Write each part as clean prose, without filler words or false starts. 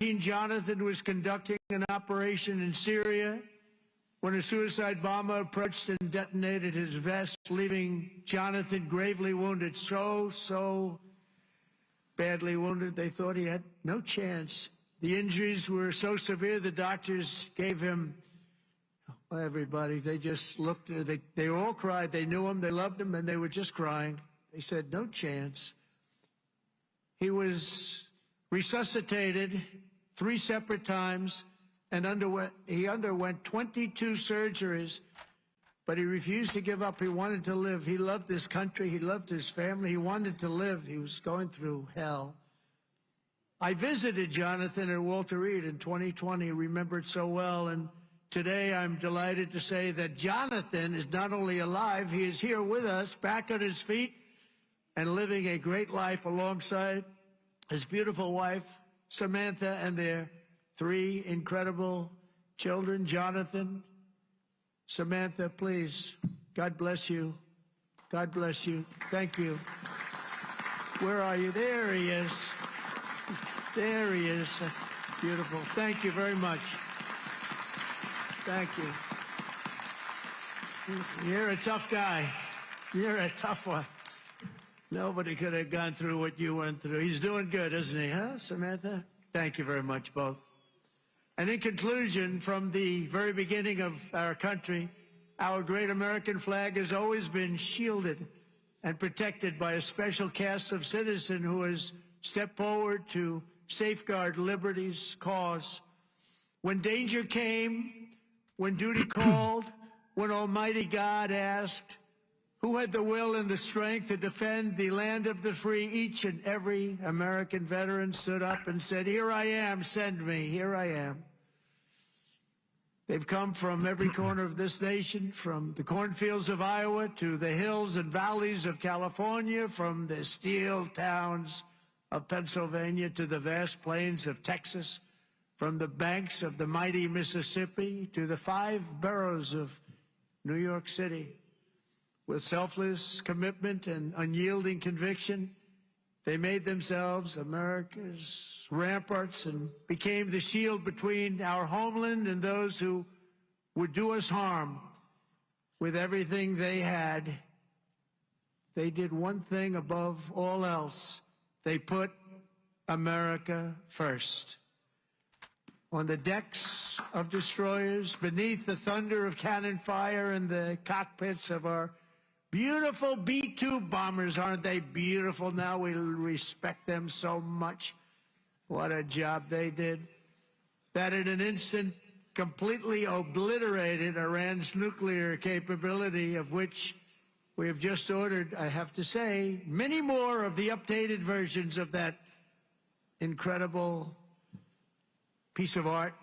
Jonathan was conducting an operation in Syria when a suicide bomber approached and detonated his vest, leaving Jonathan gravely wounded, so badly wounded they thought he had no chance. The injuries were so severe the doctors gave him, everybody, they just looked, they all cried. They knew him, they loved him, and they were just crying. They said, no chance. He was resuscitated 3 separate times and he underwent 22 surgeries, but he refused to give up. He wanted to live. He loved his country. He loved his family. He wanted to live. He was going through hell. I visited Jonathan at Walter Reed in 2020, remembered so well, and today I'm delighted to say that Jonathan is not only alive, he is here with us, back on his feet, and living a great life alongside his beautiful wife, Samantha, and their 3 incredible children. Jonathan, Samantha, please, God bless you. God bless you. Thank you. Where are you? There he is. There he is. Beautiful. Thank you very much. Thank you. You're a tough guy. You're a tough one. Nobody could have gone through what you went through. He's doing good, isn't he, huh, Samantha? Thank you very much, both. And in conclusion, from the very beginning of our country, our great American flag has always been shielded and protected by a special caste of citizen who has stepped forward to safeguard liberty's cause. When danger came, when duty called, when Almighty God asked, who had the will and the strength to defend the land of the free, each and every American veteran stood up and said, here I am, send me, here I am. They've come from every corner of this nation, from the cornfields of Iowa to the hills and valleys of California, from the steel towns of Pennsylvania to the vast plains of Texas, from the banks of the mighty Mississippi to the 5 boroughs of New York City. With selfless commitment and unyielding conviction, they made themselves America's ramparts and became the shield between our homeland and those who would do us harm. With everything they had, they did one thing above all else. They put America first. On the decks of destroyers, beneath the thunder of cannon fire, in the cockpits of our beautiful B-2 bombers. Aren't they beautiful now? We respect them so much. What a job they did. That in an instant completely obliterated Iran's nuclear capability, of which we have just ordered, I have to say, many more of the updated versions of that incredible piece of art.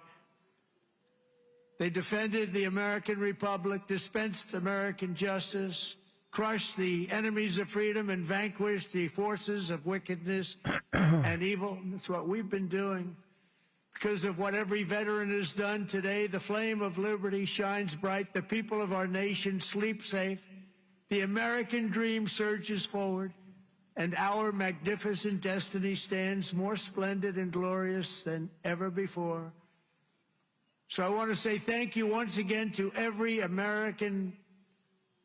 They defended the American Republic, dispensed American justice, crushed the enemies of freedom, and vanquished the forces of wickedness and evil. That's what we've been doing. Because of what every veteran has done today, the flame of liberty shines bright. The people of our nation sleep safe. The American dream surges forward, and our magnificent destiny stands more splendid and glorious than ever before. So I want to say thank you once again to every American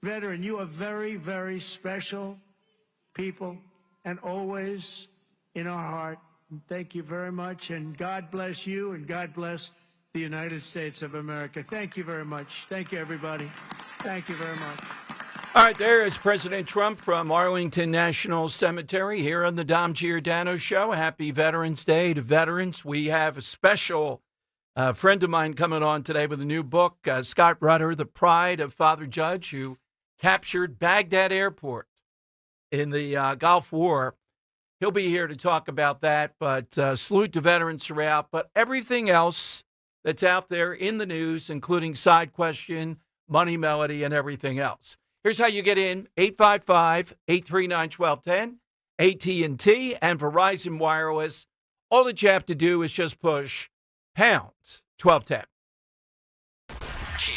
veteran. You are very, very special people and always in our heart. And thank you very much, and God bless you, and God bless the United States of America. Thank you very much. Thank you, everybody. Thank you very much. All right, there is President Trump from Arlington National Cemetery here on the Dom Giordano Show. Happy Veterans Day to veterans. We have a special friend of mine coming on today with a new book, Scott Rutter, The Pride of Father Judge, who captured Baghdad Airport in the Gulf War. He'll be here to talk about that, but salute to veterans throughout. But everything else that's out there in the news, including Side Question, Money Melody, and everything else. Here's how you get in, 855-839-1210, AT&T, and Verizon Wireless. All that you have to do is just push pound 1210.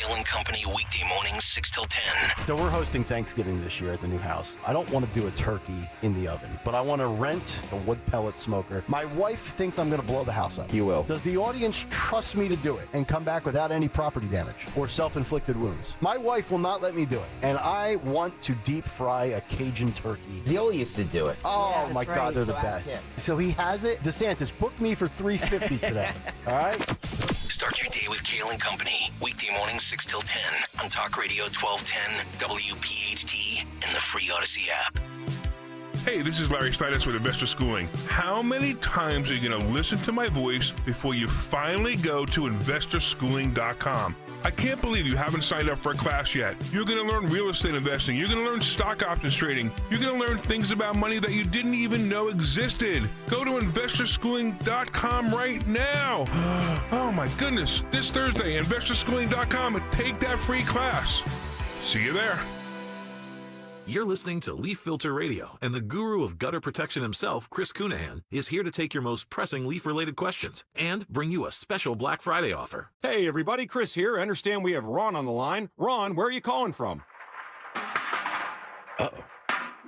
Kale and Company weekday mornings 6 till 10. So we're hosting Thanksgiving this year at the new house. I don't want to do a turkey in the oven, but I want to rent a wood pellet smoker. My wife thinks I'm going to blow the house up. You will. Does the audience trust me to do it and come back without any property damage or self-inflicted wounds? My wife will not let me do it, and I want to deep fry a Cajun turkey. Zeal used to do it. Oh my God, they're the best. So he has it. DeSantis, book me for $350 today. All right? Start your day with Kale and Company weekday mornings 6 till 10 on Talk Radio 1210, WPHT, and the free Odyssey app. Hey, this is Larry Steinitz with Investor Schooling. How many times are you going to listen to my voice before you finally go to investorschooling.com? I can't believe you haven't signed up for a class yet. You're going to learn real estate investing. You're going to learn stock options trading. You're going to learn things about money that you didn't even know existed. Go to investorschooling.com right now. Oh my goodness. This Thursday, investorschooling.com, and take that free class. See you there. You're listening to Leaf Filter Radio, and the guru of gutter protection himself, Chris Cunahan, is here to take your most pressing leaf-related questions and bring you a special Black Friday offer. Hey, everybody, Chris here. I understand we have Ron on the line. Ron, where are you calling from? Uh-oh.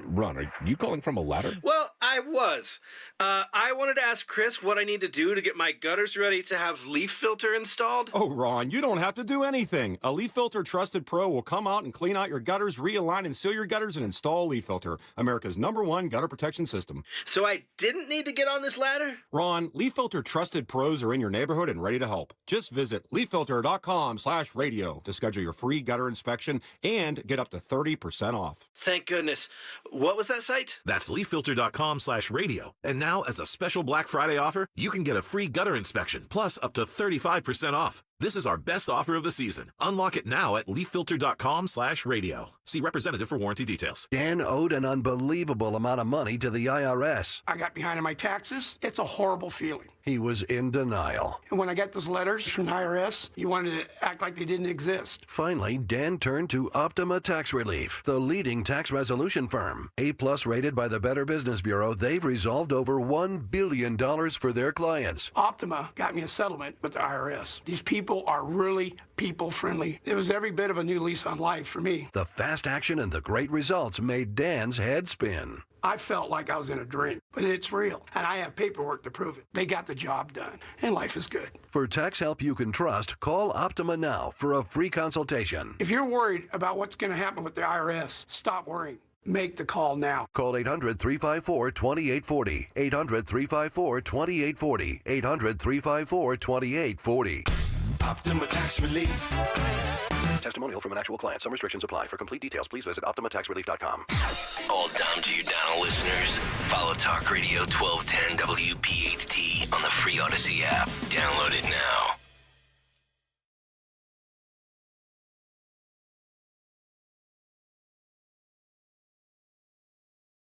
Ron, are you calling from a ladder? Well, I was. I wanted to ask Chris what I need to do to get my gutters ready to have leaf filter installed. Oh, Ron, you don't have to do anything. A Leaf Filter Trusted Pro will come out and clean out your gutters, realign and seal your gutters, and install Leaf Filter, America's #1 gutter protection system. So I didn't need to get on this ladder? Ron, Leaf Filter Trusted Pros are in your neighborhood and ready to help. Just visit leaffilter.com/radio to schedule your free gutter inspection and get up to 30% off. Thank goodness. What was that site? That's leaffilter.com/radio. And now, as a special Black Friday offer, you can get a free gutter inspection, plus up to 35% off. This is our best offer of the season. Unlock it now at leaffilter.com/radio. See representative for warranty details. Dan owed an unbelievable amount of money to the IRS. I got behind on my taxes. It's a horrible feeling. He was in denial. And when I got those letters from the IRS, you wanted to act like they didn't exist. Finally, Dan turned to Optima Tax Relief, the leading tax resolution firm. A-plus rated by the Better Business Bureau, they've resolved over $1 billion for their clients. Optima got me a settlement with the IRS. These people are really people-friendly. It was every bit of a new lease on life for me. The fast action and the great results made Dan's head spin. I felt like I was in a dream, but it's real, and I have paperwork to prove it. They got the job done, and life is good. For tax help you can trust, call Optima now for a free consultation. If you're worried about what's going to happen with the IRS, stop worrying. Make the call now. Call 800-354-2840. 800-354-2840. 800-354-2840. Optima Tax Relief. Testimonial from an actual client. Some restrictions apply. For complete details, please visit OptimaTaxRelief.com. All Dom Giordano listeners, follow Talk Radio 1210 WPHT on the free Odyssey app. Download it now.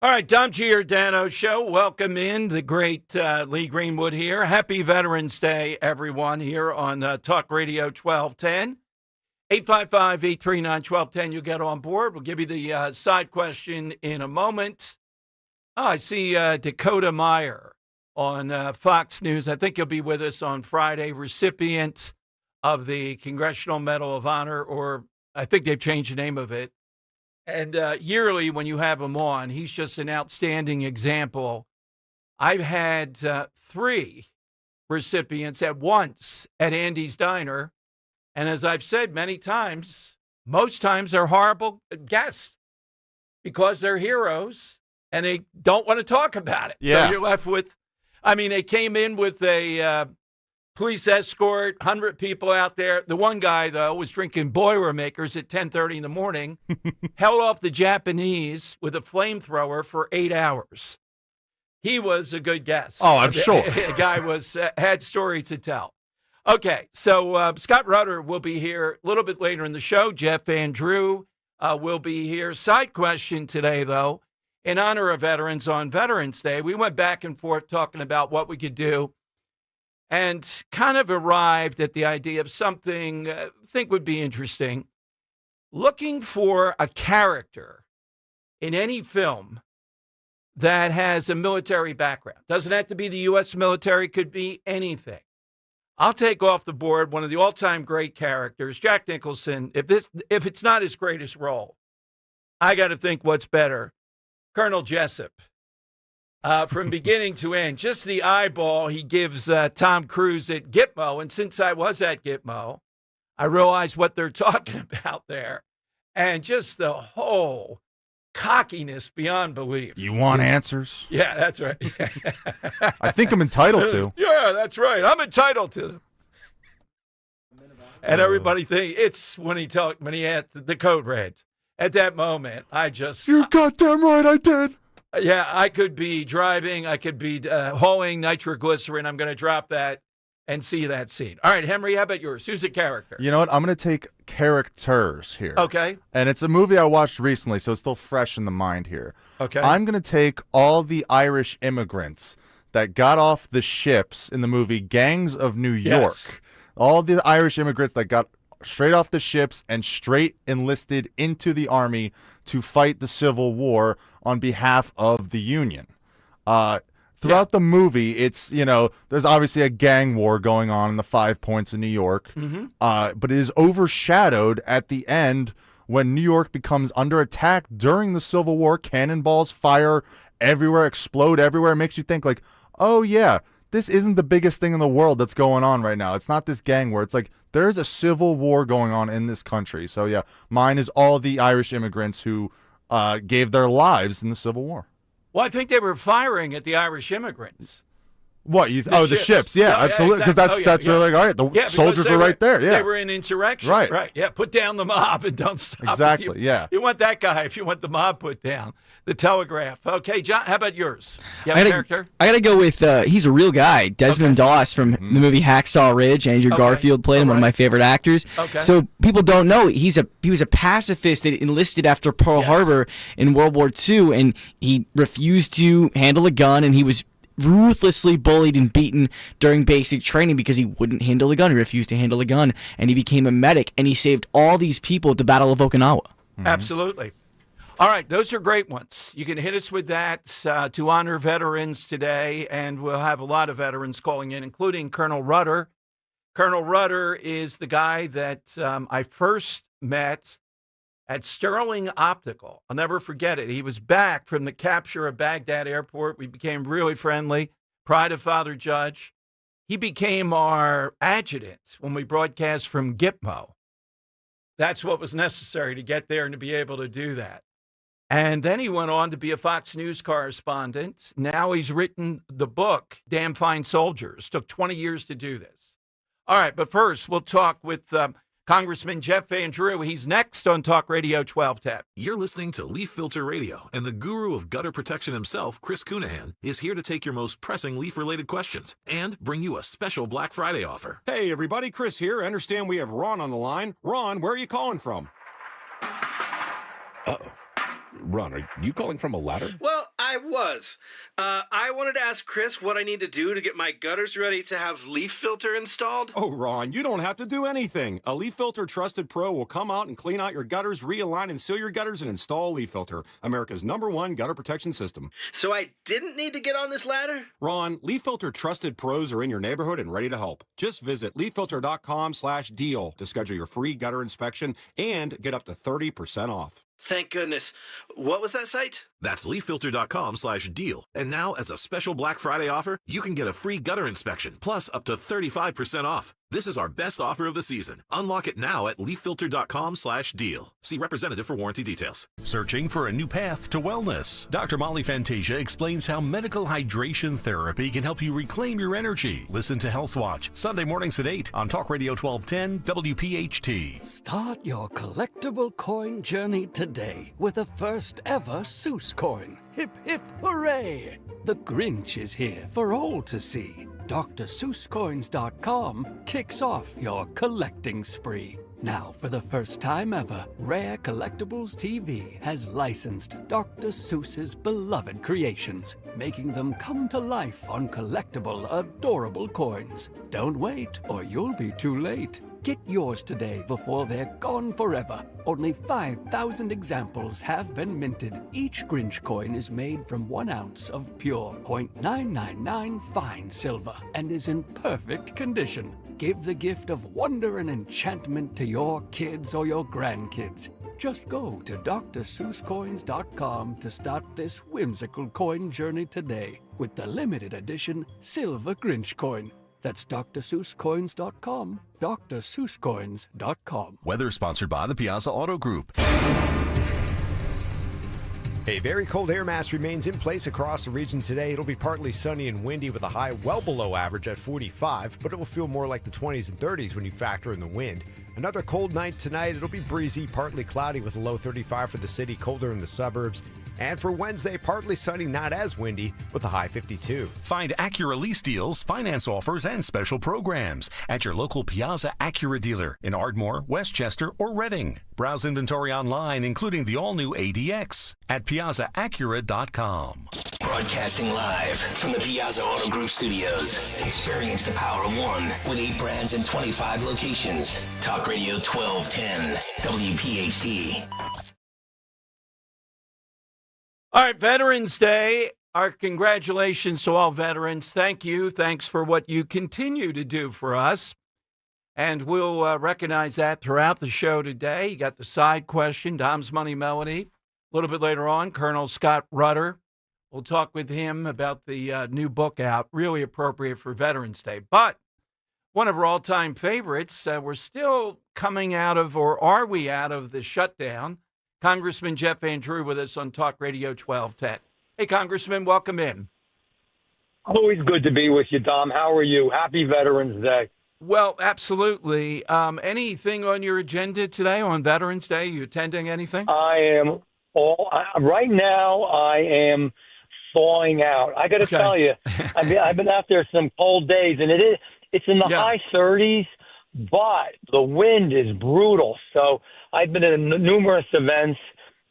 All right, Dom Giordano Show. Welcome in the great Lee Greenwood here. Happy Veterans Day, everyone, here on Talk Radio 1210. 855-839-1210. You'll get on board. We'll give you the side question in a moment. Oh, I see Dakota Meyer on Fox News. I think you'll be with us on Friday. Recipient of the Congressional Medal of Honor, or I think they've changed the name of it. And yearly, when you have him on, he's just an outstanding example. I've had 3 recipients at once at Andy's Diner. And as I've said many times, most times they're horrible guests because they're heroes and they don't want to talk about it. Yeah. So you're left with, I mean, they came in with a police escort, 100 people out there. The one guy, though, was drinking Boilermakers at 10:30 in the morning, held off the Japanese with a flamethrower for 8 hours. He was a good guest. Oh, I'm sure. The guy had stories to tell. Okay, so Scott Rutter will be here a little bit later in the show. Jeff Andrew will be here. Side question today, though, in honor of veterans on Veterans Day. We went back and forth talking about what we could do and kind of arrived at the idea of something I think would be interesting. Looking for a character in any film that has a military background. Doesn't have to be the U.S. military, could be anything. I'll take off the board one of the all-time great characters, Jack Nicholson. If it's not his greatest role, I got to think what's better. Colonel Jessup. From beginning to end, just the eyeball he gives Tom Cruise at Gitmo. And since I was at Gitmo, I realized what they're talking about there. And just the whole cockiness beyond belief. You want answers? Yeah, that's right. I think I'm entitled to. Yeah, that's right. I'm entitled to them. And everybody it's when he asked the code red. At that moment, You're goddamn right, I did. Yeah, I could be driving. I could be hauling nitroglycerin. I'm going to drop that and see that scene. All right, Henry, how about yours? Who's a character? You know what? I'm going to take characters here. Okay. And it's a movie I watched recently, so it's still fresh in the mind here. Okay. I'm going to take all the Irish immigrants that got off the ships in the movie Gangs of New York. Yes. All the Irish immigrants that got straight off the ships and straight enlisted into the army to fight the Civil War on behalf of the Union. Throughout the movie, it's, there's obviously a gang war going on in the 5 Points in New York, but it is overshadowed at the end when New York becomes under attack during the Civil War. Cannonballs fire everywhere, explode everywhere. It makes you think like, oh yeah, this isn't the biggest thing in the world that's going on right now. It's not this gang war. It's like there's a civil war going on in this country. So yeah, mine is all the Irish immigrants who gave their lives in the Civil War. Well, I think they were firing at the Irish immigrants. What the ships? Yeah, absolutely. Because that's really like, all right. The soldiers were right there. Yeah, they were in insurrection. Right. Yeah, put down the mob and don't stop. Exactly. You want that guy if you want the mob put down. The Telegraph. Okay, John. How about yours? You have a character? I gotta go with he's a real guy, Desmond Doss from the movie Hacksaw Ridge. Andrew Garfield played him, one of my favorite actors. Okay. So people don't know he was a pacifist that enlisted after Pearl Harbor in World War II, and he refused to handle a gun, and he was ruthlessly bullied and beaten during basic training because he wouldn't handle a gun. He refused to handle a gun, and he became a medic, and he saved all these people at the Battle of Okinawa. Absolutely. All right, those are great ones. You can hit us with that to honor veterans today, and we'll have a lot of veterans calling in, including Colonel Rudder. Colonel Rudder is the guy that I first met at Sterling Optical. I'll never forget it. He was back from the capture of Baghdad Airport. We became really friendly. Pride of Father Judge. He became our adjutant when we broadcast from Gitmo. That's what was necessary to get there and to be able to do that. And then he went on to be a Fox News correspondent. Now he's written the book, Damn Fine Soldiers. Took 20 years to do this. All right, but first we'll talk with Congressman Jeff Van Drew. He's next on Talk Radio 1210. You're listening to Leaf Filter Radio, and the guru of gutter protection himself, Chris Cunahan, is here to take your most pressing leaf-related questions and bring you a special Black Friday offer. Hey, everybody, Chris here. I understand we have Ron on the line. Ron, where are you calling from? Uh-oh. Ron, are you calling from a ladder? Well, I was. I wanted to ask Chris what I need to do to get my gutters ready to have leaf filter installed. Oh, Ron, you don't have to do anything. A Leaf Filter Trusted Pro will come out and clean out your gutters, realign and seal your gutters, and install Leaf Filter, America's #1 gutter protection system. So I didn't need to get on this ladder? Ron, Leaf Filter Trusted Pros are in your neighborhood and ready to help. Just visit leaffilter.com/deal to schedule your free gutter inspection and get up to 30% off. Thank goodness. What was that site? That's leaffilter.com/deal. And now, as a special Black Friday offer, you can get a free gutter inspection, plus up to 35% off. This is our best offer of the season. Unlock it now at leaffilter.com/deal. See representative for warranty details. Searching for a new path to wellness? Dr. Molly Fantasia explains how medical hydration therapy can help you reclaim your energy. Listen to Health Watch, Sunday mornings at 8 on Talk Radio 1210 WPHT. Start your collectible coin journey today with the first ever Seuss coin. Hip, hip, hooray! The Grinch is here for all to see. DrSeussCoins.com kicks off your collecting spree. Now, for the first time ever, Rare Collectibles TV has licensed Dr. Seuss's beloved creations, making them come to life on collectible, adorable coins. Don't wait, or you'll be too late. Get yours today before they're gone forever. Only 5,000 examples have been minted. Each Grinch coin is made from 1 ounce of pure .999 fine silver and is in perfect condition. Give the gift of wonder and enchantment to your kids or your grandkids. Just go to DrSeussCoins.com to start this whimsical coin journey today with the limited edition Silver Grinch coin. That's DrSeussCoins.com, DrSeussCoins.com. Weather sponsored by the Piazza Auto Group. A very cold air mass remains in place across the region today. It'll be partly sunny and windy with a high well below average at 45, but it will feel more like the 20s and 30s when you factor in the wind. Another cold night tonight. It'll be breezy, partly cloudy with a low 35 for the city, colder in the suburbs. And for Wednesday, partly sunny, not as windy, with a high 52. Find Acura lease deals, finance offers, and special programs at your local Piazza Acura dealer in Ardmore, Westchester, or Reading. Browse inventory online, including the all-new ADX at PiazzaAcura.com. Broadcasting live from the Piazza Auto Group studios. Experience the power of one with 8 brands and 25 locations. Talk Radio 1210, WPHT. All right, Veterans Day. Our congratulations to all veterans. Thank you. Thanks for what you continue to do for us. And we'll recognize that throughout the show today. You got the side question, Dom's Money Melody. A little bit later on, Colonel Scott Rutter. We'll talk with him about the new book out, really appropriate for Veterans Day. But one of our all-time favorites, we're still coming out of, or are we out of the shutdown? Congressman Jeff Van Drew with us on Talk Radio 1210. Hey, Congressman, welcome in. Always good to be with you, Dom. How are you? Happy Veterans Day. Well, absolutely. Anything on your agenda today on Veterans Day? You attending anything? Right now, I am thawing out. I got to tell you, I've been out there some cold days, and it's in the high 30s, but the wind is brutal. So I've been in numerous events.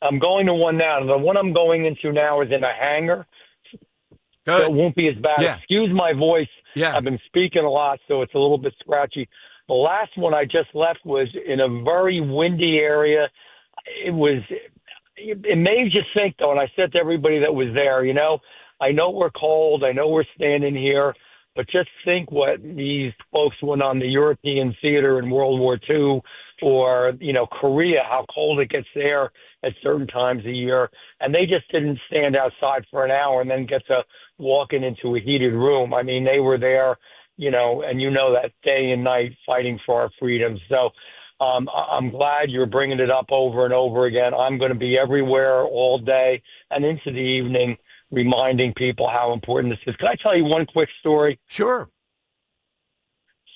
I'm going to one now. The one I'm going into now is in a hangar. Good. So it won't be as bad. Yeah. Excuse my voice. Yeah. I've been speaking a lot, so it's a little bit scratchy. The last one I just left was in a very windy area. It made you think, though, and I said to everybody that was there, I know we're cold. I know we're standing here. But just think what these folks went on the European theater in World War II or, Korea, how cold it gets there at certain times of year. And they just didn't stand outside for an hour and then get to walking into a heated room. I mean, they were there, and that day and night fighting for our freedom. So I'm glad you're bringing it up over and over again. I'm going to be everywhere all day and into the evening reminding people how important this is. Can I tell you one quick story? Sure.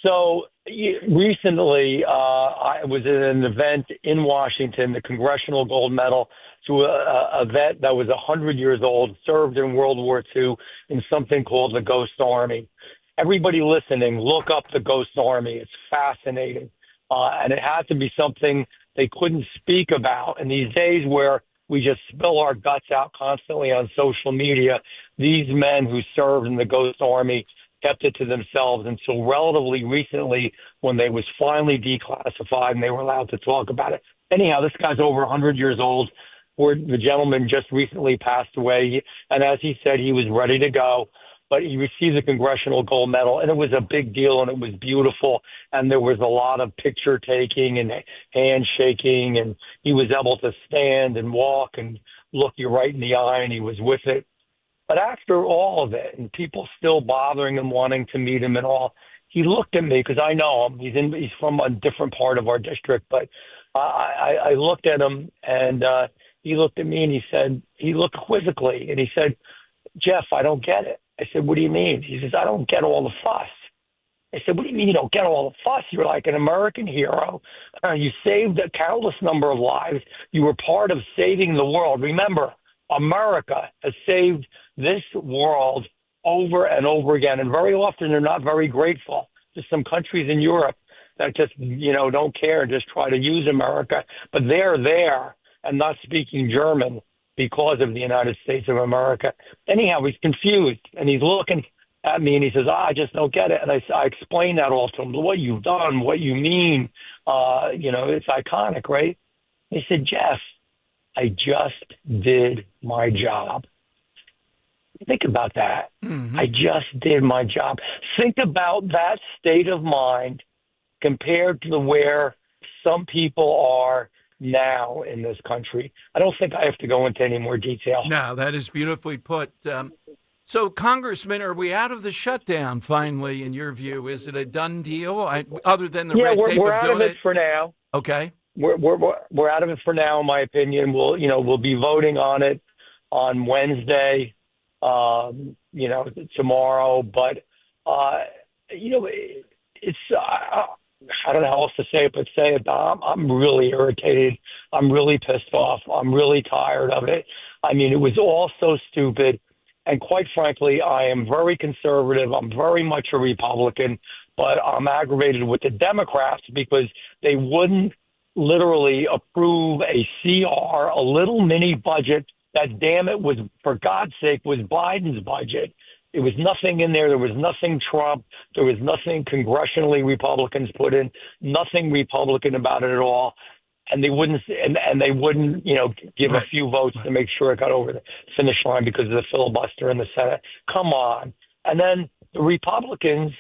So recently, I was at an event in Washington, the Congressional Gold Medal to a vet that was 100 years old, served in World War II in something called the Ghost Army. Everybody listening, look up the Ghost Army. It's fascinating. And it had to be something they couldn't speak about. In these days where we just spill our guts out constantly on social media, these men who served in the Ghost Army kept it to themselves until relatively recently when they was finally declassified and they were allowed to talk about it. Anyhow, this guy's over 100 years old. The gentleman just recently passed away, and as he said, he was ready to go. But he received the Congressional Gold Medal, and it was a big deal, and it was beautiful, and there was a lot of picture taking and handshaking, and he was able to stand and walk and look you right in the eye, and he was with it. But after all of it, and people still bothering him, wanting to meet him and all, he looked at me because I know him. He's from a different part of our district, but I looked at him, and he looked at me, and he looked quizzically, and he said, "Jeff, I don't get it." I said, "What do you mean?" He says, "I don't get all the fuss." I said, "What do you mean you don't get all the fuss? You're like an American hero. You saved a countless number of lives. You were part of saving the world. Remember, America has saved this world over and over again. And very often they're not very grateful. There's some countries in Europe that just, don't care and just try to use America. But they're there and not speaking German because of the United States of America." Anyhow, he's confused, and he's looking at me, and he says, "I just don't get it." And I explained that all to him, what you've done, what you mean. It's iconic, right? He said, "Jeff, I just did my job." Think about that. I just did my job. Think about that state of mind compared to where some people are now in this country. I don't think I have to go into any more detail. No, that is beautifully put. So, Congressman, are we out of the shutdown finally, in your view? Is it a done deal, other than the red tape we're of out doing of it for now. Okay. We're out of it for now, in my opinion. We'll be voting on it on Wednesday, tomorrow. But it's I don't know how else to say it, but say it. I'm really irritated. I'm really pissed off. I'm really tired of it. I mean, it was all so stupid. And quite frankly, I am very conservative. I'm very much a Republican, but I'm aggravated with the Democrats because they wouldn't literally approve a CR, a little mini budget that, damn it, was, for God's sake, was Biden's budget. There was nothing in there. There was nothing Trump. There was nothing congressionally Republicans put in, nothing Republican about it at all. And they wouldn't, give a few votes to make sure it got over the finish line because of the filibuster in the Senate. Come on. And then the Republicans,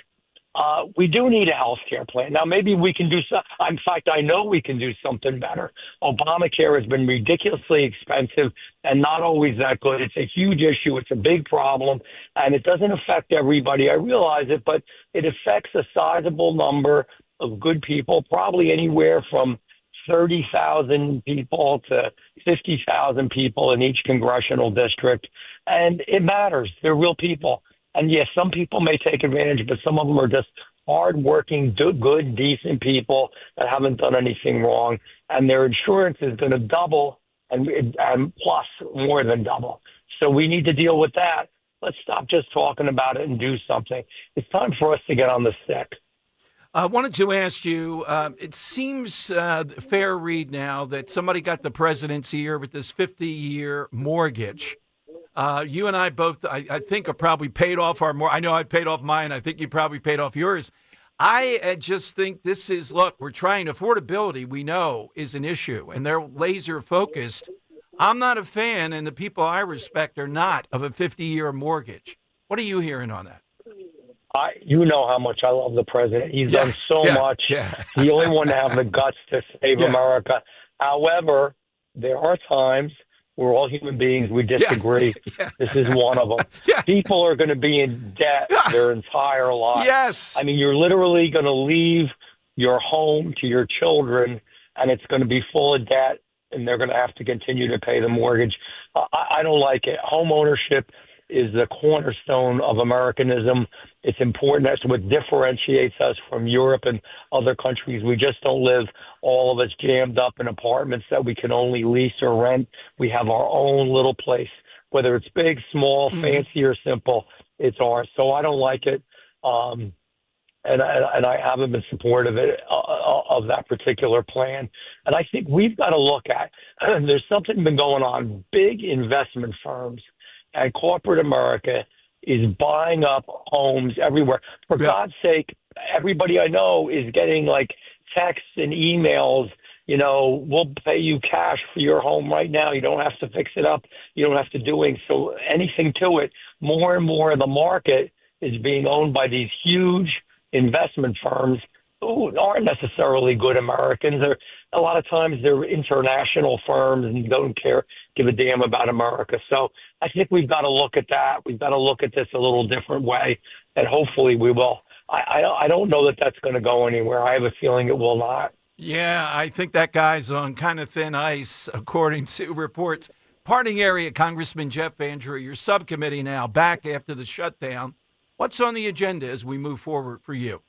we do need a health care plan. Now, maybe we can do some. In fact, I know we can do something better. Obamacare has been ridiculously expensive and not always that good. It's a huge issue. It's a big problem, and it doesn't affect everybody. I realize it, but it affects a sizable number of good people, probably anywhere from 30,000 people to 50,000 people in each congressional district. And it matters. They're real people. And yes, some people may take advantage, but some of them are just hardworking, good, decent people that haven't done anything wrong. And their insurance is going to double and plus more than double. So we need to deal with that. Let's stop just talking about it and do something. It's time for us to get on the stick. I wanted to ask you, it seems fair read now that somebody got the presidency here with this 50-year mortgage. You and I both, I think, are probably paid off our more. I know I paid off mine. I think you probably paid off yours. I just think this is, look, we're trying, affordability, we know, is an issue, and they're laser focused. I'm not a fan, and the people I respect are not, of a 50-year mortgage. What are you hearing on that? You know how much I love the president. He's done so much. He's the only one to have the guts to save America. However, there are times we're all human beings. We disagree. This is one of them. People are going to be in debt their entire life. I mean, you're literally going to leave your home to your children, and it's going to be full of debt, and they're going to have to continue to pay the mortgage. I don't like it. Home ownership is the cornerstone of Americanism. It's important. That's what differentiates us from Europe and other countries. We just don't live, all of us, jammed up in apartments that we can only lease or rent. We have our own little place, whether it's big, small, fancy, or simple. It's ours. So I don't like it, and I haven't been supportive of that particular plan. And I think we've got to look at, there's something been going on. Big investment firms and corporate America is buying up homes everywhere. For God's sake, everybody I know is getting like texts and emails, we'll pay you cash for your home right now. You don't have to fix it up. You don't have to do anything to it. More and more of the market is being owned by these huge investment firms who aren't necessarily good Americans. A lot of times they're international firms and don't give a damn about America. So I think we've got to look at that. We've got to look at this a little different way, and hopefully we will. I don't know that that's going to go anywhere. I have a feeling it will not. Yeah, I think that guy's on kind of thin ice, according to reports. Parting area, Congressman Jeff Andrew, your subcommittee now back after the shutdown. What's on the agenda as we move forward for you?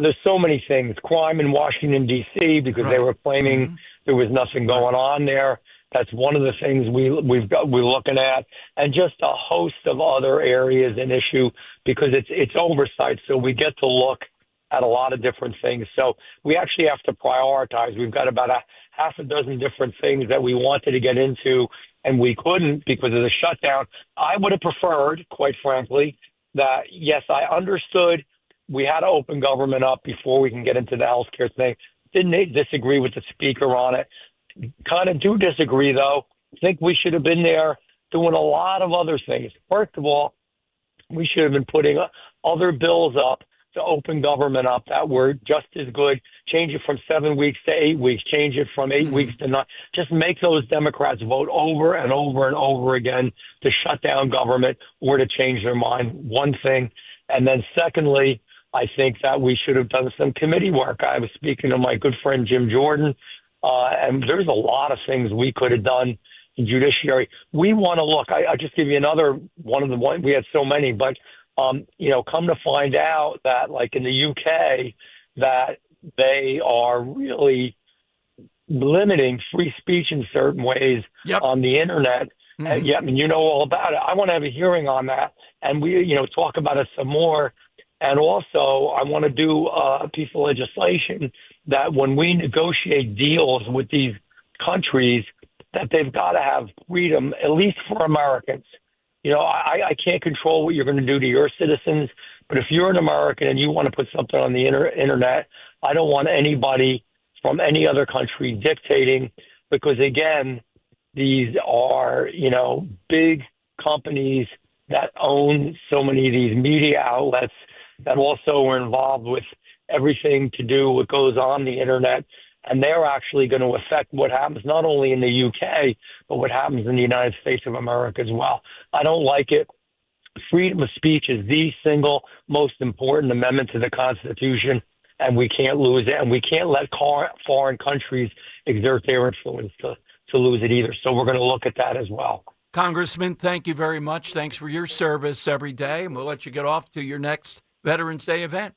There's so many things. Crime in Washington, D.C., because they were claiming there was nothing going on there. That's one of the things we're looking at, and just a host of other areas an issue because it's oversight. So we get to look at a lot of different things. So we actually have to prioritize. We've got about a half a dozen different things that we wanted to get into, and we couldn't because of the shutdown. I would have preferred, quite frankly, that, yes, I understood we had to open government up before we can get into the health care thing. Didn't disagree with the speaker on it. Kind of do disagree, though. Think we should have been there doing a lot of other things. First of all, we should have been putting other bills up to open government up that were just as good. Change it from 7 weeks to 8 weeks. Change it from 8 weeks to 9. Just make those Democrats vote over and over and over again to shut down government or to change their mind. One thing. And then secondly, I think that we should have done some committee work. I was speaking to my good friend Jim Jordan, and there's a lot of things we could have done in judiciary. We want to look. I just give you another one of the one. We had so many, but come to find out that, like in the UK, that they are really limiting free speech in certain ways on the internet. Yeah, I mean, you know all about it. I want to have a hearing on that, and we, talk about it some more. And also, I want to do a piece of legislation that when we negotiate deals with these countries, that they've got to have freedom, at least for Americans. I can't control what you're going to do to your citizens, but if you're an American and you want to put something on the internet, I don't want anybody from any other country dictating, because, again, these are, big companies that own so many of these media outlets that also are involved with everything to do what goes on the internet. And they're actually going to affect what happens not only in the UK, but what happens in the United States of America as well. I don't like it. Freedom of speech is the single most important amendment to the Constitution, and we can't lose it. And we can't let foreign countries exert their influence to lose it either. So we're going to look at that as well. Congressman, thank you very much. Thanks for your service every day, and we'll let you get off to your next Veterans Day event.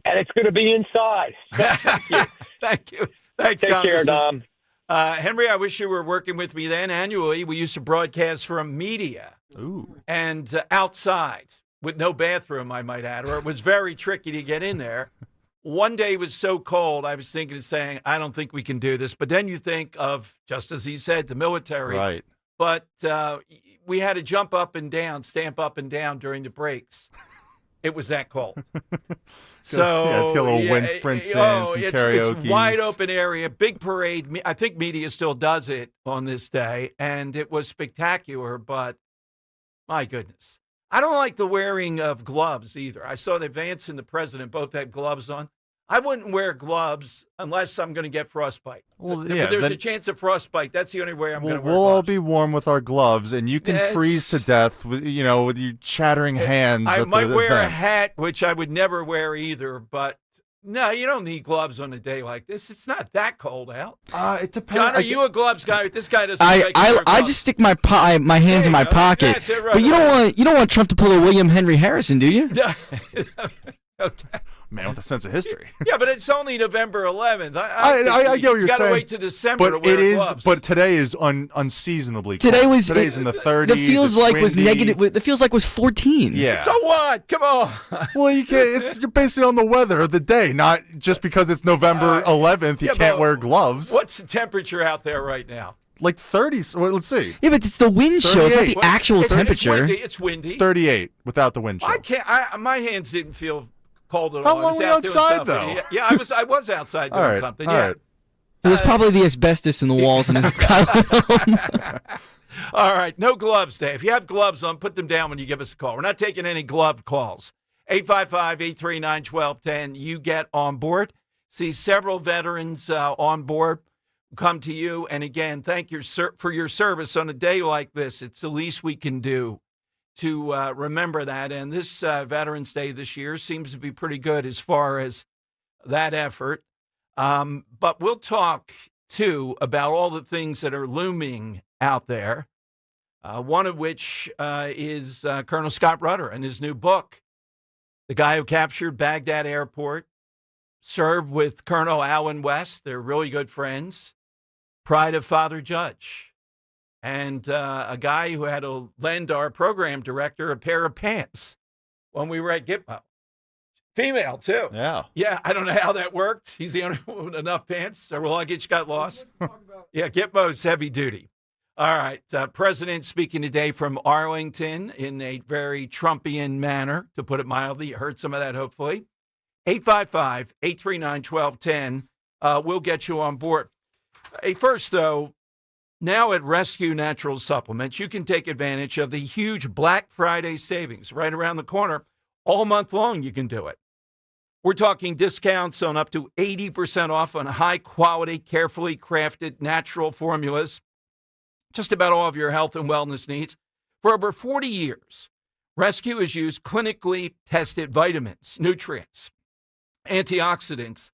And it's going to be inside. Thank you. Thank you. Thanks, Take care, Congressman. Dom. Henry, I wish you were working with me then. Annually, we used to broadcast from media and outside with no bathroom, I might add, or it was very tricky to get in there. One day it was so cold, I was thinking of saying, I don't think we can do this. But then you think of, just as he said, the military. Right. But we had to jump up and down, stamp up and down during the breaks. It was that cold. So let's get a little wind sprints in, some karaoke. It's wide open area, big parade. I think media still does it on this day, and it was spectacular. But my goodness, I don't like the wearing of gloves either. I saw that Vance and the president both had gloves on. I wouldn't wear gloves unless I'm going to get frostbite. Well, if there's a chance of frostbite, that's the only way I'm going to wear We'll gloves. all be warm with our gloves, and you can freeze to death with with your chattering hands. I at might the wear a event. hat, which I would never wear either, but no, you don't need gloves on a day like this. It's not that cold out. It depends. John, are you a gloves guy? This guy doesn't. I just stick my hands in my pocket. That's it, right but you don't want Trump to pull a William Henry Harrison, do you? Okay. Man with a sense of history. Yeah, but it's only November 11th. I get what you're saying. You got to wait to December to but wear it is. gloves. But today is today's in the 30s. It feels like was windy. negative. It feels like was 14. Yeah. So what? Come on. Well, you can't. You're basing it on the weather of the day, not just because it's November 11th. You can't wear gloves. What's the temperature out there right now? Like 30s. Well, let's see. Yeah, but it's the wind chill. It's not the actual temperature. It's windy. It's 38 without the wind chill. I can't. My hands didn't feel cold at How all. long were you outside, though? Yeah, I was outside doing something. All Yeah. right. It was probably the asbestos in the walls in his home. All right, no gloves, Dave. If you have gloves on, put them down when you give us a call. We're not taking any glove calls. 855-839-1210. You get on board. See several veterans on board come to you. And again, thank you for your service on a day like this. It's the least we can do to remember that. And this Veterans Day this year seems to be pretty good as far as that effort. But we'll talk, too, about all the things that are looming out there, one of which is Colonel Scott Rutter and his new book, The Guy Who Captured Baghdad Airport, served with Colonel Allen West. They're really good friends. Pride of Father Judge. And a guy who had to lend our program director a pair of pants when we were at Gitmo. Female, too. Yeah. Yeah, I don't know how that worked. He's the only one with enough pants. Our luggage got lost. Yeah, Gitmo's heavy duty. All right. President speaking today from Arlington in a very Trumpian manner, to put it mildly. You heard some of that, hopefully. 855-839-1210. We'll get you on board. Hey, first, though, Now at Rescue Natural Supplements, you can take advantage of the huge Black Friday savings right around the corner. All month long, you can do it. We're talking discounts on up to 80% off on high-quality, carefully crafted natural formulas. Just about all of your health and wellness needs. For over 40 years, Rescue has used clinically tested vitamins, nutrients, antioxidants,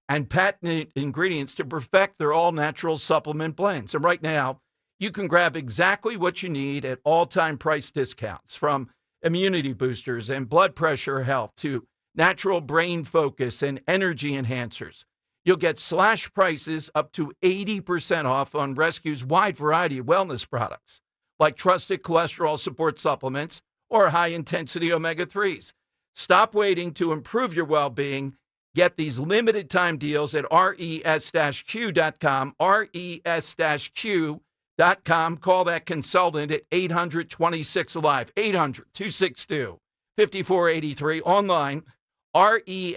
and patented ingredients to perfect their all-natural supplement blends. And right now, you can grab exactly what you need at all-time price discounts, from immunity boosters and blood pressure health to natural brain focus and energy enhancers. You'll get slash prices up to 80% off on Rescue's wide variety of wellness products, like trusted cholesterol support supplements or high-intensity omega-3s. Stop waiting to improve your well-being. Get these limited-time deals at res-q.com, res-q.com. Call that consultant at 800-26-ALIVE, 800-262-5483. Online, res-q.com,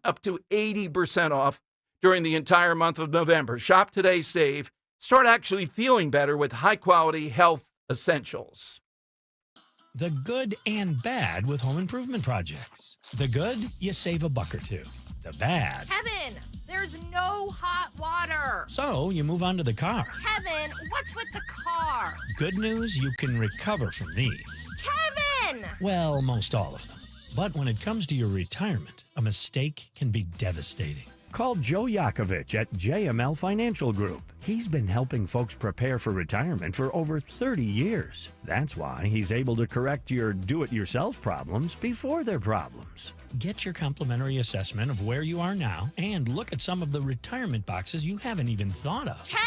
up to 80% off during the entire month of November. Shop today, save. Start actually feeling better with high-quality health essentials. The good and bad with home improvement projects. The good, you save a buck or two. The bad, Kevin, there's no hot water. so you move on to the car. Kevin, what's with the car? Good news, you can recover from these. Kevin! Well, most all of them. But when it comes to your retirement, a mistake can be devastating. Call Joe Yakovich at JML Financial Group. He's been helping folks prepare for retirement for over 30 years. That's why he's able to correct your do-it-yourself problems before they're problems. Get your complimentary assessment of where you are now and look at some of the retirement boxes you haven't even thought of. Kevin!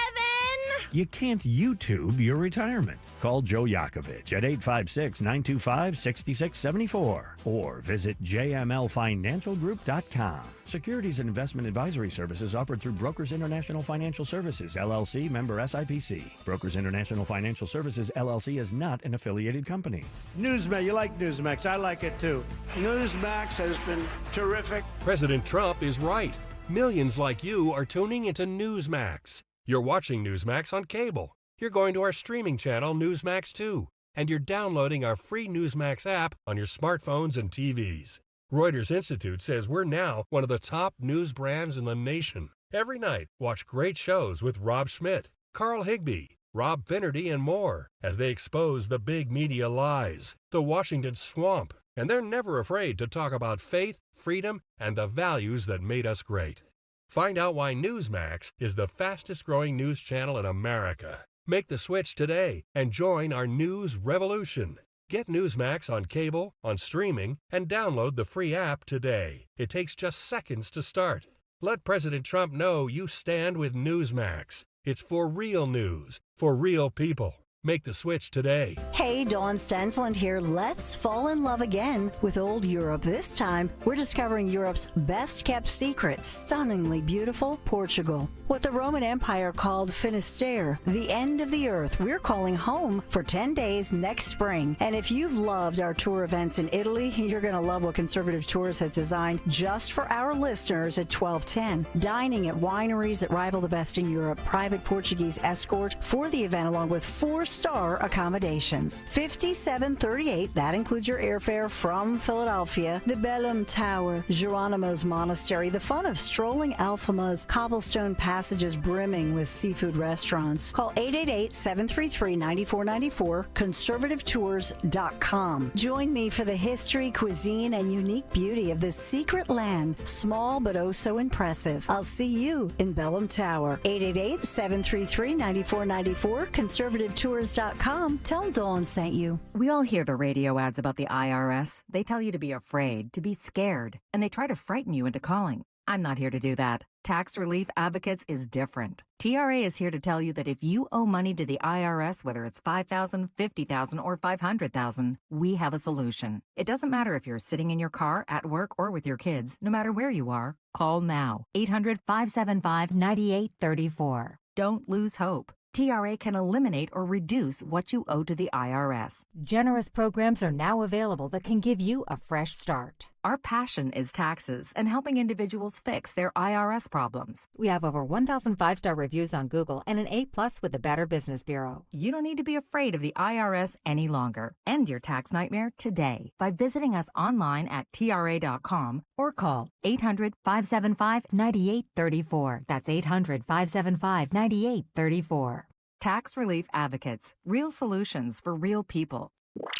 You can't YouTube your retirement. Call Joe Yakovich at 856-925-6674 or visit jmlfinancialgroup.com. Securities and investment advisory services offered through Brokers International Financial Services, LLC, member SIPC. Brokers International Financial Services, LLC is not an affiliated company. Newsmax, you like Newsmax. I like it too. Newsmax has been terrific. President Trump is right. Millions like you are tuning into Newsmax. You're watching Newsmax on cable. You're going to our streaming channel, Newsmax 2. And you're downloading our free Newsmax app on your smartphones and TVs. Reuters Institute says we're now one of the top news brands in the nation. Every night, watch great shows with Rob Schmidt, Carl Higbie, Rob Finnerty, and more as they expose the big media lies, the Washington swamp. And they're never afraid to talk about faith, freedom, and the values that made us great. Find out why Newsmax is the fastest-growing news channel in America. Make the switch today and join our news revolution. Get Newsmax on cable, on streaming, and download the free app today. It takes just seconds to start. Let President Trump know you stand with Newsmax. It's for real news, for real people. Make the switch today. Hey, Dawn Stensland here. Let's fall in love again with old Europe. This time, we're discovering Europe's best-kept secret, stunningly beautiful Portugal. What the Roman Empire called Finisterre, the end of the earth, we're calling home for 10 days next spring. And if you've loved our tour events in Italy, you're going to love what Conservative Tours has designed just for our listeners at 1210. Dining at wineries that rival the best in Europe, private Portuguese escort for the event, along with 4-star accommodations. 5738, that includes your airfare from Philadelphia, the Bellum Tower, Geronimo's Monastery, the fun of strolling Alfamas, cobblestone passages brimming with seafood restaurants. Call 888-733-9494, conservativetours.com. Join me for the history, cuisine, and unique beauty of this secret land, small but oh so impressive. I'll see you in Bellum Tower. 888-733-9494, conservativetours.com. Tell Dawn sent you. We all hear the radio ads about the IRS. They tell you to be afraid, to be scared, and they try to frighten you into calling. I'm not here to do that. Tax Relief Advocates is different. TRA is here to tell you that if you owe money to the IRS, whether it's $5,000, $50,000, or $500,000, we have a solution. It doesn't matter if you're sitting in your car, at work, or with your kids. No matter where you are, call now. 800-575-9834. Don't lose hope. TRA can eliminate or reduce what you owe to the IRS. Generous programs are now available that can give you a fresh start. Our passion is taxes and helping individuals fix their IRS problems. We have over 1,000 five-star reviews on Google and an A+ with the Better Business Bureau. You don't need to be afraid of the IRS any longer. End your tax nightmare today by visiting us online at TRA.com or call 800-575-9834. That's 800-575-9834. Tax Relief Advocates. Real solutions for real people.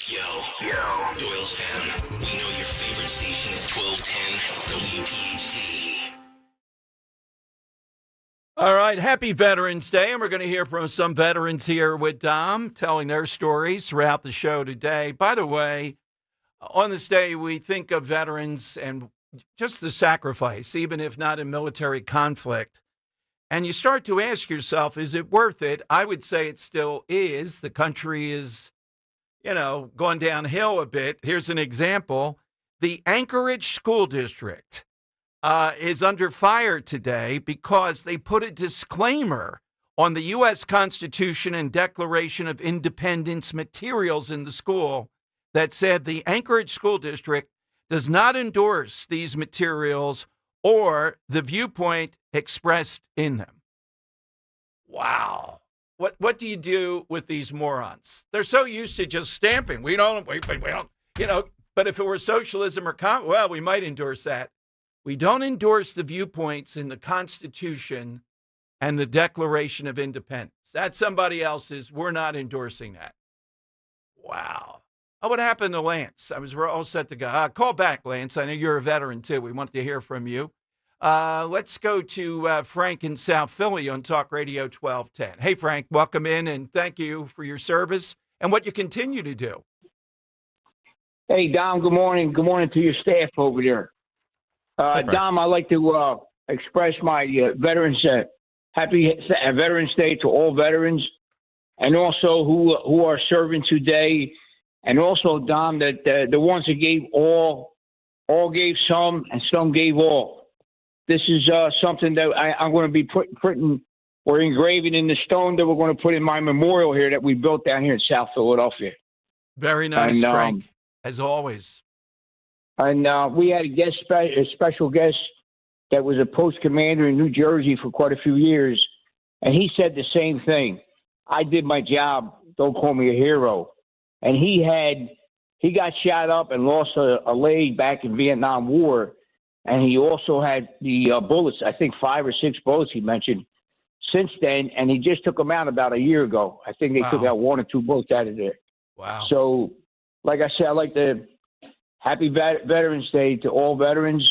Yo, Doylestown. We know your favorite station is 1210 WPHT. All right, happy Veterans Day, and we're going to hear from some veterans here with Dom, telling their stories throughout the show today. By the way, on this day, we think of veterans and just the sacrifice, even if not in military conflict. And you start to ask yourself, is it worth it? I would say it still is. The country is, gone downhill a bit. Here's an example. The Anchorage School District is under fire today because they put a disclaimer on the U.S. Constitution and Declaration of Independence materials in the school that said the Anchorage School District does not endorse these materials or the viewpoint expressed in them. Wow. What do you do with these morons? They're so used to just stamping. We don't, but if it were socialism or we might endorse that. We don't endorse the viewpoints in the Constitution and the Declaration of Independence. That's somebody else's. We're not endorsing that. Wow. Oh, what happened to Lance? We're all set to go. Call back, Lance. I know you're a veteran, too. We want to hear from you. Let's go to Frank in South Philly on Talk Radio 1210. Hey, Frank, welcome in, and thank you for your service and what you continue to do. Hey, Dom, good morning. Good morning to your staff over there. Dom, I'd like to express my happy Veterans Day to all veterans, and also who are serving today, and also, Dom, that the ones that gave all gave some, and some gave all. This is something that I'm going to be putting or engraving in the stone that we're going to put in my memorial here that we built down here in South Philadelphia. Very nice, Frank, as always. And we had a special guest that was a post commander in New Jersey for quite a few years, and he said the same thing. I did my job. Don't call me a hero. And he got shot up and lost a leg back in Vietnam War. And he also had the bullets, I think 5 or 6 bullets he mentioned since then. And he just took them out about a year ago. I think they took out 1 or 2 bullets out of there. Wow. So, like I said, I'd like to happy Veterans Day to all veterans,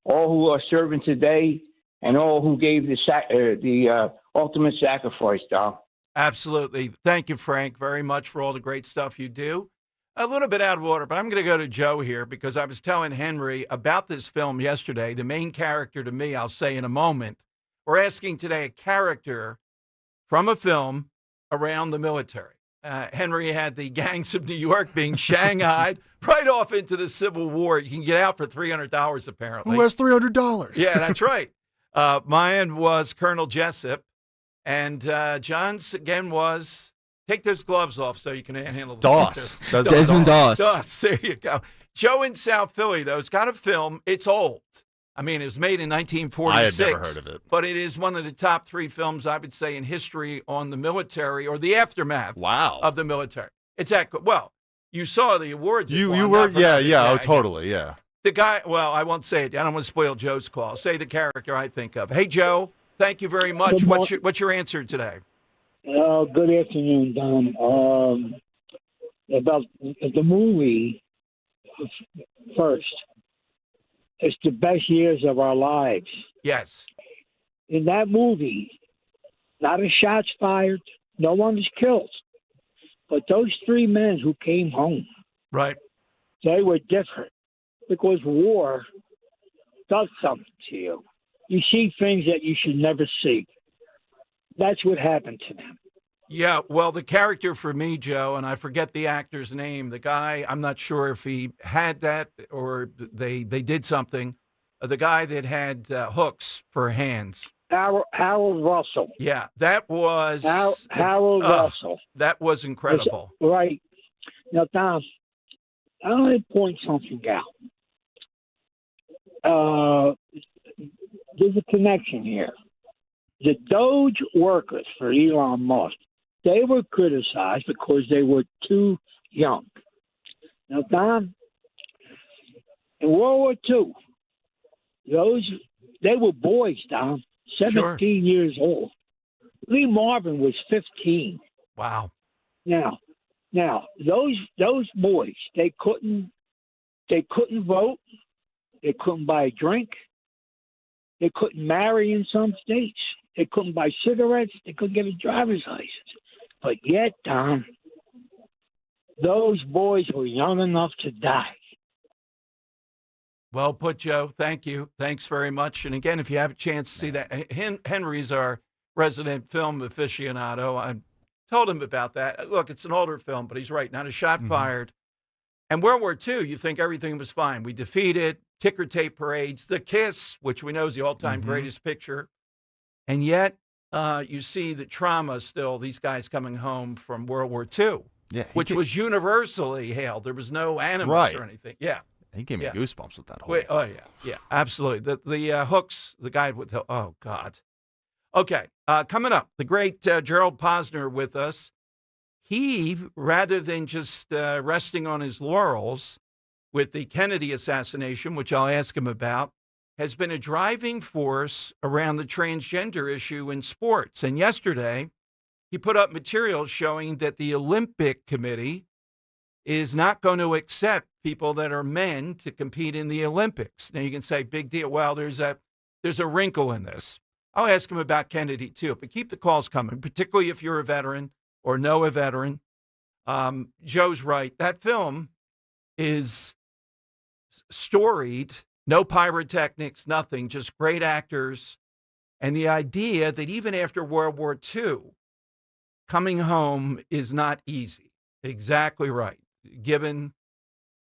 all who are serving today, and all who gave the ultimate sacrifice, Dom. Absolutely. Thank you, Frank, very much for all the great stuff you do. A little bit out of order, but I'm going to go to Joe here because I was telling Henry about this film yesterday. The main character to me, I'll say in a moment. We're asking today a character from a film around the military. Henry had the gangs of New York being shanghaied right off into the Civil War. You can get out for $300, apparently. Who has $300? Yeah, that's right. Mine was Colonel Jessup. And John's, again, was... Take those gloves off so you can handle the Doss. Desmond Doss. Doss. There you go. Joe in South Philly, though, has got a film. It's old. I mean, it was made in 1946. I had never heard of it. But it is one of the top 3 films, I would say, in history on the military or the aftermath of the military. It's that good. Well, you saw the awards. You were, yeah, totally, yeah. The guy, well, I won't say it. I don't want to spoil Joe's call. I'll say the character I think of. Hey, Joe, thank you very much. What's your answer today? Good afternoon, Don. About the movie first. It's the best years of our lives. Yes. In that movie, not a shot's fired, no one is killed. But those 3 men who came home, right, they were different because war does something to you. You see things that you should never see. That's what happened to them. Yeah, well, the character for me, Joe, and I forget the actor's name, the guy, I'm not sure if he had that or they did something. The guy that had hooks for hands. Harold Russell. Yeah, that was... Harold Russell. That was incredible. Right. Now, Tom, I want to point something out. there's a connection here. The Doge workers for Elon Musk, they were criticized because they were too young. Now, Don, in World War II, they were boys, Don, 17 years old. Lee Marvin was 15. Wow. Now, those boys, they couldn't vote, they couldn't buy a drink, they couldn't marry in some states, they couldn't buy cigarettes, they couldn't get a driver's license. But yet, Don, those boys were young enough to die. Well put, Joe. Thank you. Thanks very much. And again, if you have a chance to see that, Henry's our resident film aficionado. I told him about that. Look, it's an older film, but he's right. Not a shot fired. And World War II, you think everything was fine. We defeated, ticker tape parades, The Kiss, which we know is the all-time greatest picture. And yet, you see the trauma still, these guys coming home from World War II, which was universally hailed. There was no animus or anything. Yeah. He gave me goosebumps with that whole. Yeah, absolutely. The hooks, the guy with the, oh, God. Okay, coming up, the great Gerald Posner with us. He, rather than just resting on his laurels with the Kennedy assassination, which I'll ask him about, has been a driving force around the transgender issue in sports. And yesterday, he put up material showing that the Olympic Committee is not going to accept people that are men to compete in the Olympics. Now, you can say, big deal. Well, there's a wrinkle in this. I'll ask him about Kennedy, too. But keep the calls coming, particularly if you're a veteran or know a veteran. Joe's right. That film is storied, no pyrotechnics, nothing, just great actors. And the idea that even after World War II, coming home is not easy. Exactly right, given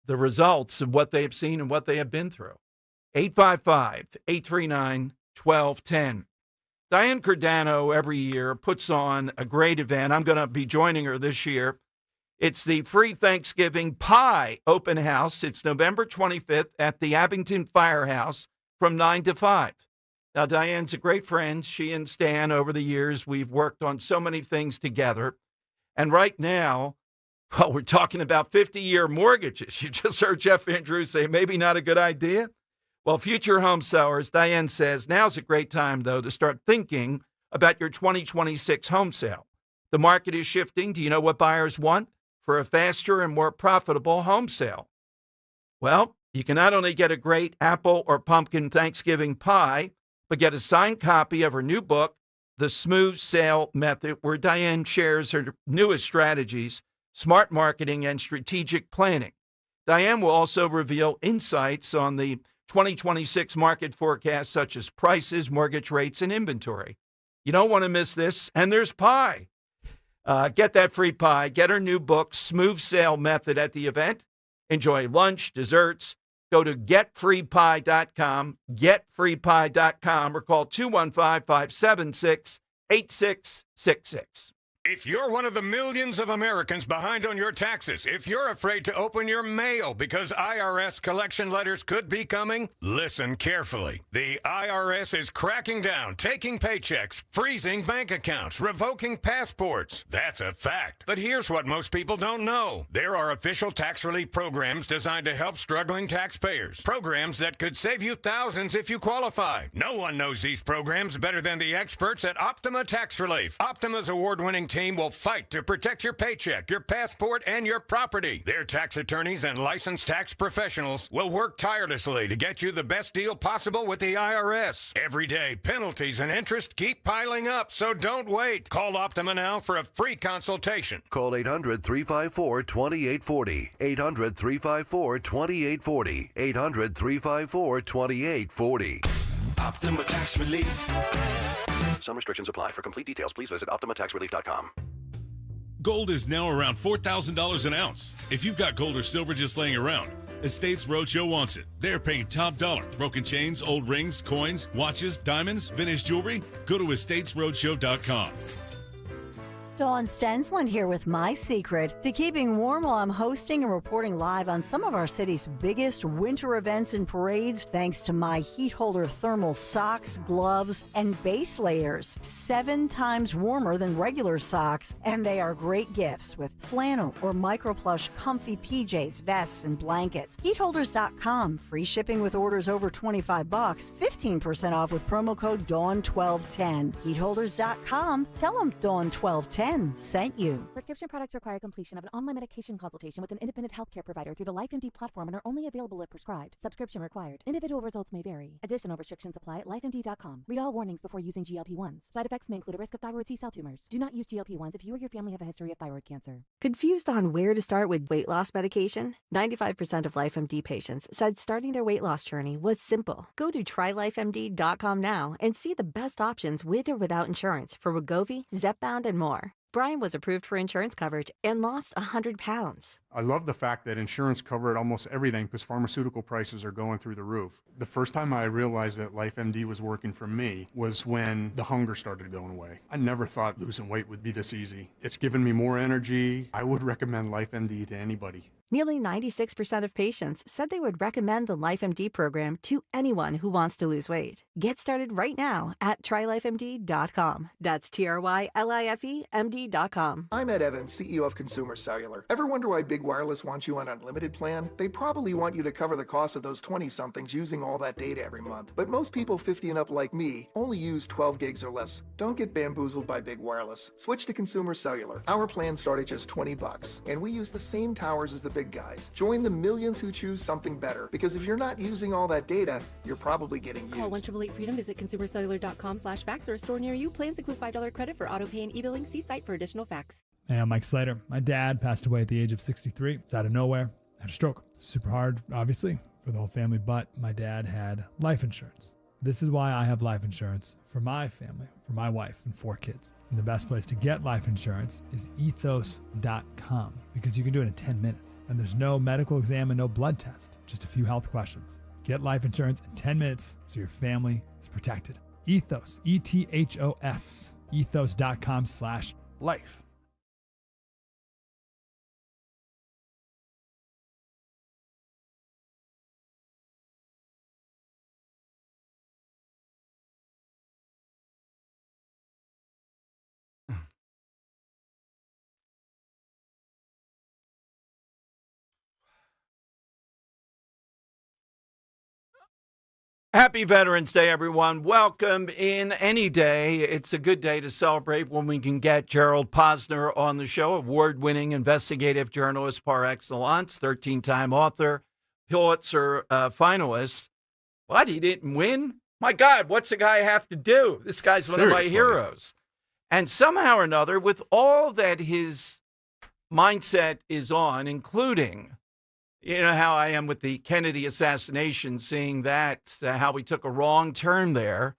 the results of what they have seen and what they have been through. 855-839-1210. Diane Giordano every year puts on a great event. I'm going to be joining her this year. It's the free Thanksgiving pie open house. It's November 25th at the Abington Firehouse from 9 to 5. Now, Diane's a great friend. She and Stan, over the years, we've worked on so many things together. And right now, well, we're talking about 50-year mortgages. You just heard Jeff Andrews say maybe not a good idea. Well, future home sellers, Diane says, now's a great time, though, to start thinking about your 2026 home sale. The market is shifting. Do you know what buyers want for a faster and more profitable home sale? Well, you can not only get a great apple or pumpkin Thanksgiving pie, but get a signed copy of her new book, The Smooth Sale Method, where Diane shares her newest strategies, smart marketing, and strategic planning. Diane will also reveal insights on the 2026 market forecast, such as prices, mortgage rates, and inventory. You don't want to miss this. And there's pie. Get that free pie. Get her new book, Smooth Sale Method, at the event. Enjoy lunch, desserts. Go to getfreepie.com, getfreepie.com, or call 215-576-8666. If you're one of the millions of Americans behind on your taxes, if you're afraid to open your mail because IRS collection letters could be coming, listen carefully. The IRS is cracking down, taking paychecks, freezing bank accounts, revoking passports. That's a fact. But here's what most people don't know. There are official tax relief programs designed to help struggling taxpayers. Programs that could save you thousands if you qualify. No one knows these programs better than the experts at Optima Tax Relief. Optima's award-winning team will fight to protect your paycheck, your passport, and your property. Their tax attorneys and licensed tax professionals will work tirelessly to get you the best deal possible with the IRS. Every day, penalties and interest keep piling up, so don't wait. Call Optima now for a free consultation. Call 800-354-2840. 800-354-2840. 800-354-2840. Optima Tax Relief. Some restrictions apply. For complete details, please visit OptimaTaxRelief.com. Gold is now around $4,000 an ounce. If you've got gold or silver just laying around, Estates Roadshow wants it. They're paying top dollar. Broken chains, old rings, coins, watches, diamonds, vintage jewelry. Go to EstatesRoadshow.com. Dawn Stensland here with my secret to keeping warm while I'm hosting and reporting live on some of our city's biggest winter events and parades thanks to my heat holder thermal socks, gloves, and base layers. 7 times warmer than regular socks, and they are great gifts with flannel or microplush comfy PJs, vests, and blankets. Heatholders.com. Free shipping with orders over $25. 15% off with promo code DAWN1210. Heatholders.com. Tell them DAWN1210 sent you. Prescription products require completion of an online medication consultation with an independent healthcare provider through the LifeMD platform and are only available if prescribed. Subscription required. Individual results may vary. Additional restrictions apply at lifemd.com. Read all warnings before using GLP-1s. Side effects may include a risk of thyroid C-cell tumors. Do not use GLP-1s if you or your family have a history of thyroid cancer. Confused on where to start with weight loss medication? 95% of LifeMD patients said starting their weight loss journey was simple. Go to trylifemd.com now and see the best options with or without insurance for Wegovy, Zepbound, and more. Brian was approved for insurance coverage and lost 100 pounds. I love the fact that insurance covered almost everything because pharmaceutical prices are going through the roof. The first time I realized that LifeMD was working for me was when the hunger started going away. I never thought losing weight would be this easy. It's given me more energy. I would recommend LifeMD to anybody. Nearly 96% of patients said they would recommend the LifeMD program to anyone who wants to lose weight. Get started right now at trylifemd.com. That's TRYLIFEMD.com. I'm Ed Evans, CEO of Consumer Cellular. Ever wonder why Big Wireless wants you on an unlimited plan? They probably want you to cover the cost of those 20-somethings using all that data every month. But most people 50 and up like me only use 12 gigs or less. Don't get bamboozled by Big Wireless. Switch to Consumer Cellular. Our plans start at just $20, and we use the same towers as the big guys. Join the millions who choose something better, because if you're not using all that data, you're probably getting used. Call 1-888-FREEDOM, visit consumercellular.com/facts or a store near you. Plans include $5 credit for auto pay and e-billing. See site for additional facts. Hey, I'm Mike Slater. My dad passed away at the age of 63. It's out of nowhere. Had a stroke. Super hard, obviously, for the whole family, but my dad had life insurance. This is why I have life insurance for my family, for my wife and 4 kids. And the best place to get life insurance is ethos.com, because you can do it in 10 minutes. And there's no medical exam and no blood test, just a few health questions. Get life insurance in 10 minutes so your family is protected. Ethos, ETHOS, ethos.com/life. Happy Veterans Day, everyone. Welcome in any day. It's a good day to celebrate when we can get Gerald Posner on the show, award-winning investigative journalist par excellence, 13-time author, Pulitzer finalist. What, he didn't win? My God, what's the guy have to do? This guy's one of my heroes. And somehow or another, with all that his mindset is on, including, you know, how I am with the Kennedy assassination, seeing that, how we took a wrong turn there.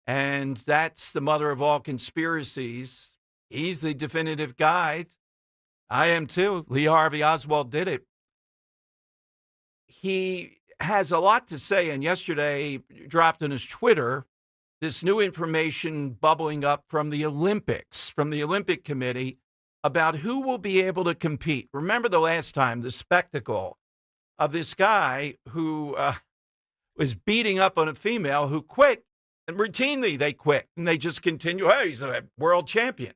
And that's the mother of all conspiracies. He's the definitive guide. I am too. Lee Harvey Oswald did it. He has a lot to say. And yesterday dropped on his Twitter this new information bubbling up from the Olympics, from the Olympic Committee, about who will be able to compete. Remember the last time, the spectacle of this guy who was beating up on a female who quit, and routinely they quit, and they just continue, hey, he's a world champion.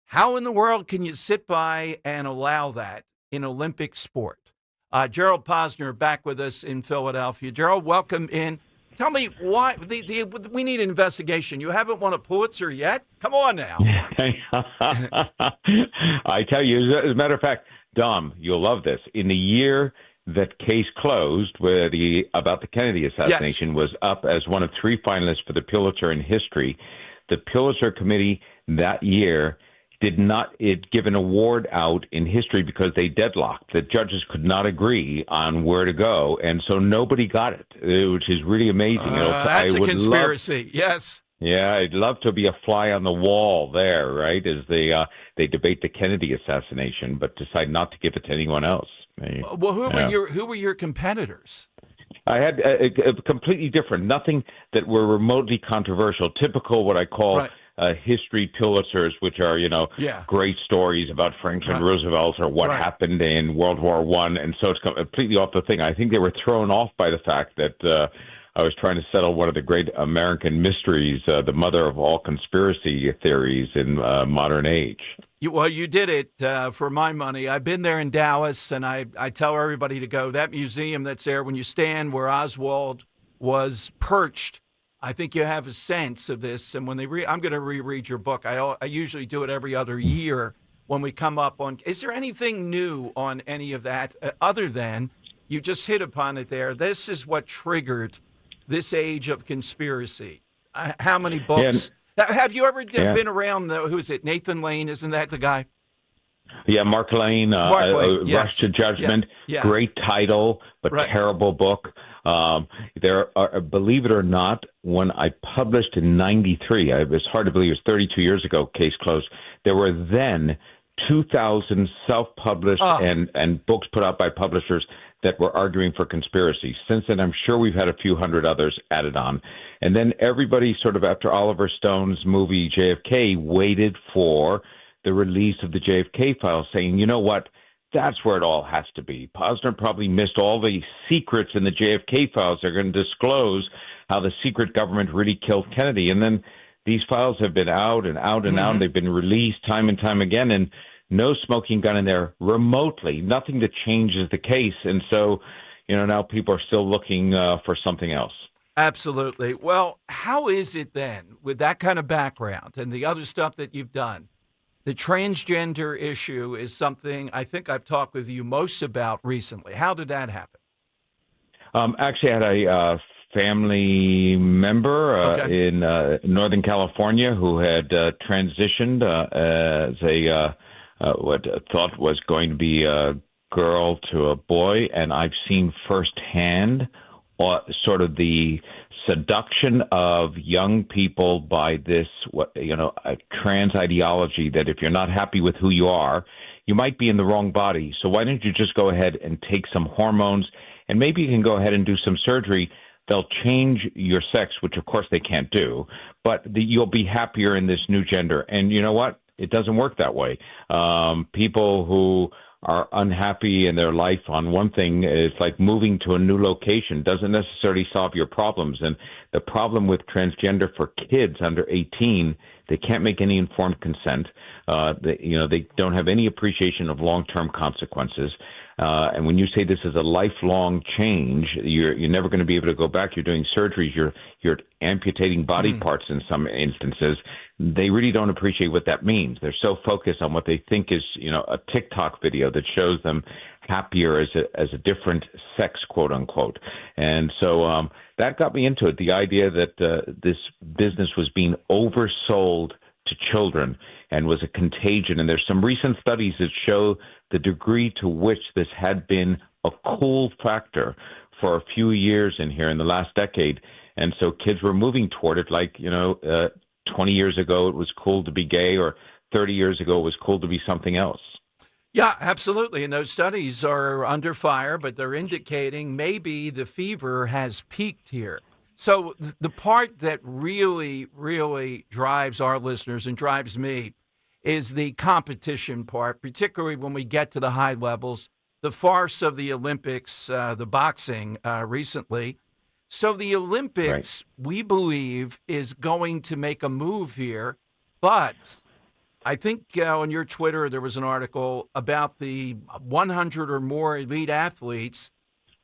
How in the world can you sit by and allow that in Olympic sport? Gerald Posner back with us in Philadelphia. Gerald, welcome in. Tell me why we need an investigation. You haven't won a Pulitzer yet? Come on now. I tell you, as a matter of fact, Dom, you'll love this. In the year that case closed, where about the Kennedy assassination was up as one of 3 finalists for the Pulitzer in history, the Pulitzer Committee that year did not give an award out in history because they deadlocked. The judges could not agree on where to go, and so nobody got it, which is really amazing. That's a conspiracy, yes. Yeah, I'd love to be a fly on the wall there, right, as they debate the Kennedy assassination, but decide not to give it to anyone else. Well, who were your competitors? I had a completely different, nothing that were remotely controversial, typical what I call history Pulitzers, which are, great stories about Franklin Roosevelt or what happened in World War I. And so it's completely off the thing. I think they were thrown off by the fact that I was trying to settle one of the great American mysteries, the mother of all conspiracy theories in modern age. Well, you did it for my money. I've been there in Dallas, and I tell everybody to go. That museum that's there, when you stand where Oswald was perched, I think you have a sense of this. And when they I'm going to reread your book. I usually do it every other year when we come up on. Is there anything new on any of that other than you just hit upon it there? This is what triggered this age of conspiracy. How many books? Have you ever been around, who is it, Nathan Lane? Isn't that the guy? Yeah, Mark Lane, Rush to Judgment. Yeah. Great title, but terrible book. There are, believe it or not, when I published in 93, it's hard to believe it was 32 years ago, Case Closed, there were then 2,000 self-published and books put out by publishers that were arguing for conspiracy. Since then, I'm sure we've had a few hundred others added on. And then everybody sort of after Oliver Stone's movie JFK waited for the release of the JFK files, saying, you know what, that's where it all has to be. Posner probably missed all the secrets in the JFK files. They're going to disclose how the secret government really killed Kennedy. And then these files have been out and out and out. They've been released time and time again. And no smoking gun in there remotely, nothing that changes the case. And so, now people are still looking for something else. Absolutely. Well, how is it then, with that kind of background and the other stuff that you've done, the transgender issue is something I think I've talked with you most about recently. How did that happen? Actually, I had a family member in Northern California who had transitioned as a what I thought was going to be a girl to a boy, and I've seen firsthand sort of the seduction of young people by this, a trans ideology that if you're not happy with who you are, you might be in the wrong body. So why don't you just go ahead and take some hormones, and maybe you can go ahead and do some surgery. They'll change your sex, which of course they can't do, but you'll be happier in this new gender. And you know what? It doesn't work that way. People who are unhappy in their life on one thing is like moving to a new location, doesn't necessarily solve your problems. And the problem with transgender for kids under 18, they can't make any informed consent. They don't have any appreciation of long-term consequences. And when you say this is a lifelong change, you're never going to be able to go back. You're doing surgeries. You're amputating body parts in some instances. They really don't appreciate what that means. They're so focused on what they think is, a TikTok video that shows them happier as a different sex, quote unquote. And so that got me into it. The idea that this business was being oversold to children and was a contagion. And there's some recent studies that show the degree to which this had been a cool factor for a few years in here in the last decade. And so kids were moving toward it like, 20 years ago it was cool to be gay, or 30 years ago it was cool to be something else. Yeah, absolutely. And those studies are under fire, but they're indicating maybe the fever has peaked here. So the part that really, really drives our listeners and drives me is the competition part, particularly when we get to the high levels, the farce of the Olympics, the boxing recently. So the Olympics, we believe, is going to make a move here. But I think on your Twitter, there was an article about the 100 or more elite athletes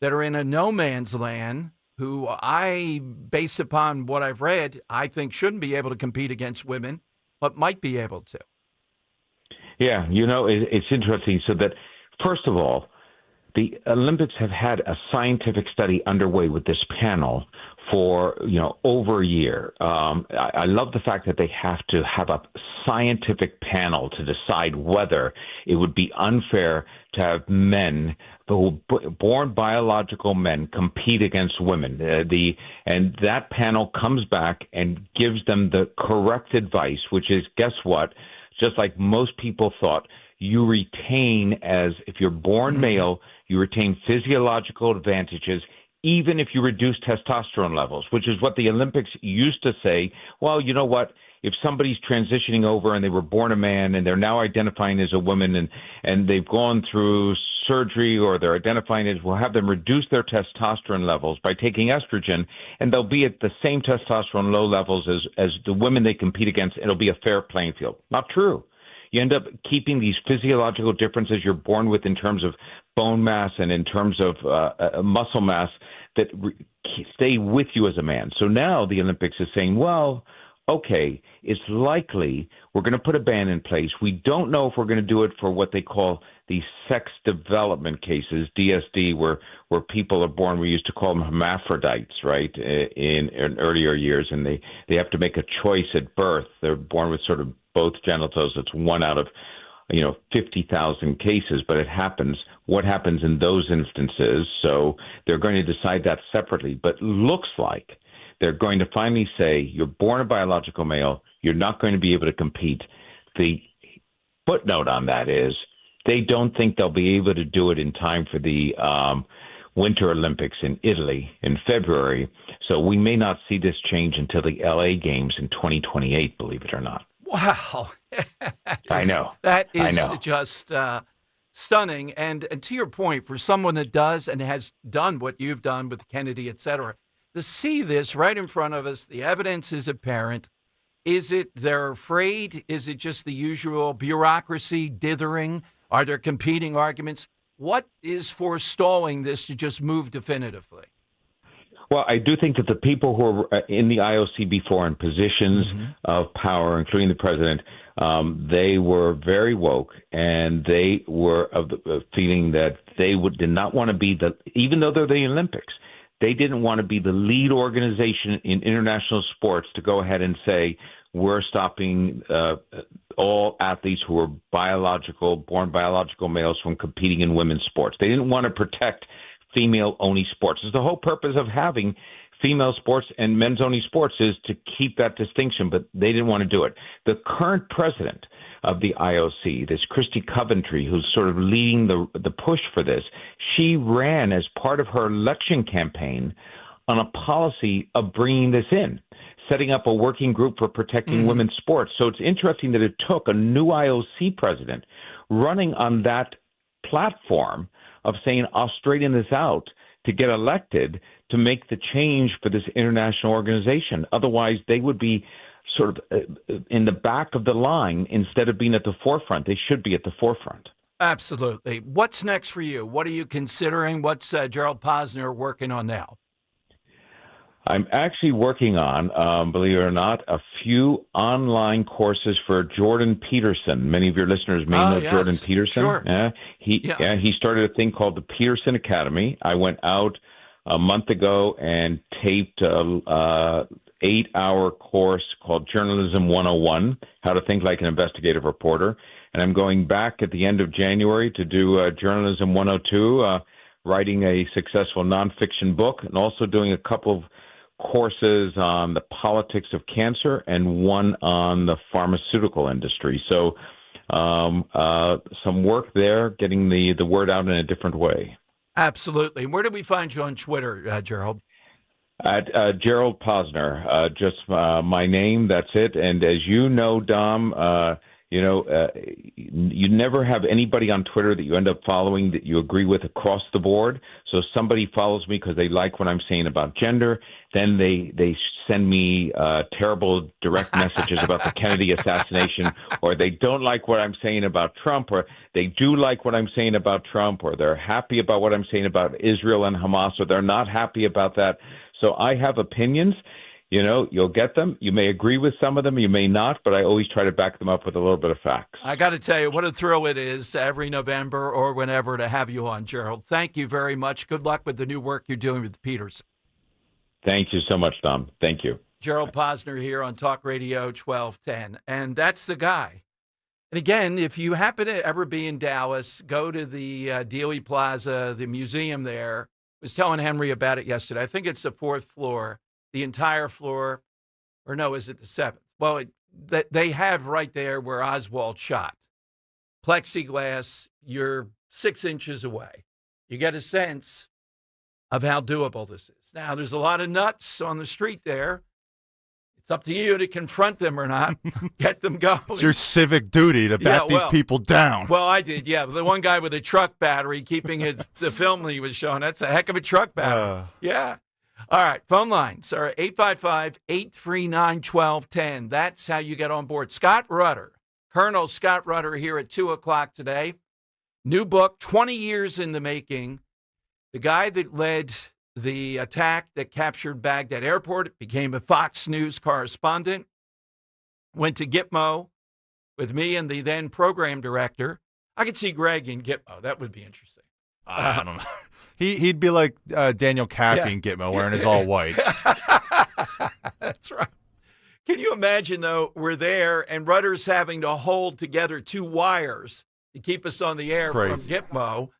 that are in a no man's land who based upon what I've read, I think shouldn't be able to compete against women, but might be able to. Yeah, it's interesting. So that, first of all, the Olympics have had a scientific study underway with this panel for, over a year. I love the fact that they have to have a scientific panel to decide whether it would be unfair to have men, born biological men, compete against women. And that panel comes back and gives them the correct advice, which is, guess what? Just like most people thought, you retain, as if you're born male, you retain physiological advantages even if you reduce testosterone levels, which is what the Olympics used to say. Well, you know what? if somebody's transitioning over and they were born a man and they're now identifying as a woman and they've gone through surgery or they're identifying as, we'll have them reduce their testosterone levels by taking estrogen, and they'll be at the same testosterone low levels as the women they compete against. It'll be a fair playing field. Not true. You end up keeping these physiological differences you're born with in terms of bone mass and in terms of muscle mass that stay with you as a man. So now the Olympics is saying, well, okay, it's likely we're going to put a ban in place. We don't know if we're going to do it for what they call the sex development cases, DSD, where people are born, we used to call them hermaphrodites, right, in earlier years, and they have to make a choice at birth. They're born with sort of both genitals. It's 1 out of 50,000 cases, but it happens. What happens in those instances? So they're going to decide that separately, but looks like they're going to finally say, you're born a biological male, you're not going to be able to compete. The footnote on that is they don't think they'll be able to do it in time for the Winter Olympics in Italy in February. So we may not see this change until the LA Games in 2028, believe it or not. Wow. I know. That is just stunning. And to your point, for someone that does and has done what you've done with Kennedy, et cetera, to see this right in front of us, the evidence is apparent. Is it they're afraid? Is it just the usual bureaucracy dithering? Are there competing arguments? What is forestalling this to just move definitively? Well, I do think that the people who are in the IOC before in positions of power, including the president, they were very woke, and they were of the feeling that they did not want to be even though they're the Olympics, they didn't want to be the lead organization in international sports to go ahead and say, we're stopping all athletes who are born biological males from competing in women's sports. They didn't want to protect female-only sports. The whole purpose of having female sports and men's-only sports is to keep that distinction, but they didn't want to do it. The current president of the IOC, this Christy Coventry, who's sort of leading the push for this, she ran as part of her election campaign on a policy of bringing this in, setting up a working group for protecting women's sports. So it's interesting that it took a new IOC president running on that platform of saying, I'll straighten this out to get elected to make the change for this international organization. Otherwise, they would be sort of in the back of the line instead of being at the forefront. They should be at the forefront. Absolutely. What's next for you? What are you considering? What's Gerald Posner working on now? I'm actually working on, believe it or not, a few online courses for Jordan Peterson. Many of your listeners may know Jordan Peterson. Sure. He started a thing called the Peterson Academy. I went out a month ago and taped a 8-hour course called Journalism 101, How to Think Like an Investigative Reporter. And I'm going back at the end of January to do Journalism 102, writing a successful nonfiction book, and also doing a couple of courses on the politics of cancer and one on the pharmaceutical industry. So some work there, getting the word out in a different way. Absolutely. Where do we find you on Twitter, Gerald? At Gerald Posner, just my name, that's it. And as you know, Dom, you never have anybody on Twitter that you end up following that you agree with across the board. So if somebody follows me because they like what I'm saying about gender, then they send me terrible direct messages about the Kennedy assassination, or they don't like what I'm saying about Trump, or they do like what I'm saying about Trump, or they're happy about what I'm saying about Israel and Hamas, or they're not happy about that. So I have opinions. You'll get them. You may agree with some of them, you may not, but I always try to back them up with a little bit of facts. I got to tell you, what a thrill it is every November or whenever to have you on, Gerald. Thank you very much. Good luck with the new work you're doing with Peterson. Thank you so much, Tom. Thank you. Gerald Posner here on Talk Radio 1210. And that's the guy. And again, if you happen to ever be in Dallas, go to the Dealey Plaza, the museum there. I was telling Henry about it yesterday. I think it's the 4th floor. The entire floor, or no, is it the 7th? Well, they have right there where Oswald shot. Plexiglass, you're 6 inches away. You get a sense of how doable this is. Now, there's a lot of nuts on the street there. It's up to you to confront them or not, get them going. It's your civic duty to bat these people down. Well, I did, yeah. The one guy with a truck battery keeping the film he was showing, that's a heck of a truck battery. Yeah. All right, phone lines are 855-839-1210. That's how you get on board. Scott Rutter, Colonel Scott Rutter here at 2 o'clock today. New book, 20 years in the making. The guy that led the attack that captured Baghdad Airport, became a Fox News correspondent, went to Gitmo with me and the then program director. I could see Greg in Gitmo. That would be interesting. I don't know. He'd be like Daniel Caffey in Gitmo, wearing his all whites. That's right. Can you imagine, though, we're there and Rutter's having to hold together two wires to keep us on the air from Gitmo,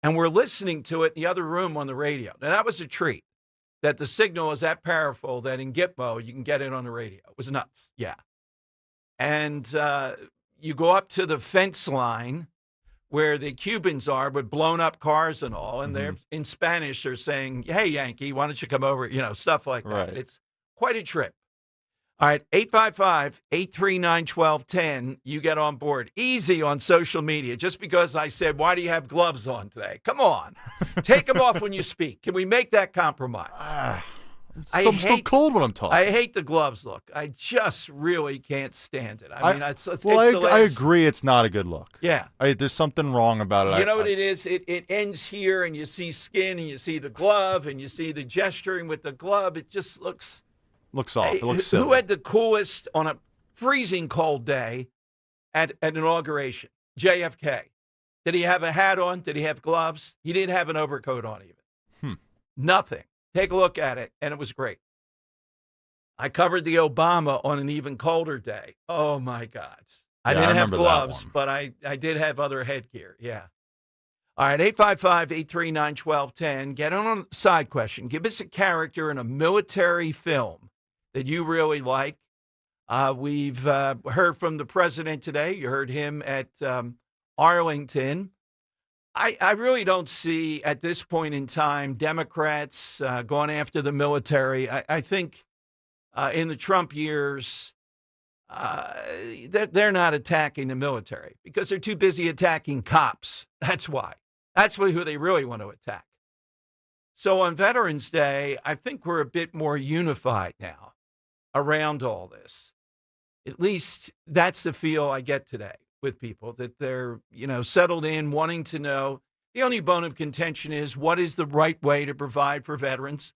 and we're listening to it in the other room on the radio. Now, that was a treat, that the signal is that powerful that in Gitmo you can get it on the radio. It was nuts, yeah. And you go up to the fence line where the Cubans are with blown up cars and all, and they're in Spanish, they're saying, hey, Yankee, why don't you come over? You know, stuff like that. Right. It's quite a trip. All right, 855-839-1210, you get on board. Easy on social media, just because I said, why do you have gloves on today? Come on. Take them off when you speak. Can we make that compromise? I'm still cold when I'm talking. I hate the gloves look. I just really can't stand it. I mean, it's I the last, agree it's not a good look. Yeah. There's something wrong about it. You know what it is? It ends here, and you see skin, and you see the glove, and you see the gesturing with the glove. It just looks off. It looks silly. Who had the coolest on a freezing cold day at inauguration? JFK. Did he have a hat on? Did he have gloves? He didn't have an overcoat on even. Nothing. Take a look at it, and it was great. I covered the Obama on an even colder day. Oh, my God. I didn't have gloves, but I did have other headgear. Yeah. All right, 855-839-1210. Get on a side question. Give us a character in a military film that you really like. We've heard from the president today. You heard him at Arlington. I really don't see at this point in time Democrats going after the military. I think in the Trump years, they're not attacking the military because they're too busy attacking cops. That's why. That's who they really want to attack. So on Veterans Day, I think we're a bit more unified now around all this. At least that's the feel I get today with people, that they're, settled in, wanting to know. The only bone of contention is, what is the right way to provide for veterans?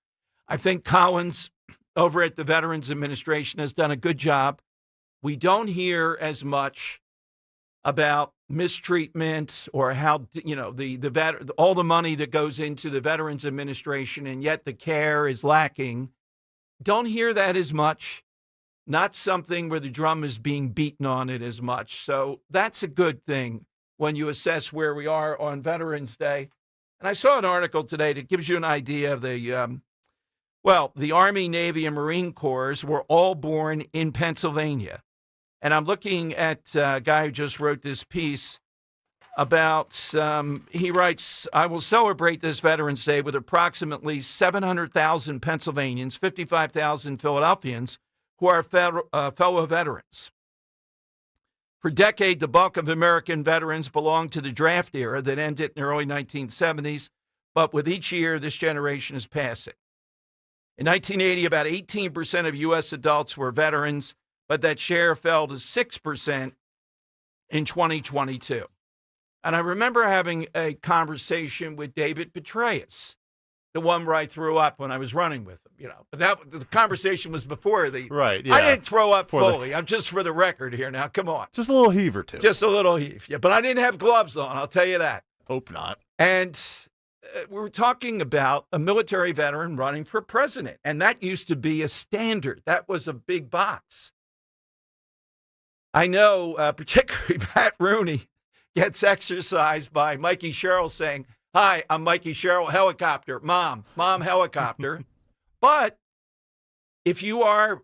I think Collins over at the Veterans Administration has done a good job. We don't hear as much about mistreatment or how, all the money that goes into the Veterans Administration, and yet the care is lacking. Don't hear that as much. Not something where the drum is being beaten on it as much. So that's a good thing when you assess where we are on Veterans Day. And I saw an article today that gives you an idea of the Army, Navy, and Marine Corps were all born in Pennsylvania. And I'm looking at a guy who just wrote this piece about, he writes, I will celebrate this Veterans Day with approximately 700,000 Pennsylvanians, 55,000 Philadelphians, who are fellow veterans. For a decade, the bulk of American veterans belonged to the draft era that ended in the early 1970s, but with each year, this generation is passing. In 1980, about 18% of U.S. adults were veterans, but that share fell to 6% in 2022. And I remember having a conversation with David Petraeus, the one where I threw up when I was running with him, But the conversation was before the... Right, yeah. I didn't throw up fully. I'm just for the record here now. Come on. Just a little heave or two. Just a little heave, yeah. But I didn't have gloves on, I'll tell you that. Hope not. And we were talking about a military veteran running for president, and that used to be a standard. That was a big box. I know particularly Matt Rooney gets exercised by Mikey Sherrill saying, hi, I'm Mikey Sherrill, helicopter, mom, helicopter. But if you are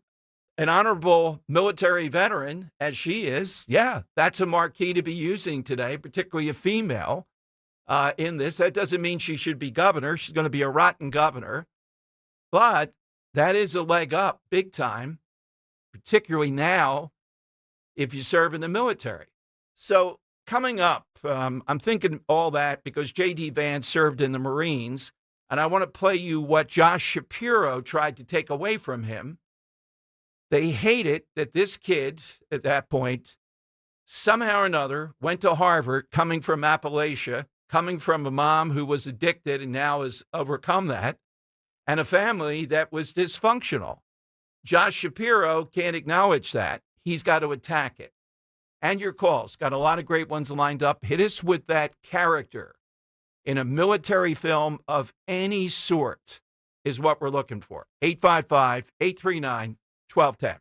an honorable military veteran, as she is, yeah, that's a marquee to be using today, particularly a female in this. That doesn't mean she should be governor. She's going to be a rotten governor. But that is a leg up big time. particularly now if you serve in the military. So coming up, I'm thinking all that because J.D. Vance served in the Marines, and I want to play you what Josh Shapiro tried to take away from him. They hate it that this kid, at that point, somehow or another, went to Harvard, coming from Appalachia, coming from a mom who was addicted and now has overcome that, and a family that was dysfunctional. Josh Shapiro can't acknowledge that. He's got to attack it. And your calls. Got a lot of great ones lined up. Hit us with that character in a military film of any sort is what we're looking for. 855-839-1210.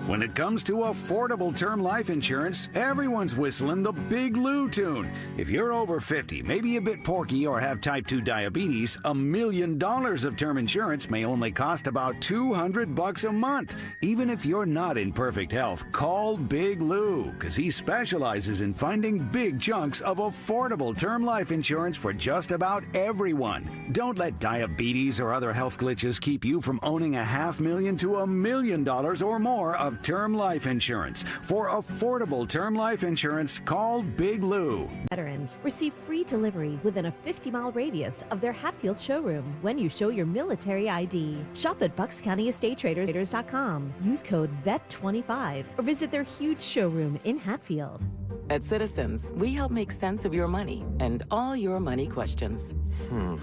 When it comes to affordable term life insurance, everyone's whistling the Big Lou tune. If you're over 50, maybe a bit porky, or have type 2 diabetes, $1 million of term insurance may only cost about $200 a month. Even if you're not in perfect health, call Big Lou, because he specializes in finding big chunks of affordable term life insurance for just about everyone. Don't let diabetes or other health glitches keep you from owning $500,000 to $1 million or more of term life insurance. For affordable term life insurance, call Big Lou. Veterans receive free delivery within a 50-mile radius of their Hatfield showroom when you show your military ID. Shop at BucksCountyEstateTraders.com. Use code VET25 or visit their huge showroom in Hatfield. At Citizens, we help make sense of your money and all your money questions.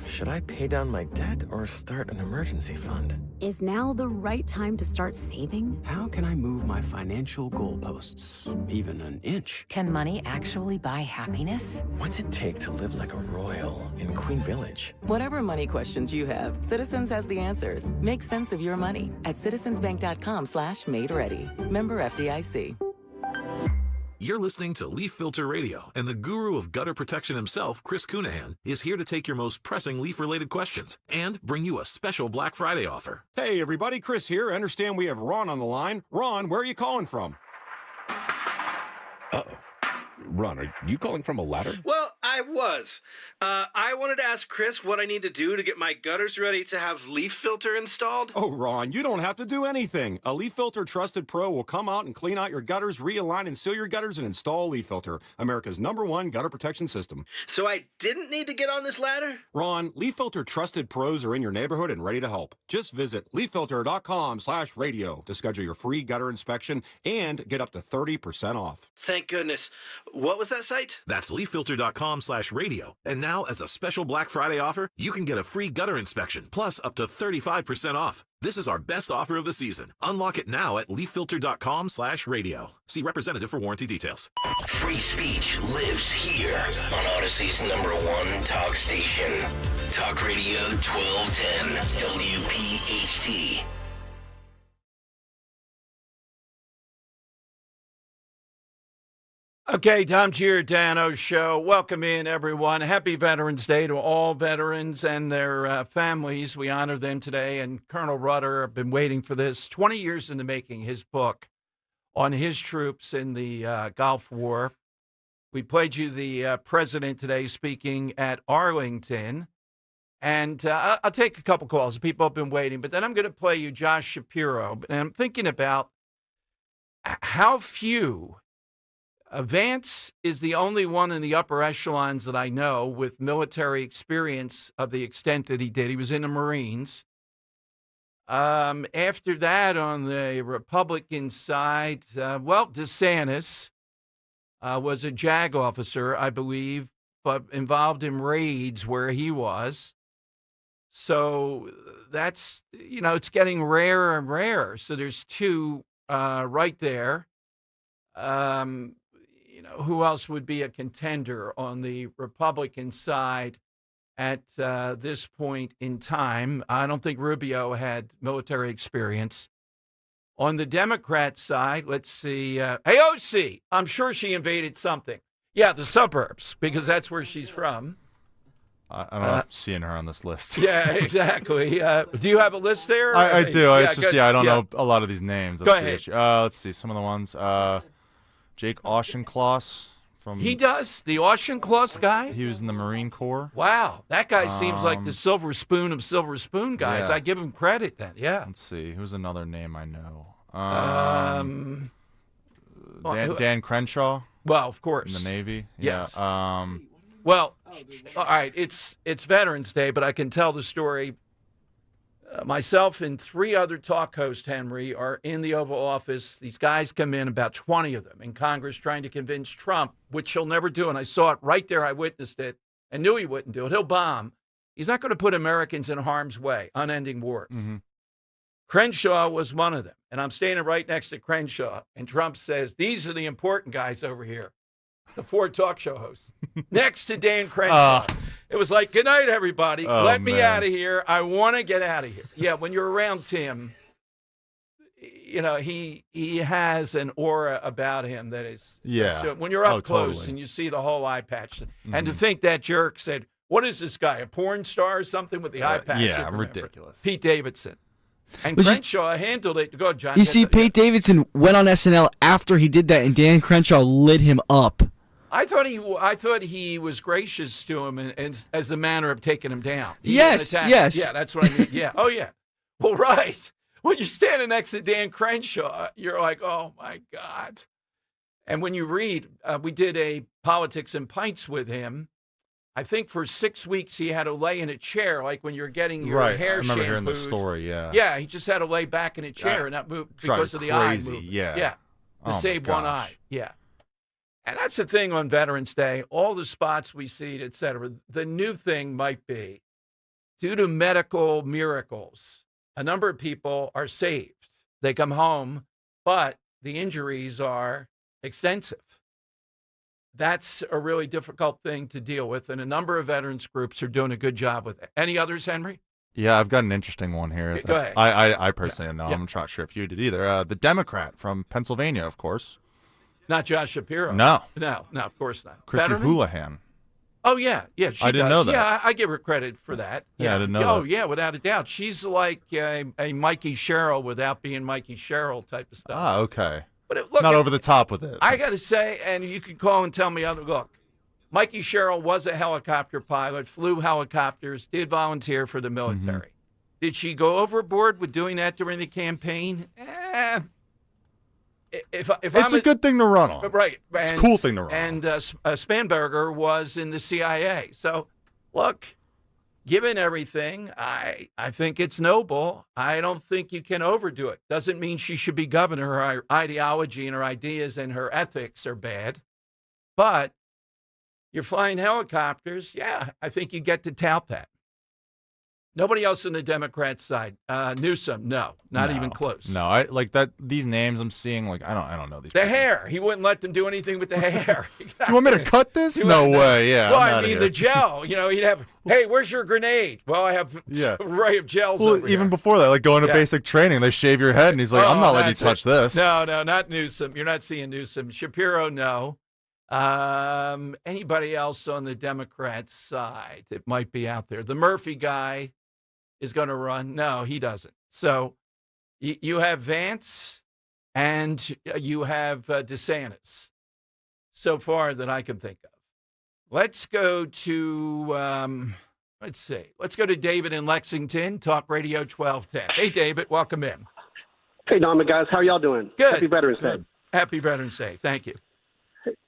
Should I pay down my debt or start an emergency fund? Is now the right time to start saving? How can I move my financial goalposts even an inch? Can money actually buy happiness? What's it take to live like a royal in Queen Village? Whatever money questions you have, Citizens has the answers. Make sense of your money at citizensbank.com/made-ready. Member FDIC. You're listening to Leaf Filter Radio, and the guru of gutter protection himself, Chris Cunahan, is here to take your most pressing leaf-related questions and bring you a special Black Friday offer. Hey, everybody, Chris here. I understand we have Ron on the line. Ron, where are you calling from? Uh-oh. Ron, are you calling from a ladder? Well, I was. I wanted to ask Chris what I need to do to get my gutters ready to have leaf filter installed. Oh, Ron, you don't have to do anything. A Leaf Filter Trusted Pro will come out and clean out your gutters, realign and seal your gutters, and install a Leaf Filter, America's #1 gutter protection system. So I didn't need to get on this ladder? Ron, Leaf Filter Trusted Pros are in your neighborhood and ready to help. Just visit leaffilter.com/radio to schedule your free gutter inspection and get up to 30% off. Thank goodness. What was that site? That's leaffilter.com/radio. And now, as a special Black Friday offer, you can get a free gutter inspection, plus up to 35% off. This is our best offer of the season. Unlock it now at leaffilter.com/radio. See representative for warranty details. Free speech lives here on Odyssey's #1 talk station. Talk Radio 1210 WPHT. Okay, Tom Giordano Show. Welcome in, everyone. Happy Veterans Day to all veterans and their families. We honor them today. And Colonel Rudder, I've been waiting for this. 20 years in the making, his book on his troops in the Gulf War. We played you the president today speaking at Arlington. And I'll take a couple calls. People have been waiting. But then I'm going to play you Josh Shapiro. And I'm thinking about how few... Vance is the only one in the upper echelons that I know with military experience of the extent that he did. He was in the Marines. After that, on the Republican side, DeSantis was a JAG officer, I believe, but involved in raids where he was. So that's, it's getting rarer and rarer. So there's two right there. Who else would be a contender on the Republican side at this point in time? I don't think Rubio had military experience. On the Democrat side, let's see. AOC, I'm sure she invaded something. Yeah, the suburbs, because that's where she's from. I'm not seeing her on this list. Yeah, exactly. Do you have a list there? I do. Yeah, I don't know a lot of these names. Go ahead. Let's see some of the ones. Jake Auchincloss from. He does? The Auchincloss guy? He was in the Marine Corps. Wow. That guy seems like the silver spoon of silver spoon guys. Yeah. I give him credit then. Yeah. Let's see. Who's another name I know? Dan Crenshaw. Well, of course. In the Navy. Yes. Yeah. Well, all right. It's Veterans Day, but I can tell the story. Myself and 3 other talk hosts, Henry, are in the Oval Office. These guys come in, about 20 of them, in Congress trying to convince Trump, which he'll never do. And I saw it right there. I witnessed it and knew he wouldn't do it. He'll bomb. He's not going to put Americans in harm's way, unending wars. Mm-hmm. Crenshaw was one of them. And I'm standing right next to Crenshaw. And Trump says, these are the important guys over here, the 4 talk show hosts, next to Dan Crenshaw. It was like, good night, everybody. Let me out of here. I want to get out of here. Yeah, when you're around Tim, you know, he has an aura about him that is. Yeah. So when you're up close totally. and you see the whole eye patch. And to think that jerk said, what is this guy, a porn star or something with the eye patch? Yeah, ridiculous. Pete Davidson. And Well, Crenshaw handled it. Go, John. You see, Pete Davidson went on SNL after he did that, and Dan Crenshaw lit him up. I thought he was gracious to him as the manner of taking him down. He Yes, didn't attack yes. him. Yeah, that's what I mean. Yeah. Oh, yeah. Well, right. When you're standing next to Dan Crenshaw, you're like, oh, my God. And when you read, we did a Politics and Pints with him. I think for 6 weeks he had to lay in a chair, like when you're getting your hair I remember hearing the shampooed. story, yeah. Yeah, he just had to lay back in a chair and not move because of the eye movement. Yeah. Yeah, Oh, to my save one gosh. eye. Yeah. And that's the thing on Veterans Day, all the spots we see, et cetera. The new thing might be, due to medical miracles, a number of people are saved. They come home, but the injuries are extensive. That's a really difficult thing to deal with, and a number of veterans groups are doing a good job with it. Any others, Henry? Yeah, I've got an interesting one here. Go ahead. I personally know. Yeah. I'm not sure if you did either. The Democrat from Pennsylvania, of course. Not Josh Shapiro. No, of course not. Chrissy Veteran? Houlihan. Oh, yeah. Yeah, she I didn't does. know that. Yeah, I give her credit for that. Yeah, I didn't know Oh, that. yeah, without a doubt. She's like a Mikey Sherrill without being Mikey Sherrill type of stuff. Ah, okay. But look, not over the top with it. I got to say, and you can call and tell me look, Mikey Sherrill was a helicopter pilot, flew helicopters, did volunteer for the military. Did she go overboard with doing that during the campaign? If It's a good thing to run on. Right. It's a cool thing to run and Spanberger was in the CIA. So, look, given everything, I think it's noble. I don't think you can overdo it. Doesn't mean she should be governor. Her ideology and her ideas and her ethics are bad. But you're flying helicopters. Yeah, I think you get to tout that. Nobody else on the Democrat side. Newsom, no, not even close. No, I like that. These names I'm seeing, like I don't know these. The hair. He wouldn't let them do anything with the hair. You want me to cut this? No way. Yeah. Well, I'm I outta mean, here. the gel. You know, he'd have, hey, where's your grenade? Well, I have Yeah. a array of gels Well, over even here. before that, like going to Yeah. basic training, they shave your head, and he's like, "I'm not letting you that's touch it. this." No, not Newsom. You're not seeing Newsom. Shapiro, no. Anybody else on the Democrat side that might be out there? The Murphy guy is going to run. No, he doesn't. So you have Vance and you have DeSantis so far that I can think of. Let's go to, let's see. Let's go to David in Lexington, Talk Radio 1210. Hey, David, welcome in. Hey, Dom, guys. How y'all doing? Good. Happy Veterans Day. Good. Happy Veterans Day. Thank you.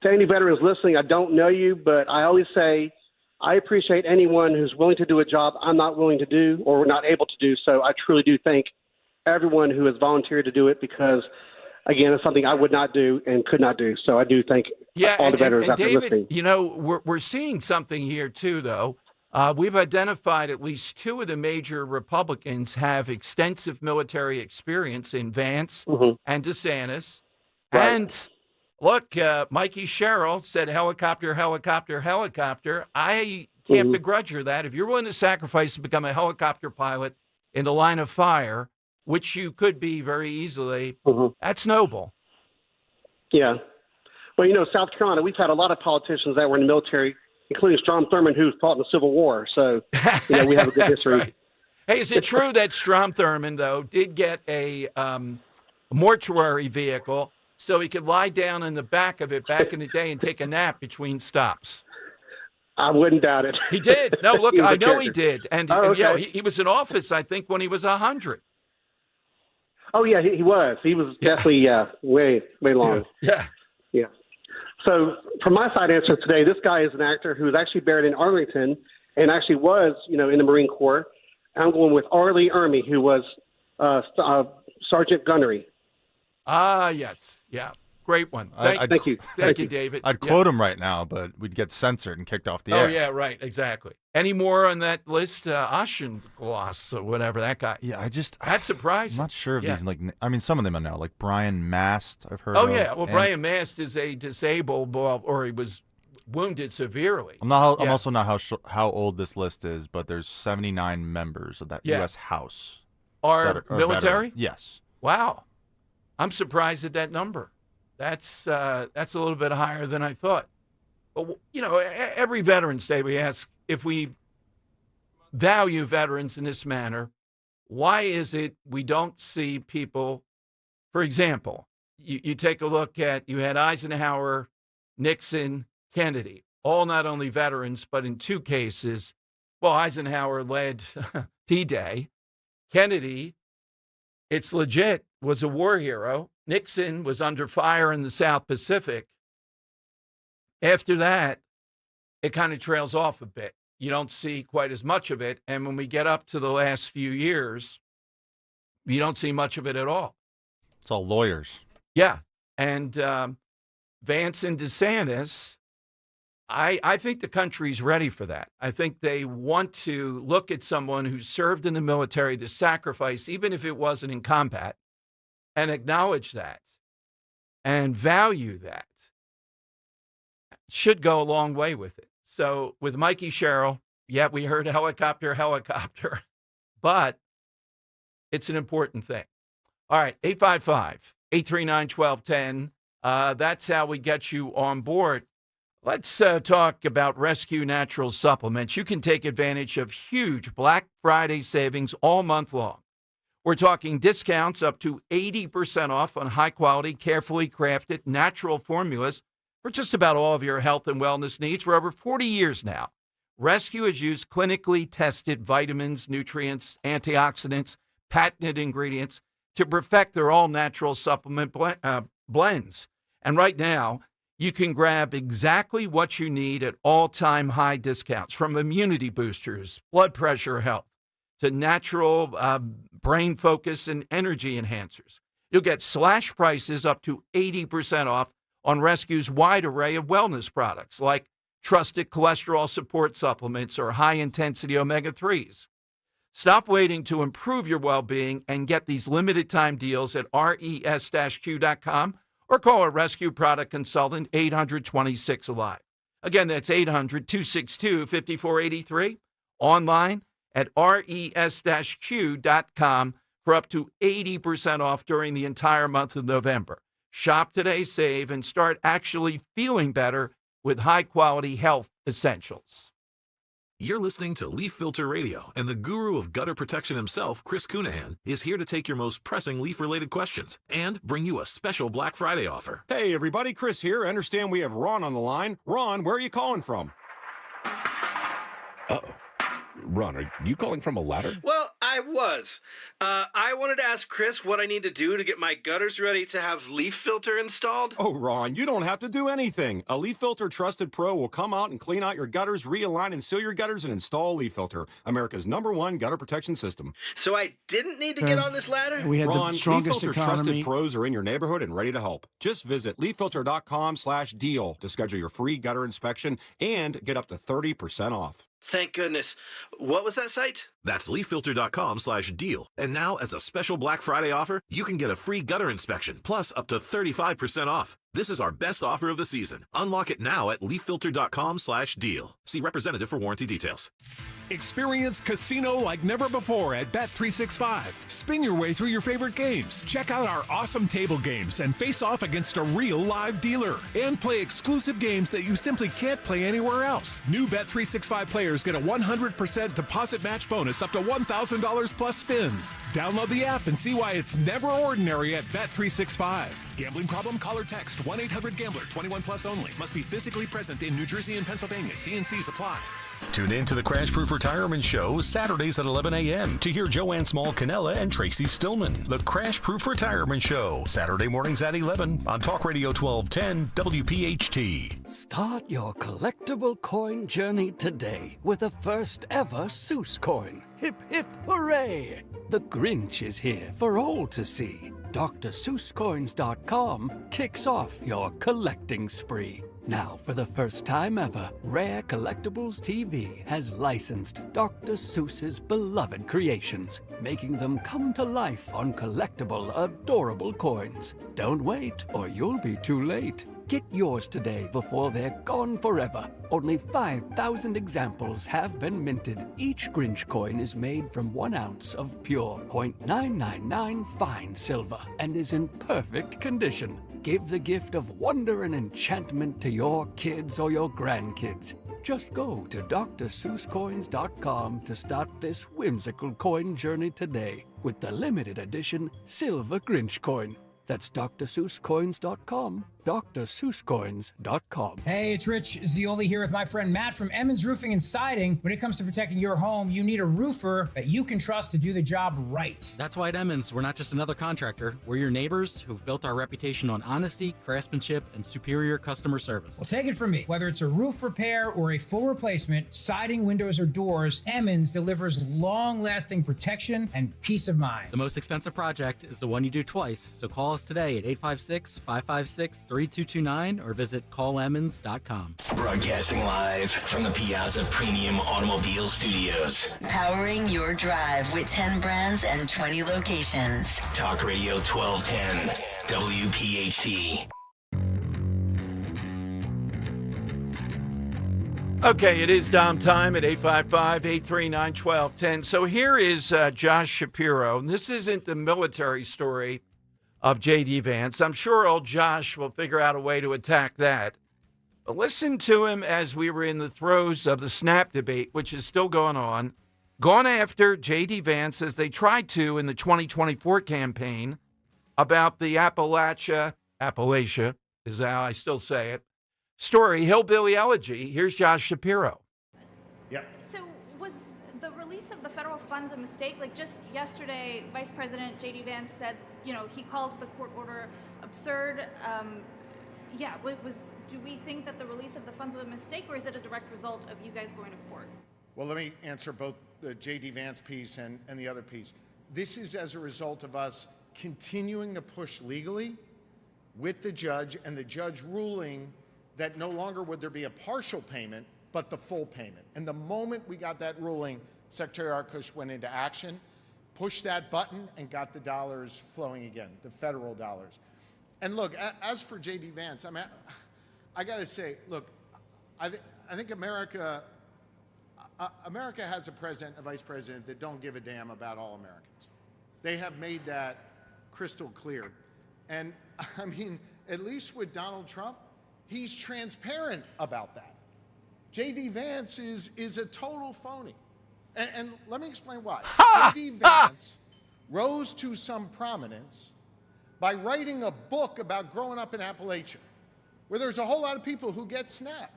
To any veterans listening, I don't know you, but I always say I appreciate anyone who's willing to do a job I'm not willing to do or not able to do. So I truly do thank everyone who has volunteered to do it because, again, it's something I would not do and could not do. So I do thank all the veterans and out there David, listening. you know, we're seeing something here too, though. We've identified at least 2 of the major Republicans have extensive military experience in Vance and DeSantis. Right. And look, Mikey Sherrill said helicopter, helicopter, helicopter. I can't begrudge her that. If you're willing to sacrifice to become a helicopter pilot in the line of fire, which you could be very easily, that's noble. Yeah. Well, you know, South Carolina, we've had a lot of politicians that were in the military, including Strom Thurmond, who fought in the Civil War. So, you know, we have a good history. Right. Hey, is it true that Strom Thurmond, though, did get a mortuary vehicle so he could lie down in the back of it back in the day and take a nap between stops? I wouldn't doubt it. He did. No, look, He was I a know he character. did. And, Oh, and, you know, okay. he was in office, I think, when he was 100. Oh, yeah, he was. He was definitely way long. Yeah. Yeah. So from my side answer today, this guy is an actor who was actually buried in Arlington and actually was, in the Marine Corps. I'm going with Arlie Ermy, who was Sergeant Gunnery. Ah, yes. Yeah. Great one. Thank you. Thank you, David. I'd quote him right now, but we'd get censored and kicked off the air. Oh, yeah, right. Exactly. Any more on that list? Oshengloss or whatever, that guy. Yeah, That's surprising. I'm not sure if these, some of them I know, like Brian Mast, I've heard Oh, of. yeah. Well, Brian Mast is a disabled, or he was wounded severely. I'm also not how old this list is, but there's 79 members of that U.S. House. Are military? Veteran. Yes. Wow. I'm surprised at that number. That's a little bit higher than I thought. But, every Veterans Day we ask, if we value veterans in this manner, why is it we don't see people, for example, you take a look at, you had Eisenhower, Nixon, Kennedy, all not only veterans, but in two cases, Eisenhower led D-Day. Kennedy, it's legit, was a war hero. Nixon was under fire in the South Pacific. After that, it kind of trails off a bit. You don't see quite as much of it. And when we get up to the last few years, you don't see much of it at all. It's all lawyers. Yeah. And Vance and DeSantis, I think the country's ready for that. I think they want to look at someone who served in the military, to sacrifice, even if it wasn't in combat, and acknowledge that and value that. Should go a long way with it. So with Mikey Sherrill, we heard helicopter, but it's an important thing. All right, 855-839-1210. That's how we get you on board. Let's talk about Rescue Natural Supplements. You can take advantage of huge Black Friday savings all month long. We're talking discounts up to 80% off on high-quality, carefully crafted natural formulas for just about all of your health and wellness needs for over 40 years now. Rescue has used clinically tested vitamins, nutrients, antioxidants, patented ingredients to perfect their all-natural supplement blends. And right now, you can grab exactly what you need at all-time high discounts, from immunity boosters, blood pressure health, to natural brain focus and energy enhancers. You'll get slash prices up to 80% off on Rescue's wide array of wellness products, like trusted cholesterol support supplements or high-intensity omega-3s. Stop waiting to improve your well-being and get these limited-time deals at res-q.com or call a Rescue product consultant, 800-26-ALIVE. Again, that's 800-262-5483. Online at res-q.com for up to 80% off during the entire month of November. Shop today, save, and start actually feeling better with high-quality health essentials. You're listening to Leaf Filter Radio, and the guru of gutter protection himself, Chris Cunahan, is here to take your most pressing leaf-related questions and bring you a special Black Friday offer. Hey, everybody, Chris here. I understand we have Ron on the line. Ron, where are you calling from? Uh-oh. Ron, are you calling from a ladder? Well, I was. I wanted to ask Chris what I need to do to get my gutters ready to have leaf filter installed. Oh, Ron, you don't have to do anything. A Leaf Filter Trusted Pro will come out and clean out your gutters, realign and seal your gutters, and install Leaf Filter, America's #1 gutter protection system. So I didn't need to get on this ladder? We had Ron, the strongest Leaf Filter economy. Trusted Pros are in your neighborhood and ready to help. Just visit leaffilter.com/deal to schedule your free gutter inspection and get up to 30% off. Thank goodness. What was that site? That's leaffilter.com/deal. And now, as a special Black Friday offer, you can get a free gutter inspection, plus up to 35% off. This is our best offer of the season. Unlock it now at leaffilter.com/deal. See representative for warranty details. Experience casino like never before at Bet365. Spin your way through your favorite games. Check out our awesome table games and face off against a real live dealer. And play exclusive games that you simply can't play anywhere else. New Bet365 players get a 100% deposit match bonus up to $1,000 plus spins. Download the app and see why it's never ordinary at Bet365. Gambling problem? Call or text 1-800-GAMBLER. 21 plus only. Must be physically present in New Jersey and Pennsylvania. T&Cs apply. Tune in to the Crash Proof Retirement Show Saturdays at 11 a.m. to hear Joanne Small-Canella and Tracy Stillman. The Crash Proof Retirement Show, Saturday mornings at 11 on Talk Radio 1210 WPHT. Start your collectible coin journey today with the first ever Seuss coin. Hip, hip, hooray! The Grinch is here for all to see. DrSeussCoins.com kicks off your collecting spree. Now, for the first time ever, Rare Collectibles TV has licensed Dr. Seuss's beloved creations, making them come to life on collectible, adorable coins. Don't wait, or you'll be too late. Get yours today before they're gone forever. Only 5,000 examples have been minted. Each Grinch coin is made from 1 ounce of pure .999 fine silver and is in perfect condition. Give the gift of wonder and enchantment to your kids or your grandkids. Just go to DrSeussCoins.com to start this whimsical coin journey today with the limited edition Silver Grinch coin. That's DrSeussCoins.com, DrSeussCoins.com. Hey, it's Rich Zioli here with my friend Matt from Emmons Roofing and Siding. When it comes to protecting your home, you need a roofer that you can trust to do the job right. That's why at Emmons, we're not just another contractor. We're your neighbors who've built our reputation on honesty, craftsmanship, and superior customer service. Well, take it from me. Whether it's a roof repair or a full replacement, siding, windows, or doors, Emmons delivers long-lasting protection and peace of mind. The most expensive project is the one you do twice, so call us today at 856-556-3229 or visit callemmons.com. Broadcasting live from the Piazza Premium Automobile Studios. Powering your drive with 10 brands and 20 locations. Talk Radio 1210, WPHT. Okay, it is Dom time at 855-839-1210. So here is Josh Shapiro. And this isn't the military story of J.D. Vance. I'm sure old Josh will figure out a way to attack that. But listen to him as we were in the throes of the SNAP debate, which is still going on, gone after J.D. Vance as they tried to in the 2024 campaign about the Appalachia is how I still say it, story, Hillbilly Elegy. Here's Josh Shapiro. Yep. So was the release of the federal funds a mistake? Like just yesterday, Vice President J.D. Vance said, he called the court order absurd. Do we think that the release of the funds was a mistake, or is it a direct result of you guys going to court? Well, let me answer both the J.D. Vance piece and the other piece. This is as a result of us continuing to push legally with the judge, and the judge ruling that no longer would there be a partial payment, but the full payment. And the moment we got that ruling, Secretary Arkush went into action, pushed that button, and got the dollars flowing again, the federal dollars. And look, as for J.D. Vance, I got to say, look, I think America has a president, a vice president that don't give a damn about all Americans. They have made that crystal clear. And at least with Donald Trump, he's transparent about that. J.D. Vance is a total phony. And let me explain why. J.D. Vance rose to some prominence by writing a book about growing up in Appalachia, where there's a whole lot of people who get SNAP.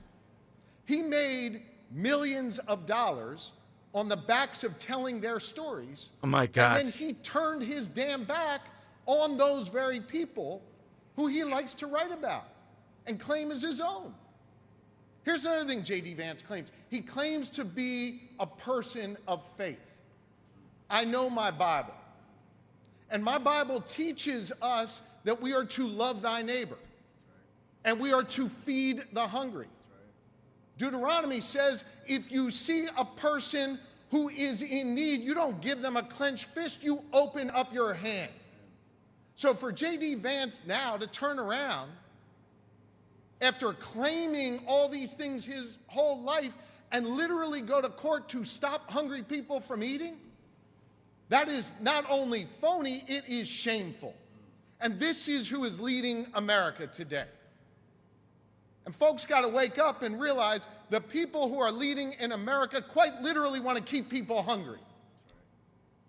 He made millions of dollars on the backs of telling their stories. Oh, my God. And then he turned his damn back on those very people who he likes to write about and claim as his own. Here's another thing J.D. Vance claims. He claims to be a person of faith. I know my Bible. And my Bible teaches us that we are to love thy neighbor. And we are to feed the hungry. Deuteronomy says if you see a person who is in need, you don't give them a clenched fist, you open up your hand. So for J.D. Vance now to turn around after claiming all these things his whole life and literally go to court to stop hungry people from eating, that is not only phony, it is shameful. And this is who is leading America today. And folks got to wake up and realize the people who are leading in America quite literally want to keep people hungry.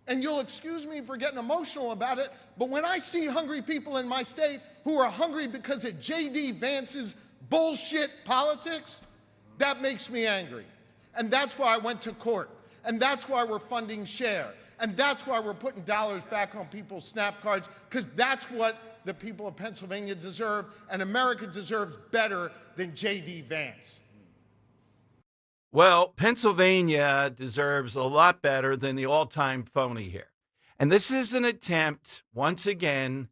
And you'll excuse me for getting emotional about it, but when I see hungry people in my state who are hungry because of J.D. Vance's bullshit politics, that makes me angry. And that's why I went to court. And that's why we're funding SHARE. And that's why we're putting dollars back on people's SNAP cards, because that's what the people of Pennsylvania deserve, and America deserves better than J.D. Vance. Well, Pennsylvania deserves a lot better than the all-time phony here. And this is an attempt, once again,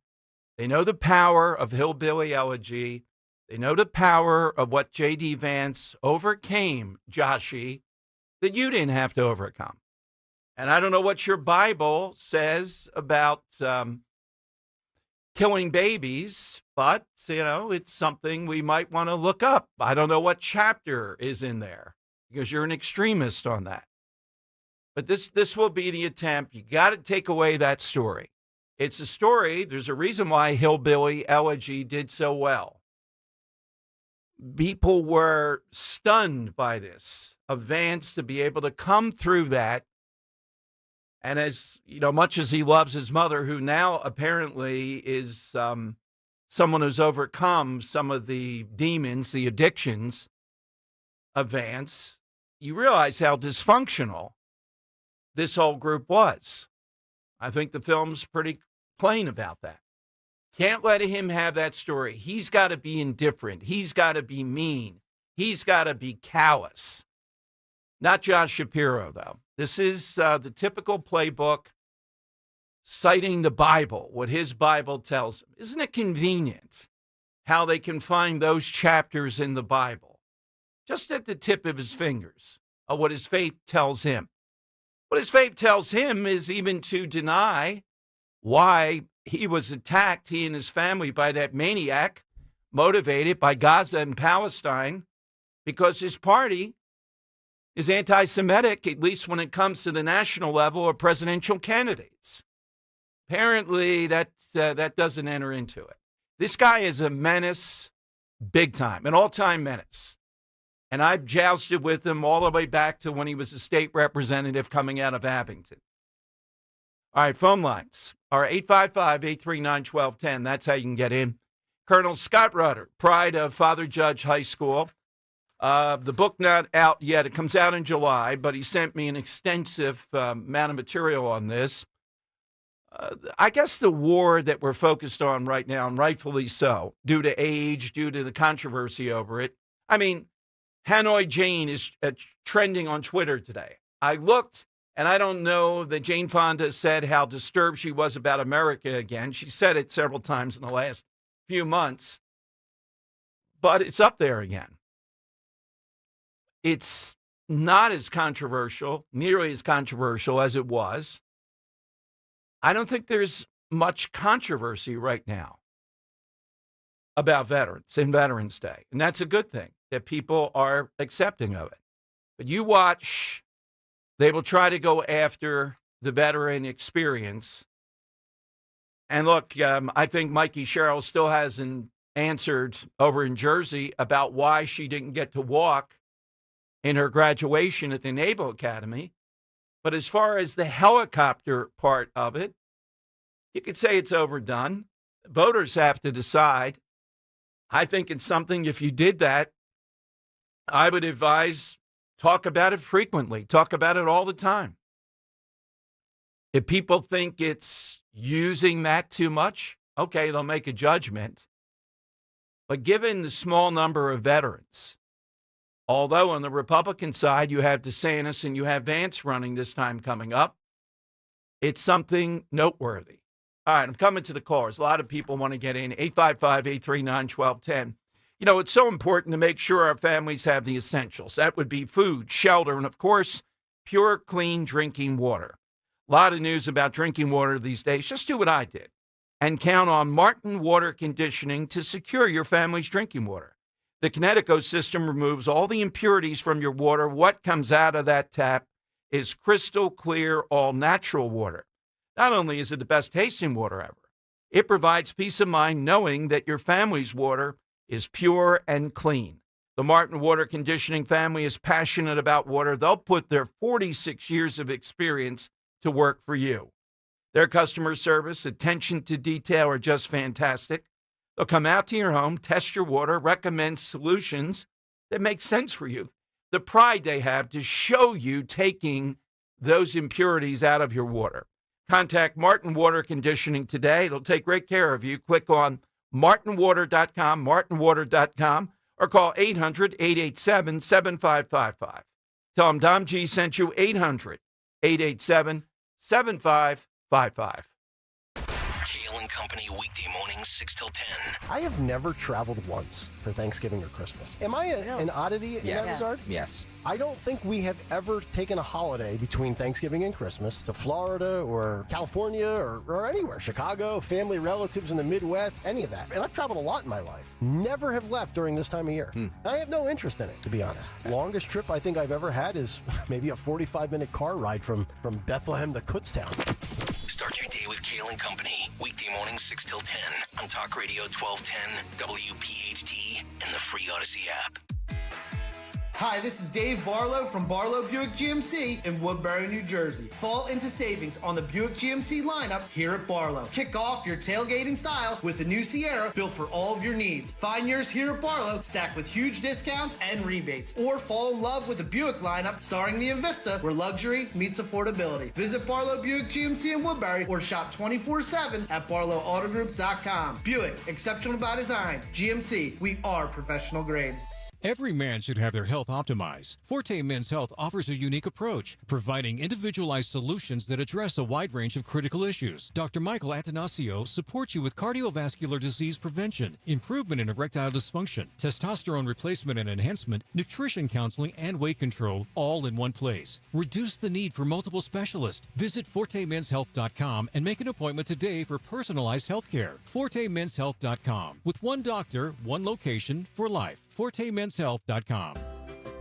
they know the power of hillbilly elegy. They know the power of what J.D. Vance overcame, Joshy, that you didn't have to overcome. And I don't know what your Bible says about killing babies, but, it's something we might want to look up. I don't know what chapter is in there, because you're an extremist on that. But this will be the attempt. You got to take away that story. It's a story. There's a reason why hillbilly elegy did so well. People were stunned by this, of Vance to be able to come through that. And as, much as he loves his mother, who now apparently is someone who's overcome some of the demons, the addictions of Vance, you realize how dysfunctional this whole group was. I think the film's pretty plain about that. Can't let him have that story. He's got to be indifferent. He's got to be mean. He's got to be callous. Not Josh Shapiro, though. This is the typical playbook, citing the Bible, what his Bible tells him. Isn't it convenient how they can find those chapters in the Bible just at the tip of his fingers of what his faith tells him? What his faith tells him is even to deny why he was attacked, he and his family, by that maniac motivated by Gaza and Palestine, because his party is anti-Semitic, at least when it comes to the national level of presidential candidates. Apparently, that doesn't enter into it. This guy is a menace, big time, an all-time menace. And I've jousted with him all the way back to when he was a state representative coming out of Abington. All right, phone lines are 855-839-1210. That's how you can get in. Colonel Scott Rutter, pride of Father Judge High School. The book not out yet. It comes out in July, but he sent me an extensive amount of material on this. I guess the war that we're focused on right now, and rightfully so, due to age, due to the controversy over it. I mean, Hanoi Jane is trending on Twitter today. I looked, and I don't know that Jane Fonda said how disturbed she was about America again. She said it several times in the last few months, but it's up there again. It's not as controversial, nearly as controversial as it was. I don't think there's much controversy right now about veterans and Veterans Day. And that's a good thing, that people are accepting of it. But you watch, they will try to go after the veteran experience. And look, I think Mikey Sherrill still hasn't answered over in Jersey about why she didn't get to walk in her graduation at the Naval Academy. But as far as the helicopter part of it, you could say it's overdone. Voters have to decide. I think it's something, if you did that, I would advise talk about it frequently. Talk about it all the time. If people think it's using that too much, okay, they'll make a judgment. But given the small number of veterans, although on the Republican side you have DeSantis and you have Vance running this time coming up, it's something noteworthy. All right, I'm coming to the callers. A lot of people want to get in. 855-839-1210. You know, it's so important to make sure our families have the essentials. That would be food, shelter, and, of course, pure, clean drinking water. A lot of news about drinking water these days. Just do what I did and count on Martin Water Conditioning to secure your family's drinking water. The Kinetico system removes all the impurities from your water. What comes out of that tap is crystal clear, all-natural water. Not only is it the best tasting water ever, it provides peace of mind knowing that your family's water is pure and clean. The Martin Water Conditioning family is passionate about water. They'll put their 46 years of experience to work for you. Their customer service, attention to detail are just fantastic. They'll come out to your home, test your water, recommend solutions that make sense for you. the pride they have to show you taking those impurities out of your water. Contact Martin Water Conditioning today. It'll take great care of you. Click on martinwater.com, or call 800-887-7555. Tell them Dom G sent you, 800-887-7555. Kale and Company, weekday mornings, 6 till 10. I have never traveled once for Thanksgiving or Christmas. Am I an oddity in that regard? Yes. I don't think we have ever taken a holiday between Thanksgiving and Christmas to Florida or California or anywhere, Chicago, family, relatives in the Midwest, any of that. And I've traveled a lot in my life. Never have left during this time of year. I have no interest in it, to be honest. Longest trip I think I've ever had is maybe a 45-minute car ride from Bethlehem to Kutztown. Start your day with Kale and Company, weekday mornings, 6 till 10 on Talk Radio 1210, WPHT, and the free Odyssey app. Hi, this is Dave Barlow from Barlow Buick GMC in Woodbury, New Jersey. Fall into savings on the Buick GMC lineup here at Barlow. Kick off your tailgating style with the new Sierra built for all of your needs. Find yours here at Barlow, stacked with huge discounts and rebates. Or fall in love with the Buick lineup starring the Invista, where luxury meets affordability. Visit Barlow Buick GMC in Woodbury or shop 24/7 at barlowautogroup.com. Buick, exceptional by design. GMC, we are professional grade. Every man should have their health optimized. Forte Men's Health offers a unique approach, providing individualized solutions that address a wide range of critical issues. Dr. Michael Atanasio supports you with cardiovascular disease prevention, improvement in erectile dysfunction, testosterone replacement and enhancement, nutrition counseling, and weight control, all in one place. Reduce the need for multiple specialists. Visit ForteMen'sHealth.com and make an appointment today for personalized health care. ForteMen'sHealth.com. With one doctor, one location for life. ForteMen'sHealth.com.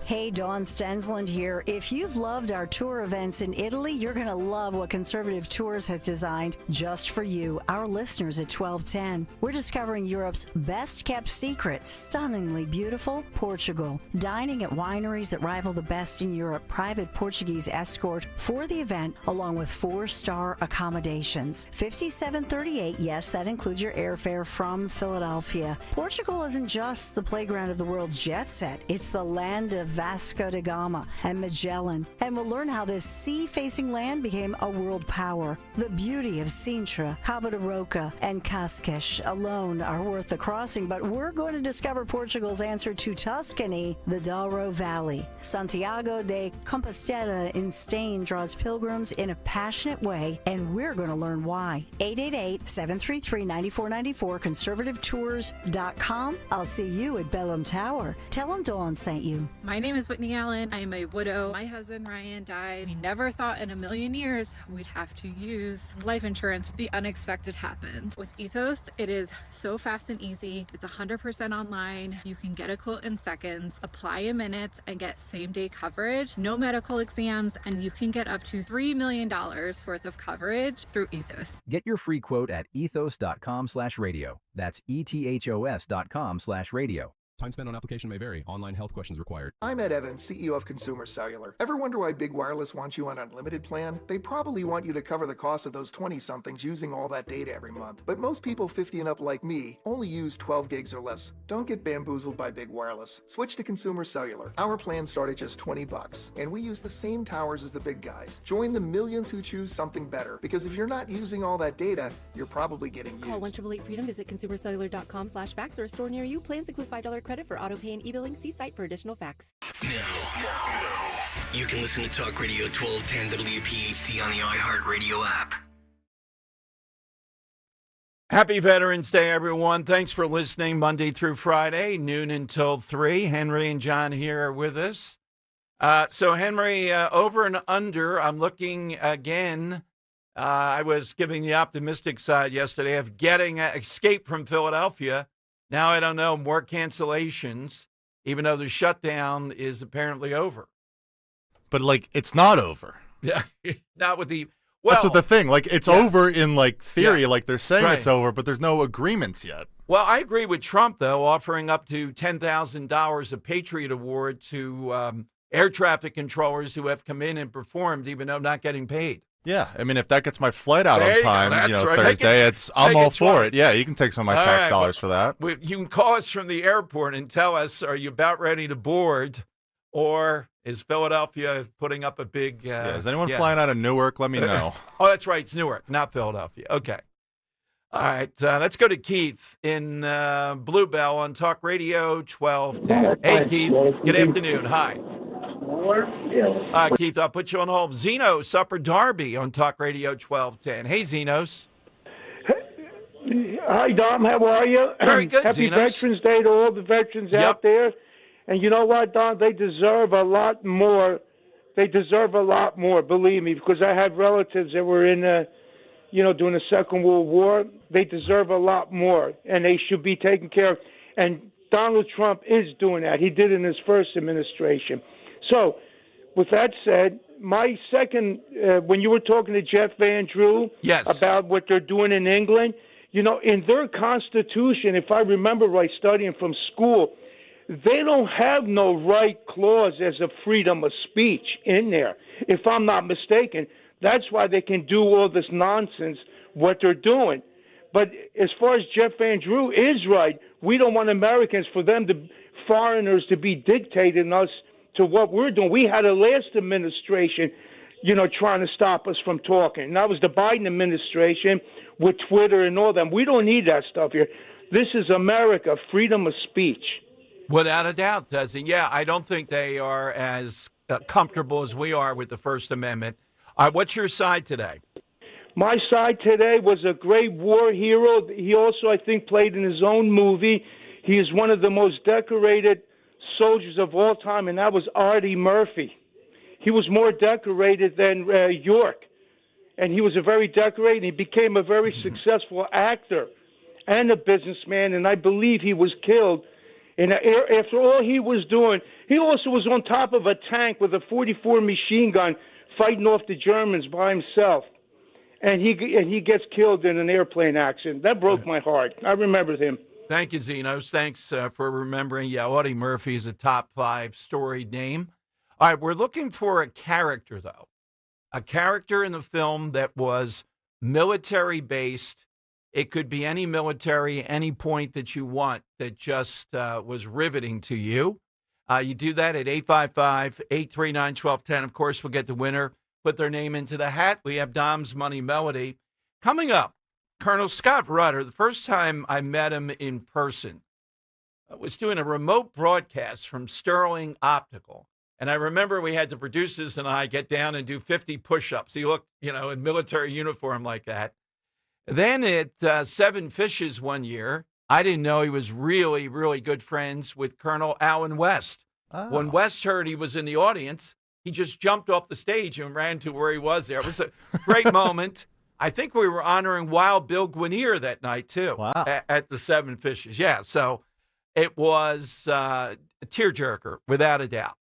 Hey, Dawn Stensland here. If you've loved our tour events in Italy, you're going to love what Conservative Tours has designed just for you, our listeners at 1210. We're discovering Europe's best-kept secret, stunningly beautiful Portugal. Dining at wineries that rival the best in Europe, private Portuguese escort for the event, along with 4-star accommodations. $57.38, yes, that includes your airfare from Philadelphia. Portugal isn't just the playground of the world's jet set. It's the land of Vasco da Gama and Magellan, and we'll learn how this sea-facing land became a world power. The beauty of Sintra, Cabo da Roca, and Cascais alone are worth the crossing, but we're going to discover Portugal's answer to Tuscany, the Douro Valley. Santiago de Compostela in Spain draws pilgrims in a passionate way, and we're going to learn why. 888-733-9494, conservativetours.com. I'll see you at Bellum Tower. Tell them Dawn sent you. My name is Whitney Allen. I am a widow. My husband Ryan died. We never thought in a million years we'd have to use life insurance. The unexpected happened. With Ethos, it is so fast and easy. It's 100% online. You can get a quote in seconds, apply in minutes, and get same-day coverage. No medical exams, and you can get up to $3 million worth of coverage through Ethos. Get your free quote at ethos.com/radio. That's ethos.com/radio. Time spent on application may vary. Online health questions required. I'm Ed Evans, CEO of Consumer Cellular. Ever wonder why Big Wireless wants you on an unlimited plan? They probably want you to cover the cost of those 20-somethings using all that data every month. But most people 50 and up like me only use 12 gigs or less. Don't get bamboozled by Big Wireless. Switch to Consumer Cellular. Our plans start at just $20, and we use the same towers as the big guys. Join the millions who choose something better, because if you're not using all that data, you're probably getting used. Call 1-888-FREEDOM, visit consumercellular.com/fax or a store near you. Plans include $5 credit for auto pay and e-billing. See site for additional facts. You can listen to Talk Radio 1210 WPHT on the iHeartRadio app. Happy Veterans Day, everyone. Thanks for listening Monday through Friday, noon until 3. Henry and John here are with us. So, Henry, over and under, I'm looking again. I was giving the optimistic side yesterday of getting escape from Philadelphia. Now I don't know, more cancellations, even though the shutdown is apparently over. But, like, it's not over. Yeah, not with the... Well, that's what the thing. Like, it's over in, like, theory. Yeah. Like, they're saying Right. it's over, but there's no agreements yet. Well, I agree with Trump, though, offering up to $10,000 a Patriot Award to air traffic controllers who have come in and performed, even though not getting paid. Yeah, I mean, if that gets my flight out There on you go. time, That's right. Thursday, I'm all for right. it. Yeah, you can take some of my All tax right, dollars for that. You can call us from the airport and tell us, are you about ready to board? Or is Philadelphia putting up a big... is anyone flying out of Newark? Let me know. Oh, that's right. It's Newark, not Philadelphia. Okay. All right. Let's go to Keith in Bluebell on Talk Radio 1210. Hey, Keith. Good afternoon. Hi. Keith, I'll put you on hold. Zenos, Upper Darby on Talk Radio 1210. Hey, Zenos. Hi, Dom. How are you? Very good, Happy Zenos. Veterans Day to all the veterans out there. And you know what, Dom? They deserve a lot more. They deserve a lot more, believe me, because I have relatives that were in, during the Second World War. They deserve a lot more, and they should be taken care of. And Donald Trump is doing that. He did in his first administration. So, with that said, my second, when you were talking to Jeff Van Drew about what they're doing in England, in their Constitution, if I remember right, studying from school, they don't have no right clause as a freedom of speech in there, if I'm not mistaken. That's why they can do all this nonsense, what they're doing. But as far as Jeff Van Drew is right, we don't want Americans, foreigners to be dictating us to what we're doing. We had a last administration, trying to stop us from talking. And that was the Biden administration with Twitter and all that. We don't need that stuff here. This is America, freedom of speech. Without a doubt, Desi. Yeah, I don't think they are as comfortable as we are with the First Amendment. What's your side today? My side today was a great war hero. He also, I think, played in his own movie. He is one of the most decorated soldiers of all time, and that was Artie Murphy. He was more decorated than York, and he was a very decorated. He became a very successful actor and a businessman, and I believe he was killed. And after all he was doing, he also was on top of a tank with a .44 machine gun fighting off the Germans by himself. And he gets killed in an airplane accident. That broke my heart. I remembered him. Thank you, Zenos. Thanks for remembering. Yeah, Audie Murphy is a top 5 storied name. All right, we're looking for a character, though. A character in the film that was military-based. It could be any military, any point that you want that just was riveting to you. You do that at 855-839-1210. Of course, we'll get the winner, put their name into the hat. We have Dom's Money Melody. Coming up, Colonel Scott Rudder. The first time I met him in person, I was doing a remote broadcast from Sterling Optical. And I remember we had the producers and I get down and do 50 push-ups. He looked, in military uniform like that. Then at Seven Fishes one year, I didn't know he was really, really good friends with Colonel Allen West. Oh. When West heard he was in the audience, he just jumped off the stage and ran to where he was there. It was a great moment. I think we were honoring Wild Bill Guinier that night, too, at the Seven Fishes. Yeah, so it was a tearjerker, without a doubt.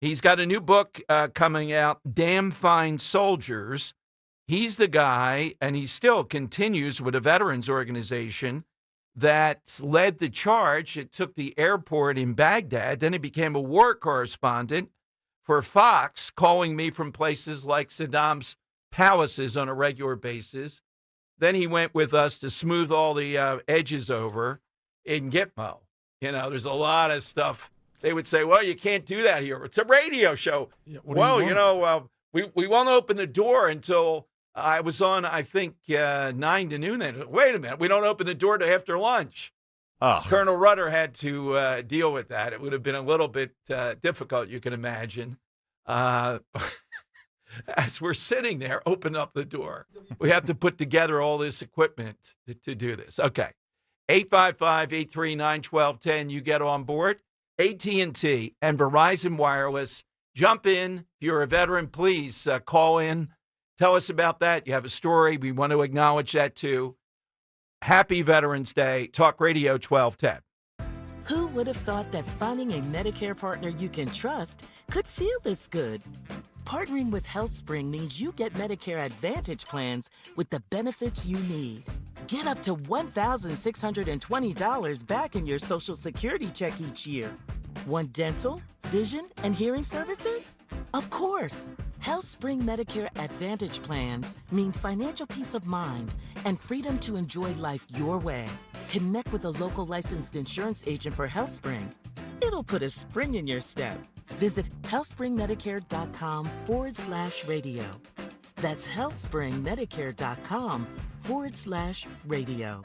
He's got a new book coming out, Damn Fine Soldiers. He's the guy, and he still continues with a veterans organization that led the charge. It took the airport in Baghdad. Then he became a war correspondent for Fox, calling me from places like Saddam's palaces on a regular basis. Then he went with us to smooth all the edges over in Gitmo. There's a lot of stuff. They would say, well, you can't do that here. It's a radio show. Yeah, we won't open the door until... I was on, I think, 9 to noon then. Wait a minute. We don't open the door to after lunch. Oh. Colonel Rudder had to deal with that. It would have been a little bit difficult, you can imagine. As we're sitting there, open up the door. We have to put together all this equipment to do this. Okay. 855-839-1210. You get on board. AT&T and Verizon Wireless. Jump in. If you're a veteran, please call in. Tell us about that. You have a story. We want to acknowledge that, too. Happy Veterans Day. Talk Radio 1210. Who would have thought that finding a Medicare partner you can trust could feel this good? Partnering with HealthSpring means you get Medicare Advantage plans with the benefits you need. Get up to $1,620 back in your Social Security check each year. Want dental, vision, and hearing services? Of course. HealthSpring Medicare Advantage plans mean financial peace of mind and freedom to enjoy life your way. Connect with a local licensed insurance agent for HealthSpring. It'll put a spring in your step. Visit healthspringmedicare.com/radio. That's healthspringmedicare.com/radio.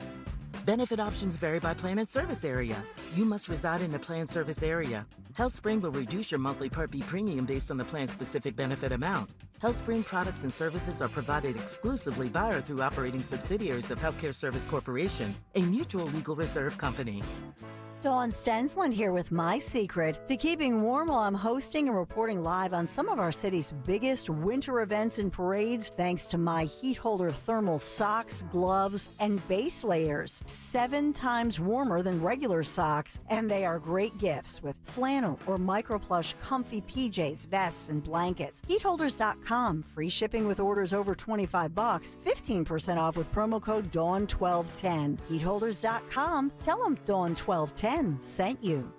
Benefit options vary by plan and service area. You must reside in the plan service area. HealthSpring will reduce your monthly Part B premium based on the plan's specific benefit amount. HealthSpring products and services are provided exclusively by or through operating subsidiaries of Healthcare Service Corporation, a mutual legal reserve company. Dawn Stensland here with my secret to keeping warm while I'm hosting and reporting live on some of our city's biggest winter events and parades, thanks to my heat holder thermal socks, gloves, and base layers. 7 times warmer than regular socks, and they are great gifts with flannel or microplush comfy PJs, vests, and blankets. Heatholders.com, free shipping with orders over $25, 15% off with promo code DAWN1210. Heatholders.com, tell them DAWN1210 sent you.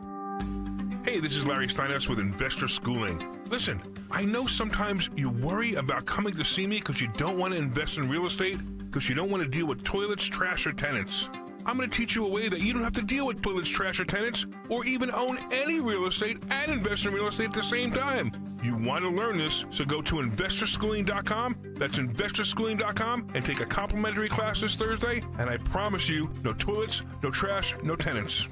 Hey, this is Larry Steinhaus with Investor Schooling. Listen, I know sometimes you worry about coming to see me because you don't want to invest in real estate, because you don't want to deal with toilets, trash, or tenants. I'm going to teach you a way that you don't have to deal with toilets, trash, or tenants, or even own any real estate and invest in real estate at the same time. You want to learn this, so go to investorschooling.com. That's investorschooling.com and take a complimentary class this Thursday, and I promise you, no toilets, no trash, no tenants.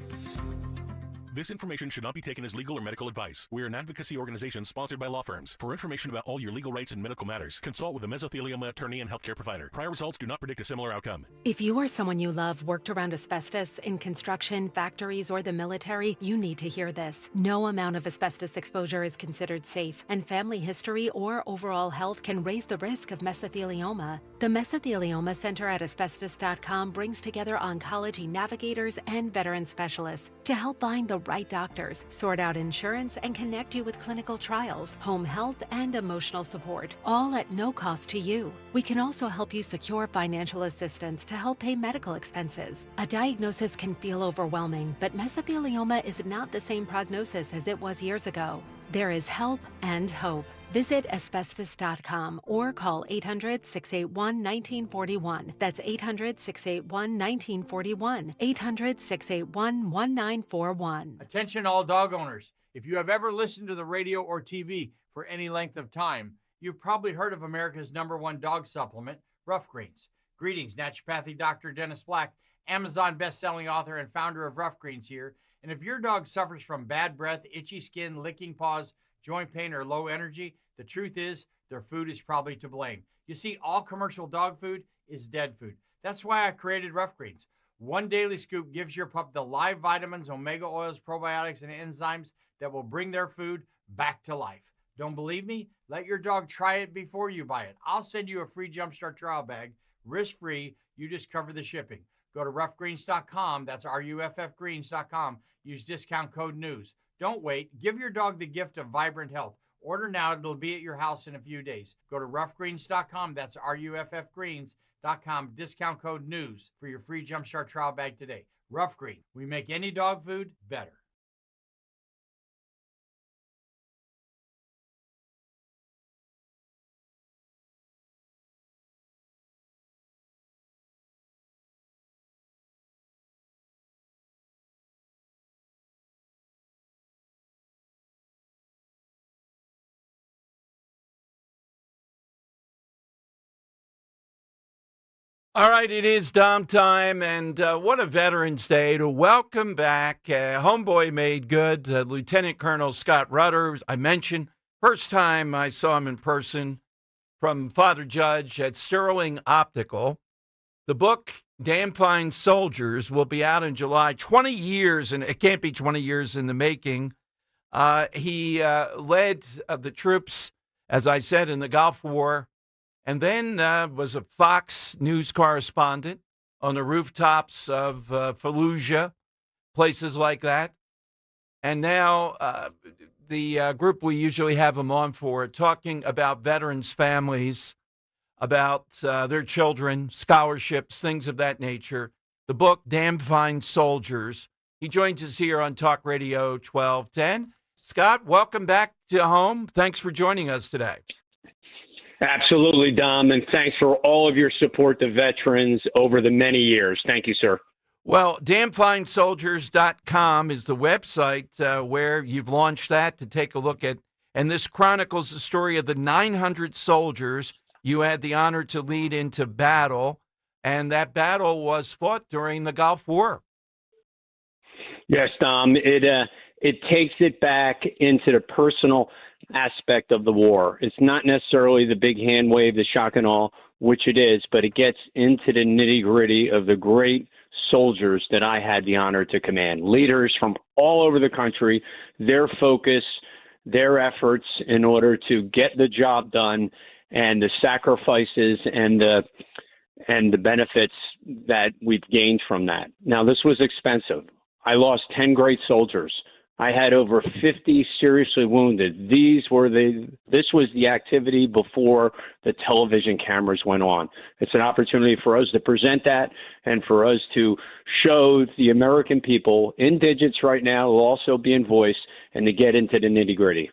This information should not be taken as legal or medical advice. We are an advocacy organization sponsored by law firms. For information about all your legal rights and medical matters, consult with a mesothelioma attorney and healthcare provider. Prior results do not predict a similar outcome. If you or someone you love worked around asbestos in construction, factories, or the military, you need to hear this. No amount of asbestos exposure is considered safe, and family history or overall health can raise the risk of mesothelioma. The Mesothelioma Center at asbestos.com brings together oncology navigators and veteran specialists to help find the right doctors, sort out insurance, and connect you with clinical trials, home health, and emotional support, all at no cost to you. We can also help you secure financial assistance to help pay medical expenses. A diagnosis can feel overwhelming, but mesothelioma is not the same prognosis as it was years ago. There is help and hope. Visit asbestos.com or call 800-681-1941. That's 800-681-1941. 800-681-1941. Attention all dog owners. If you have ever listened to the radio or TV for any length of time, you've probably heard of America's #1 dog supplement, Rough Greens. Greetings, naturopathy Dr. Dennis Black, Amazon best-selling author and founder of Rough Greens here. And if your dog suffers from bad breath, itchy skin, licking paws, joint pain, or low energy, the truth is their food is probably to blame. You see, all commercial dog food is dead food. That's why I created Rough Greens. One daily scoop gives your pup the live vitamins, omega oils, probiotics, and enzymes that will bring their food back to life. Don't believe me? Let your dog try it before you buy it. I'll send you a free Jumpstart trial bag, risk-free. You just cover the shipping. Go to roughgreens.com. That's RUFFgreens.com. Use discount code NEWS. Don't wait. Give your dog the gift of vibrant health. Order now. It'll be at your house in a few days. Go to roughgreens.com. That's RUFFgreens.com. Discount code NEWS for your free Jumpstart trial bag today. Rough Green. We make any dog food better. All right, it is Dom time, and what a Veterans Day to welcome back homeboy made good, Lieutenant Colonel Scott Rutter. I mentioned first time I saw him in person from Father Judge at Sterling Optical. The book, Damn Fine Soldiers, will be out in July. 20 years, and it can't be 20 years in the making. He led the troops, as I said, in the Gulf War. And then was a Fox News correspondent on the rooftops of Fallujah, places like that. And now the group we usually have him on for, talking about veterans' families, about their children, scholarships, things of that nature. The book, Damn Fine Soldiers. He joins us here on Talk Radio 1210. Scott, welcome back to home. Thanks for joining us today. Absolutely, Dom, and thanks for all of your support to veterans over the many years. Thank you, sir. Well, damnfinesoldiers.com is the website where you've launched that to take a look at. And this chronicles the story of the 900 soldiers you had the honor to lead into battle. And that battle was fought during the Gulf War. Yes, Dom. It takes it back into the personal aspect of the war. It's not necessarily the big hand wave, the shock and awe, which it is, but it gets into the nitty-gritty of the great soldiers that I had the honor to command. Leaders from all over the country, their focus, their efforts in order to get the job done, and the sacrifices and the benefits that we've gained from that. Now, this was expensive. I lost 10 great soldiers. I had over 50 seriously wounded. This was the activity before the television cameras went on. It's an opportunity for us to present that and for us to show the American people in digits right now will also be in voice and to get into the nitty-gritty.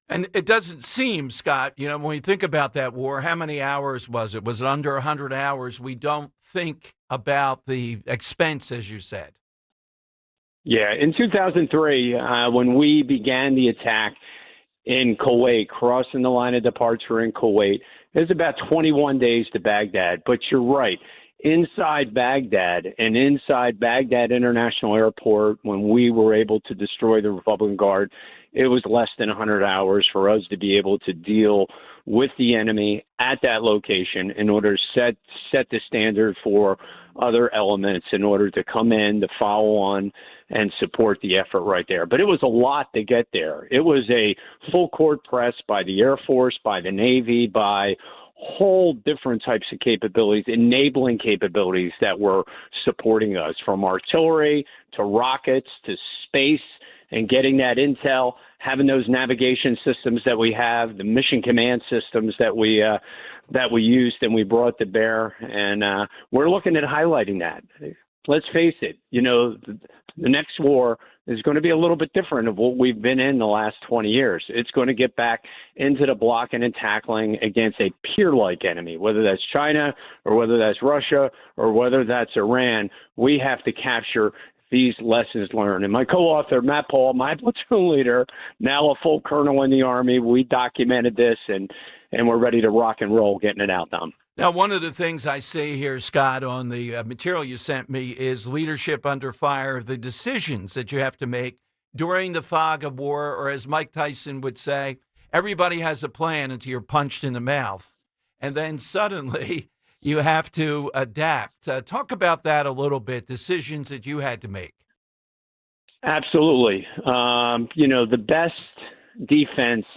And it doesn't seem, Scott, when we think about that war, how many hours was it? Was it under 100 hours? We don't think about the expense, as you said. Yeah, in 2003, when we began the attack in Kuwait, crossing the line of departure in Kuwait, it was about 21 days to Baghdad. But you're right. Inside Baghdad and inside Baghdad International Airport, when we were able to destroy the Republican Guard, it was less than 100 hours for us to be able to deal with the enemy at that location in order to set the standard for other elements in order to come in, to follow on, and support the effort right there. But it was a lot to get there. It was a full court press by the Air Force, by the Navy, by whole different types of capabilities, enabling capabilities that were supporting us, from artillery to rockets to space, and getting that intel, having those navigation systems that we have, the mission command systems that we used and we brought to bear, and we're looking at highlighting that. Let's face it, the next war is going to be a little bit different of what we've been in the last 20 years. It's going to get back into the blocking and tackling against a peer-like enemy, whether that's China or whether that's Russia or whether that's Iran. We have to capture these lessons learned. And my co-author, Matt Paul, my platoon leader, now a full colonel in the Army, we documented this, and we're ready to rock and roll getting it out, Dom. Now, one of the things I see here, Scott, on the material you sent me is leadership under fire, the decisions that you have to make during the fog of war, or as Mike Tyson would say, everybody has a plan until you're punched in the mouth. And then suddenly you have to adapt. Talk about that a little bit, decisions that you had to make. Absolutely. The best defense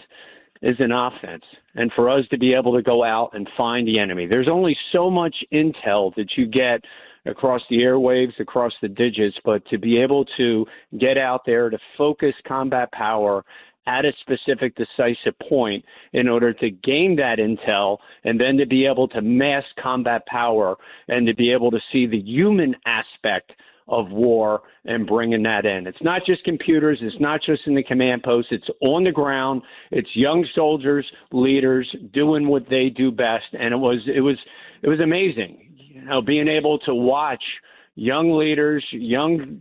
is an offense. And for us to be able to go out and find the enemy, there's only so much intel that you get across the airwaves, across the digits, but to be able to get out there to focus combat power at a specific decisive point in order to gain that intel and then to be able to mass combat power and to be able to see the human aspect of war and bringing that in. It's not just computers. It's not just in the command post. It's on the ground. It's young soldiers, leaders doing what they do best. And it was amazing, being able to watch young leaders, young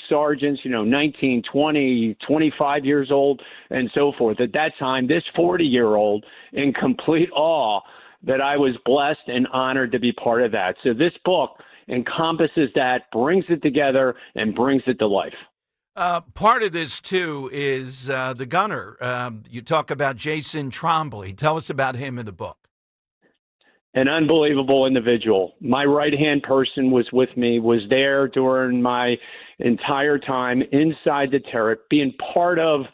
sergeants, 19, 20, 25 years old and so forth. At that time, this 40-year-old in complete awe that I was blessed and honored to be part of that. So this book encompasses that, brings it together, and brings it to life. Part of this, too, is the gunner. You talk about Jason Trombley. Tell us about him in the book. An unbelievable individual. My right-hand person was with me, was there during my entire time inside the turret, being part of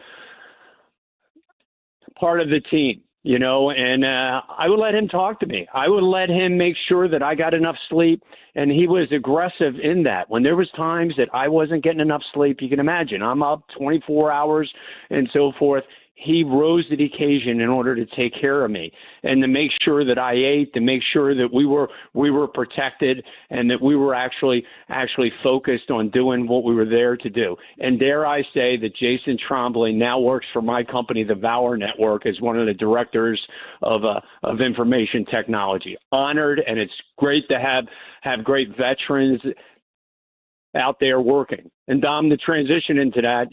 the team. And I would let him talk to me. I would let him make sure that I got enough sleep, and he was aggressive in that. When there was times that I wasn't getting enough sleep, you can imagine, I'm up 24 hours and so forth. He rose to the occasion in order to take care of me and to make sure that I ate, to make sure that we were protected and that we were actually focused on doing what we were there to do. And dare I say that Jason Trombley now works for my company, the Valor Network, as one of the directors of information technology. Honored, and it's great to have great veterans out there working. And Dom, the transition into that,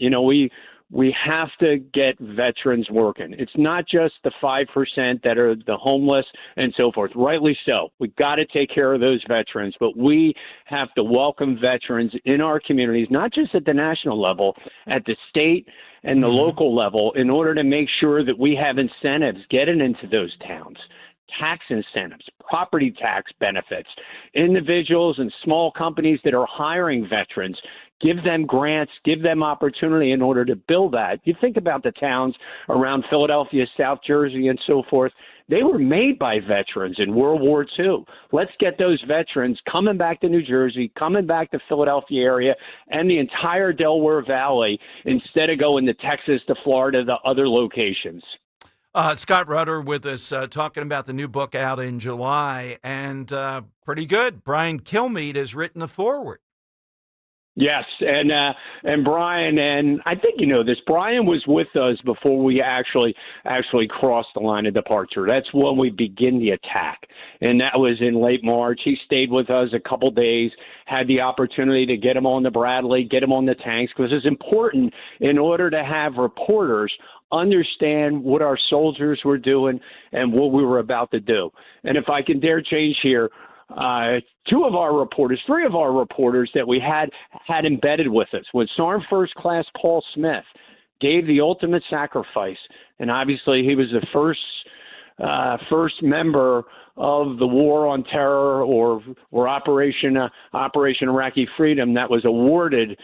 we have to get veterans working. It's not just the 5% that are the homeless and so forth. Rightly so. We've got to take care of those veterans, but we have to welcome veterans in our communities, not just at the national level, at the state and the local level, in order to make sure that we have incentives getting into those towns. Tax incentives, property tax benefits, individuals and small companies that are hiring veterans, give them grants, give them opportunity in order to build that. You think about the towns around Philadelphia, South Jersey, and so forth. They were made by veterans in World War II. Let's get those veterans coming back to New Jersey, coming back to Philadelphia area, and the entire Delaware Valley instead of going to Texas, to Florida, to other locations. Scott Rutter with us talking about the new book out in July, and pretty good. Brian Kilmeade has written the foreword. Yes, and Brian, and I think you know this, Brian was with us before we actually crossed the line of departure. That's when we begin the attack, and that was in late March. He stayed with us a couple days, had the opportunity to get him on the Bradley, get him on the tanks, because it's important in order to have reporters understand what our soldiers were doing and what we were about to do. And if I can dare change here, three of our reporters that we had embedded with us, when Sergeant First Class Paul Smith gave the ultimate sacrifice, and obviously he was the first member of the War on Terror or Operation Iraqi Freedom that was awarded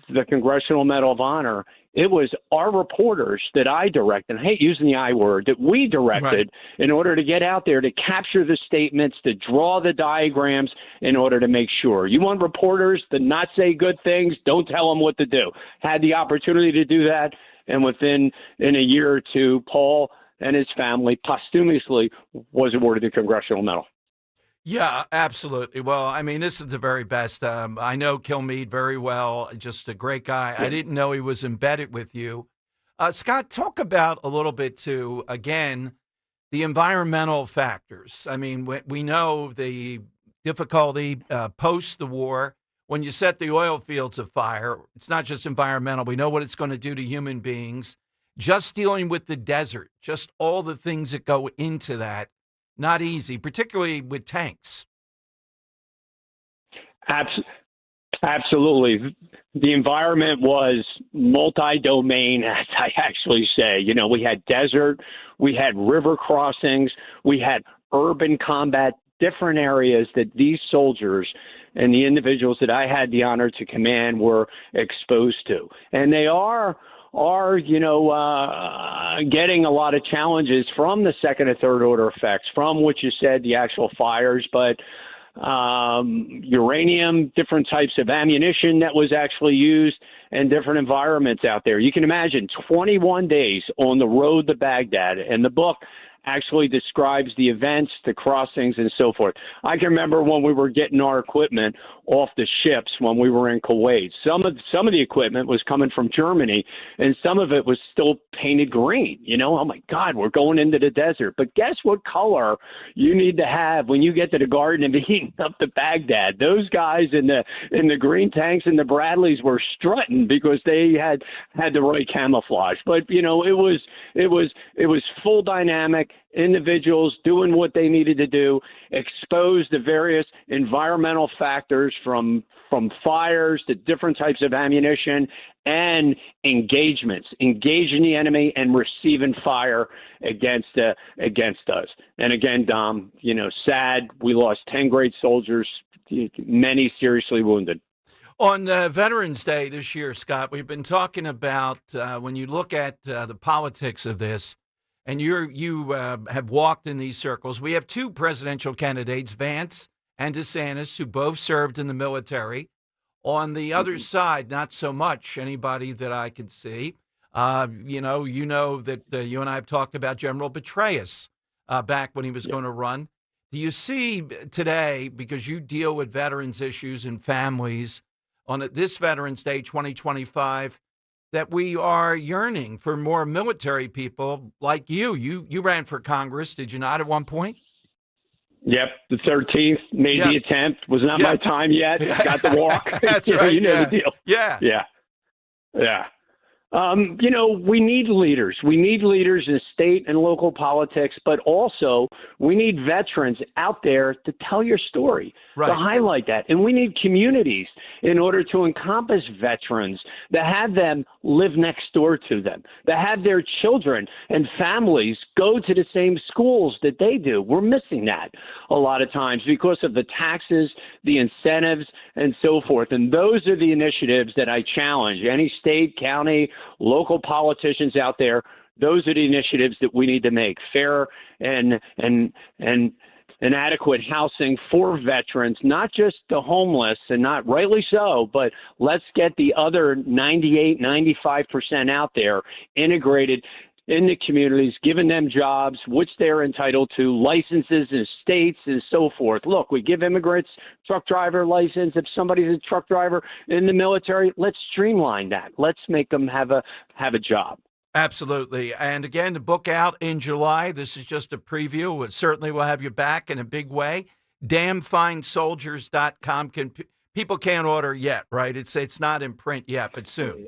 the Congressional Medal of Honor. It was our reporters that I directed, I hate using the I word, that we directed in order to get out there to capture the statements, to draw the diagrams in order to make sure. You want reporters to not say good things, don't tell them what to do. Had the opportunity to do that, and in a year or two, Paul and his family posthumously was awarded the Congressional Medal. Yeah, absolutely. Well, I mean, this is the very best. I know Kilmeade very well, just a great guy. I didn't know he was embedded with you. Scott, talk about a little bit, too, again, the environmental factors. I mean, we know the difficulty post the war. When you set the oil fields afire, it's not just environmental. We know what it's going to do to human beings. Just dealing with the desert, just all the things that go into that. Not easy, particularly with tanks. Absolutely. The environment was multi-domain, as I actually say. You know, we had desert, we had river crossings, we had urban combat, different areas that these soldiers and the individuals that I had the honor to command were exposed to. And they are getting a lot of challenges from the second and third order effects, from what you said, the actual fires, but uranium, different types of ammunition that was actually used, and different environments out there. You can imagine 21 days on the road to Baghdad, and the book actually describes the events, the crossings, and so forth. I can remember when we were getting our equipment off the ships when we were in Kuwait. Some of the equipment was coming from Germany, and some of it was still painted green. You know, oh my God, we're going into the desert. But guess what color you need to have when you get to the Garden of Eden up to Baghdad? Those guys in the green tanks and the Bradleys were strutting because they had the right camouflage. But you know, it was full dynamic. Individuals doing what they needed to do, exposed to various environmental factors from fires to different types of ammunition, and engaging the enemy and receiving fire against us. And again, Dom, you know, sad, we lost 10 great soldiers, many seriously wounded. On Veterans Day this year, Scott, we've been talking about when you look at the politics of this, and you have walked in these circles. We have two presidential candidates, Vance and DeSantis, who both served in the military. On the other side, not so much anybody that I could see. You know that you and I have talked about General Petraeus back when he was going to run. Do you see today, because you deal with veterans issues and families, on this Veterans Day 2025, that we are yearning for more military people like you? You ran for Congress, did you not, at one point? Yep, the 13th made the attempt. Was not my time yet. Got the walk. That's right. You know the deal. Yeah. Yeah. We need leaders. We need leaders in state and local politics, but also we need veterans out there to tell your story, to highlight that. And we need communities in order to encompass veterans, to have them live next door to them, to have their children and families go to the same schools that they do. We're missing that a lot of times because of the taxes, the incentives, and so forth. And those are the initiatives that I challenge any state, county, local politicians out there. Those are the initiatives that we need to make fair and adequate housing for veterans, not just the homeless, and not rightly so, but let's get the other 98, 95% out there integrated in the communities, giving them jobs, which they're entitled to, licenses in states and so forth. Look, we give immigrants truck driver license. If somebody's a truck driver in the military, let's streamline that. Let's make them have a job. Absolutely. And again, the book out in July. This is just a preview. It certainly will have you back in a big way. Damnfinesoldiers.com. People can't order yet, right? It's not in print yet, but soon.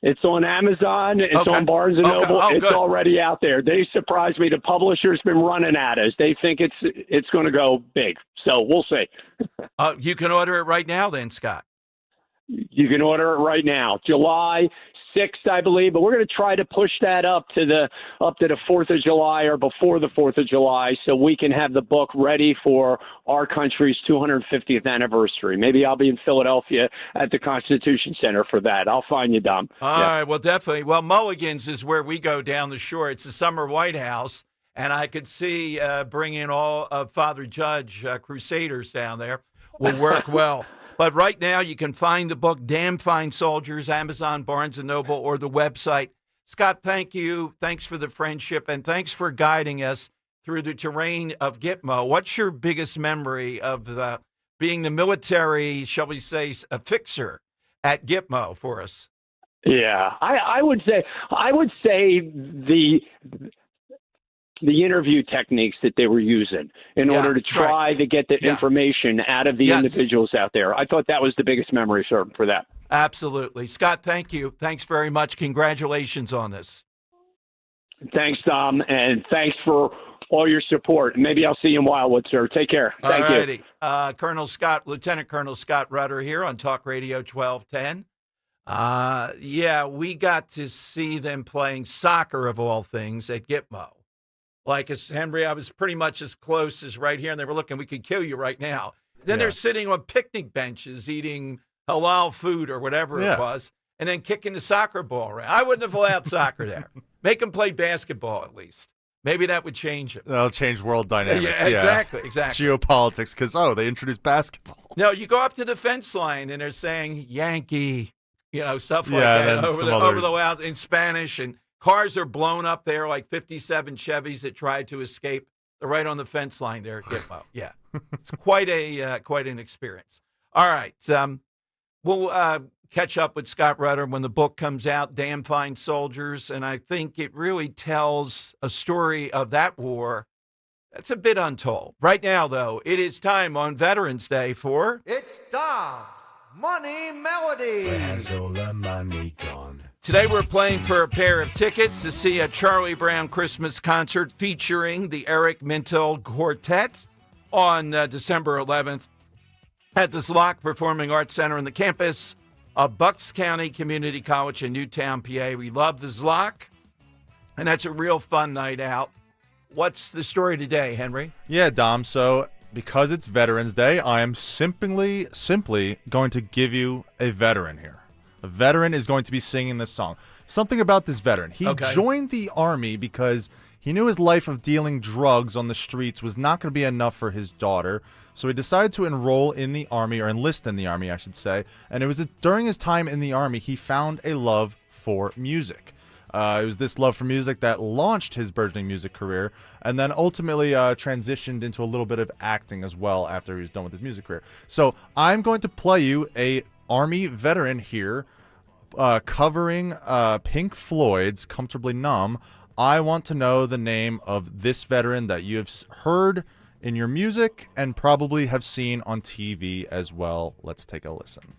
It's on Amazon. It's on Barnes & Noble. It's already out there. They surprised me. The publisher's been running at us. They think it's going to go big. So we'll see. You can order it right now then, Scott. You can order it right now. July 6th, I believe, but we're going to try to push that up to the 4th of July or before the 4th of July so we can have the book ready for our country's 250th anniversary. Maybe I'll be in Philadelphia at the Constitution Center for that. I'll find you, Dom. All right, well, definitely. Well, Mulligan's is where we go down the shore. It's the summer White House, and I could see bringing all of Father Judge Crusaders down there will work well. But right now, you can find the book, Damn Fine Soldiers, Amazon, Barnes & Noble, or the website. Scott, thank you. Thanks for the friendship, and thanks for guiding us through the terrain of Gitmo. What's your biggest memory of being the military, shall we say, a fixer at Gitmo for us? Yeah, I would say the interview techniques that they were using in order to try to get the information out of the individuals out there. I thought that was the biggest memory, sir, for that. Absolutely. Scott, thank you. Thanks very much. Congratulations on this. Thanks, Tom, and thanks for all your support. Maybe I'll see you in Wildwood, sir. Take care. Thank you. Lieutenant Colonel Scott Rutter here on Talk Radio 1210. We got to see them playing soccer, of all things, at Gitmo. Like, Henry, I was pretty much as close as right here, and they were looking, we could kill you right now. Then they're sitting on picnic benches eating halal food or whatever it was, and then kicking the soccer ball around. I wouldn't have allowed soccer there. Make them play basketball at least. Maybe that would change it. That'll change world dynamics. Exactly. Geopolitics, because, they introduced basketball. No, you go up to the fence line, and they're saying Yankee, stuff like that over the wild in Spanish, and cars are blown up there, like 57 Chevys that tried to escape. They're right on the fence line there at Gitmo. Yeah, it's quite an experience. All right, we'll catch up with Scott Rutter when the book comes out, Damn Fine Soldiers, and I think it really tells a story of that war that's a bit untold. Right now, though, it is time on Veterans Day for... It's Dom's Money Melody. Where's all the money gone? Today we're playing for a pair of tickets to see a Charlie Brown Christmas concert featuring the Eric Mintel Quartet on December 11th at the Zlock Performing Arts Center on the campus of Bucks County Community College in Newtown, PA. We love the Zlock, and that's a real fun night out. What's the story today, Henry? Yeah, Dom, so because it's Veterans Day, I am simply going to give you a veteran here. A veteran is going to be singing this song. Something about this veteran. He joined the Army because he knew his life of dealing drugs on the streets was not going to be enough for his daughter. So he decided to enroll in the Army, or enlist in the Army, I should say. And it was during his time in the Army, he found a love for music. It was this love for music that launched his burgeoning music career, and then ultimately transitioned into a little bit of acting as well after he was done with his music career. So I'm going to play you a Army veteran here covering Pink Floyd's Comfortably Numb I want to know the name of this veteran that you have heard in your music and probably have seen on TV as well. Let's take a listen.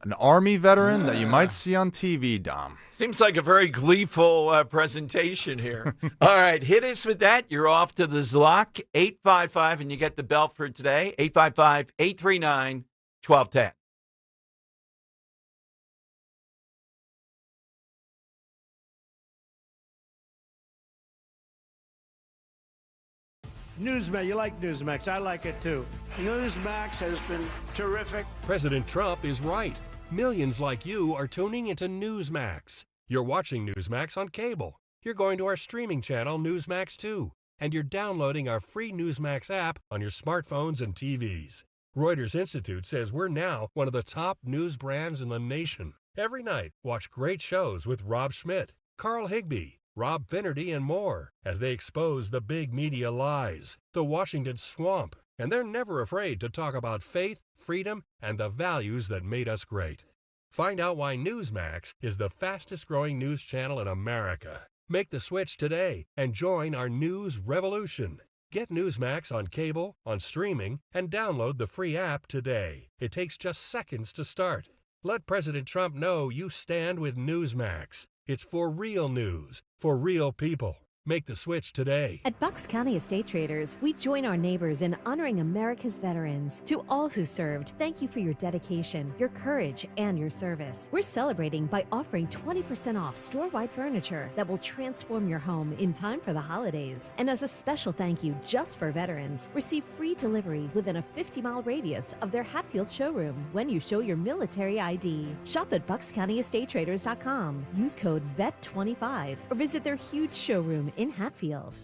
An Army veteran that you might see on TV, Dom. Seems like a very gleeful presentation here. All right, hit us with that. You're off to the Zlock, 855, and you get the belt for today, 855-839-1210. Newsmax, you like Newsmax. I like it too. Newsmax has been terrific. President Trump is right. Millions like you are tuning into Newsmax. You're watching Newsmax on cable. You're going to our streaming channel, Newsmax 2. And you're downloading our free Newsmax app on your smartphones and TVs. Reuters Institute says we're now one of the top news brands in the nation. Every night, watch great shows with Rob Schmidt, Carl Higbie, Rob Finnerty, and more as they expose the big media lies, the Washington swamp, and they're never afraid to talk about faith, freedom, and the values that made us great. Find out why Newsmax is the fastest growing news channel in America. Make the switch today and join our news revolution. Get Newsmax on cable, on streaming, and download the free app today. It takes just seconds to start. Let President Trump know you stand with Newsmax. It's for real news, for real people. Make the switch today. At Bucks County Estate Traders, we join our neighbors in honoring America's veterans. To all who served, thank you for your dedication, your courage, and your service. We're celebrating by offering 20% off store-wide furniture that will transform your home in time for the holidays. And as a special thank you just for veterans, receive free delivery within a 50-mile radius of their Hatfield showroom when you show your military ID. Shop at BucksCountyEstateTraders.com. Use code VET25 or visit their huge showroom in Hatfield.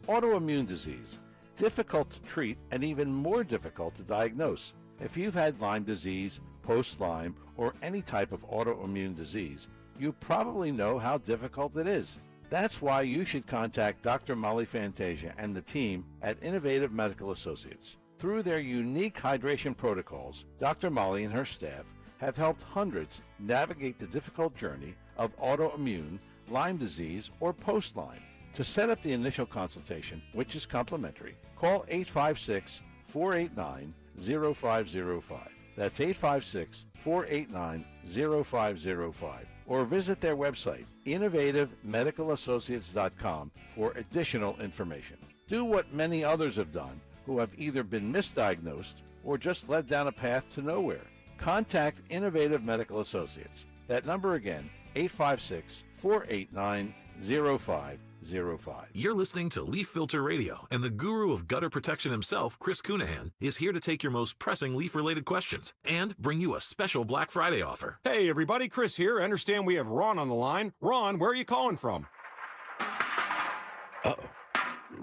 Autoimmune disease. Difficult to treat and even more difficult to diagnose. If you've had Lyme disease, post-Lyme, or any type of autoimmune disease, you probably know how difficult it is. That's why you should contact Dr. Molly Fantasia and the team at Innovative Medical Associates. Through their unique hydration protocols, Dr. Molly and her staff have helped hundreds navigate the difficult journey of autoimmune, Lyme disease, or post-Lyme. To set up the initial consultation, which is complimentary, call 856-489-0505. That's 856-489-0505. Or visit their website, innovativemedicalassociates.com, for additional information. Do what many others have done who have either been misdiagnosed or just led down a path to nowhere. Contact Innovative Medical Associates. That number again, 856-489-0505. You're listening to Leaf Filter Radio, and the guru of gutter protection himself, Chris Cunahan, is here to take your most pressing leaf-related questions and bring you a special Black Friday offer. Hey, everybody, Chris here. I understand we have Ron on the line. Ron, where are you calling from? Uh-oh.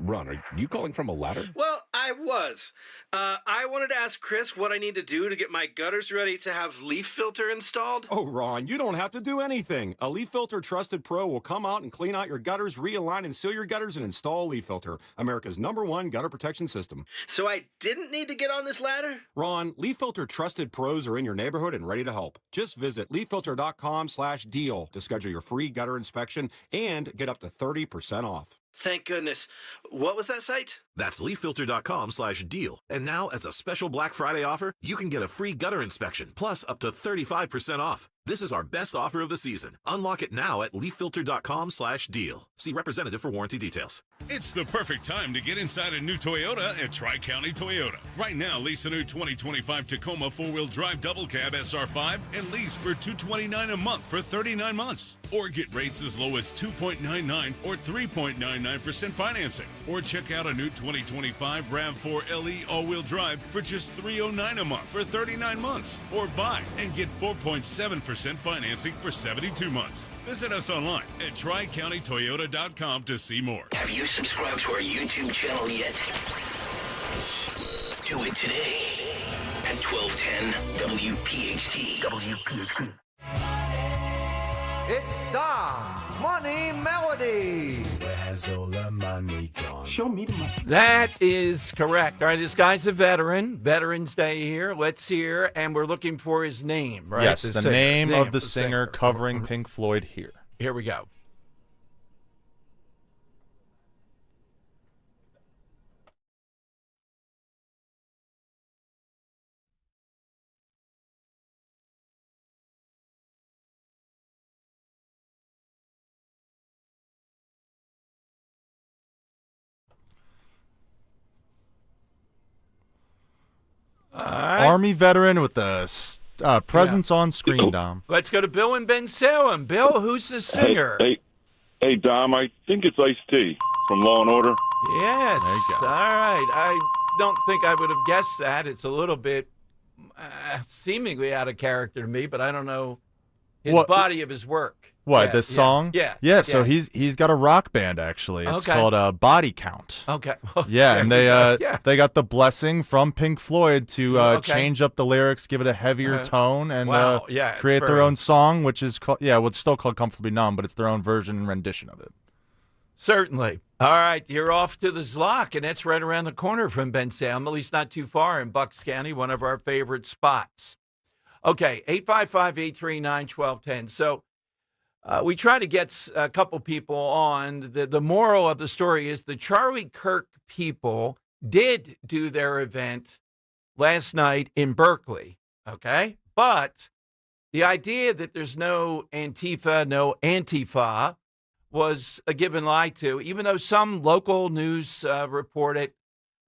Ron, are you calling from a ladder? Well, I was. I wanted to ask Chris what I need to do to get my gutters ready to have leaf filter installed. Oh, Ron, you don't have to do anything. A Leaf Filter Trusted Pro will come out and clean out your gutters, realign and seal your gutters, and install Leaf Filter, America's #1 gutter protection system. So I didn't need to get on this ladder? Ron, Leaf Filter Trusted Pros are in your neighborhood and ready to help. Just visit leaffilter.com/deal to schedule your free gutter inspection and get up to 30% off. Thank goodness. What was that site? That's leaffilter.com/deal. And now, as a special Black Friday offer, you can get a free gutter inspection, plus up to 35% off. This is our best offer of the season. Unlock it now at leaffilter.com/deal. See representative for warranty details. It's the perfect time to get inside a new Toyota at Tri-County Toyota. Right now, lease a new 2025 Tacoma 4-wheel drive double cab SR5 and lease for $229 a month for 39 months. Or get rates as low as 2.99 or 3.99% financing. Or check out a new 2025 RAV4 LE all-wheel drive for just $309 a month for 39 months. Or buy and get 4.7% financing for 72 months. Visit us online at TriCountyToyota.com to see more. Have you subscribed to our YouTube channel yet? Do it today at 1210 WPHT. WPHT. It's Dom's Money Melody. Where has all the money gone? Show me the money. That is correct. All right, this guy's a veteran. Veterans Day here. Let's hear, and we're looking for his name, right? Yes, the singer. name of the singer covering Pink Floyd here. Here we go. Army veteran with the presence on screen, Dom. Let's go to Bill in Ben Salem. Bill, who's the singer? Hey, Dom, I think it's Ice-T from Law and Order. Yes. All right. I don't think I would have guessed that. It's a little bit seemingly out of character to me, but I don't know his body of his work. What, this song? Yeah. So he's got a rock band, actually. It's called Body Count. Okay. Yeah, and they got the blessing from Pink Floyd to change up the lyrics, give it a heavier tone, and create their own song, which is called, it's still called Comfortably Numb, but it's their own version and rendition of it. Certainly. All right, you're off to the Zlock, and that's right around the corner from Ben Salem, at least not too far in Bucks County, one of our favorite spots. Okay, 855-839-1210. So we try to get a couple people on. The moral of the story is the Charlie Kirk people did do their event last night in Berkeley, okay? But the idea that there's no Antifa, no Antifa was a given lie to, even though some local news reported,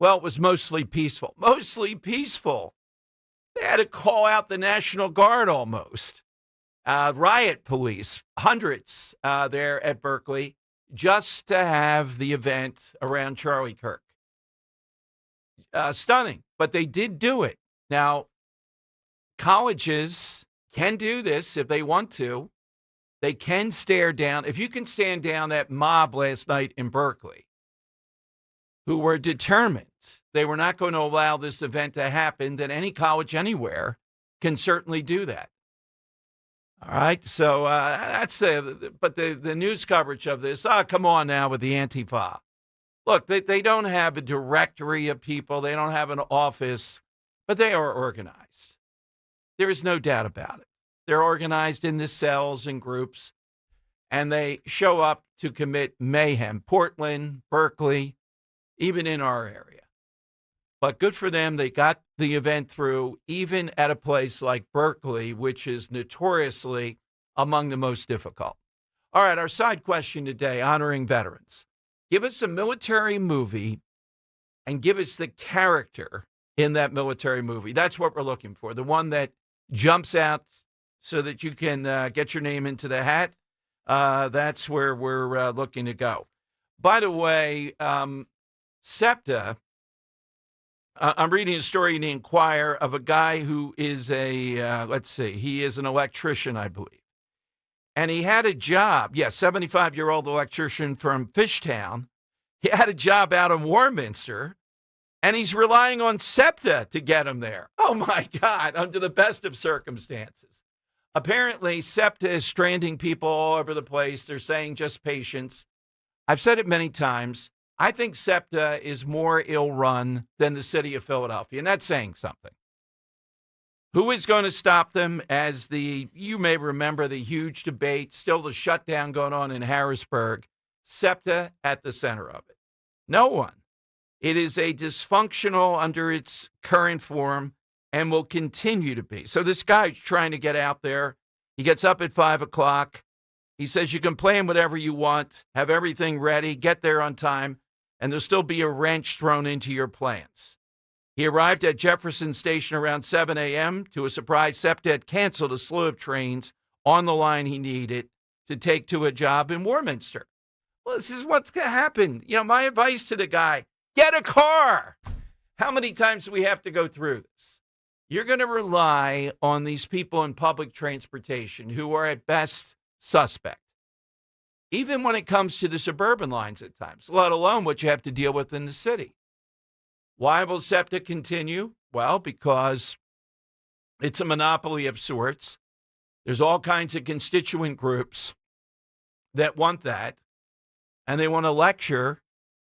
well, it was mostly peaceful. Mostly peaceful. They had to call out the National Guard almost. Riot police, hundreds there at Berkeley, just to have the event around Charlie Kirk. Stunning, but they did do it. Now, colleges can do this if they want to. They can stare down. If you can stand down that mob last night in Berkeley, who were determined they were not going to allow this event to happen, then any college anywhere can certainly do that. All right, so that's the news coverage of this. Come on now with the Antifa. Look, they don't have a directory of people. They don't have an office, but they are organized. There is no doubt about it. They're organized into cells and groups, and they show up to commit mayhem. Portland, Berkeley, even in our area. But good for them. They got the event through, even at a place like Berkeley, which is notoriously among the most difficult. All right, our side question today, honoring veterans. Give us a military movie and give us the character in that military movie. That's what we're looking for, the one that jumps out so that you can get your name into the hat. That's where we're looking to go. By the way, SEPTA, I'm reading a story in the Inquirer of a guy who is he is an electrician, I believe. And he had a job, 75-year-old electrician from Fishtown. He had a job out in Warminster, and he's relying on SEPTA to get him there. Oh, my God, under the best of circumstances. Apparently, SEPTA is stranding people all over the place. They're saying just patience. I've said it many times. I think SEPTA is more ill-run than the city of Philadelphia, and that's saying something. Who is going to stop them? You may remember the huge debate, still the shutdown going on in Harrisburg. SEPTA at the center of it. No one. It is a dysfunctional under its current form and will continue to be. So this guy's trying to get out there. He gets up at 5 o'clock. He says you can plan whatever you want, have everything ready, get there on time, and there'll still be a wrench thrown into your plans. He arrived at Jefferson Station around 7 a.m. To a surprise, SEPTA had canceled a slew of trains on the line he needed to take to a job in Warminster. Well, this is what's going to happen. My advice to the guy, get a car. How many times do we have to go through this? You're going to rely on these people in public transportation who are at best suspect. even when it comes to the suburban lines at times, let alone what you have to deal with in the city. Why will SEPTA continue? Well, because it's a monopoly of sorts. There's all kinds of constituent groups that want that, and they want to lecture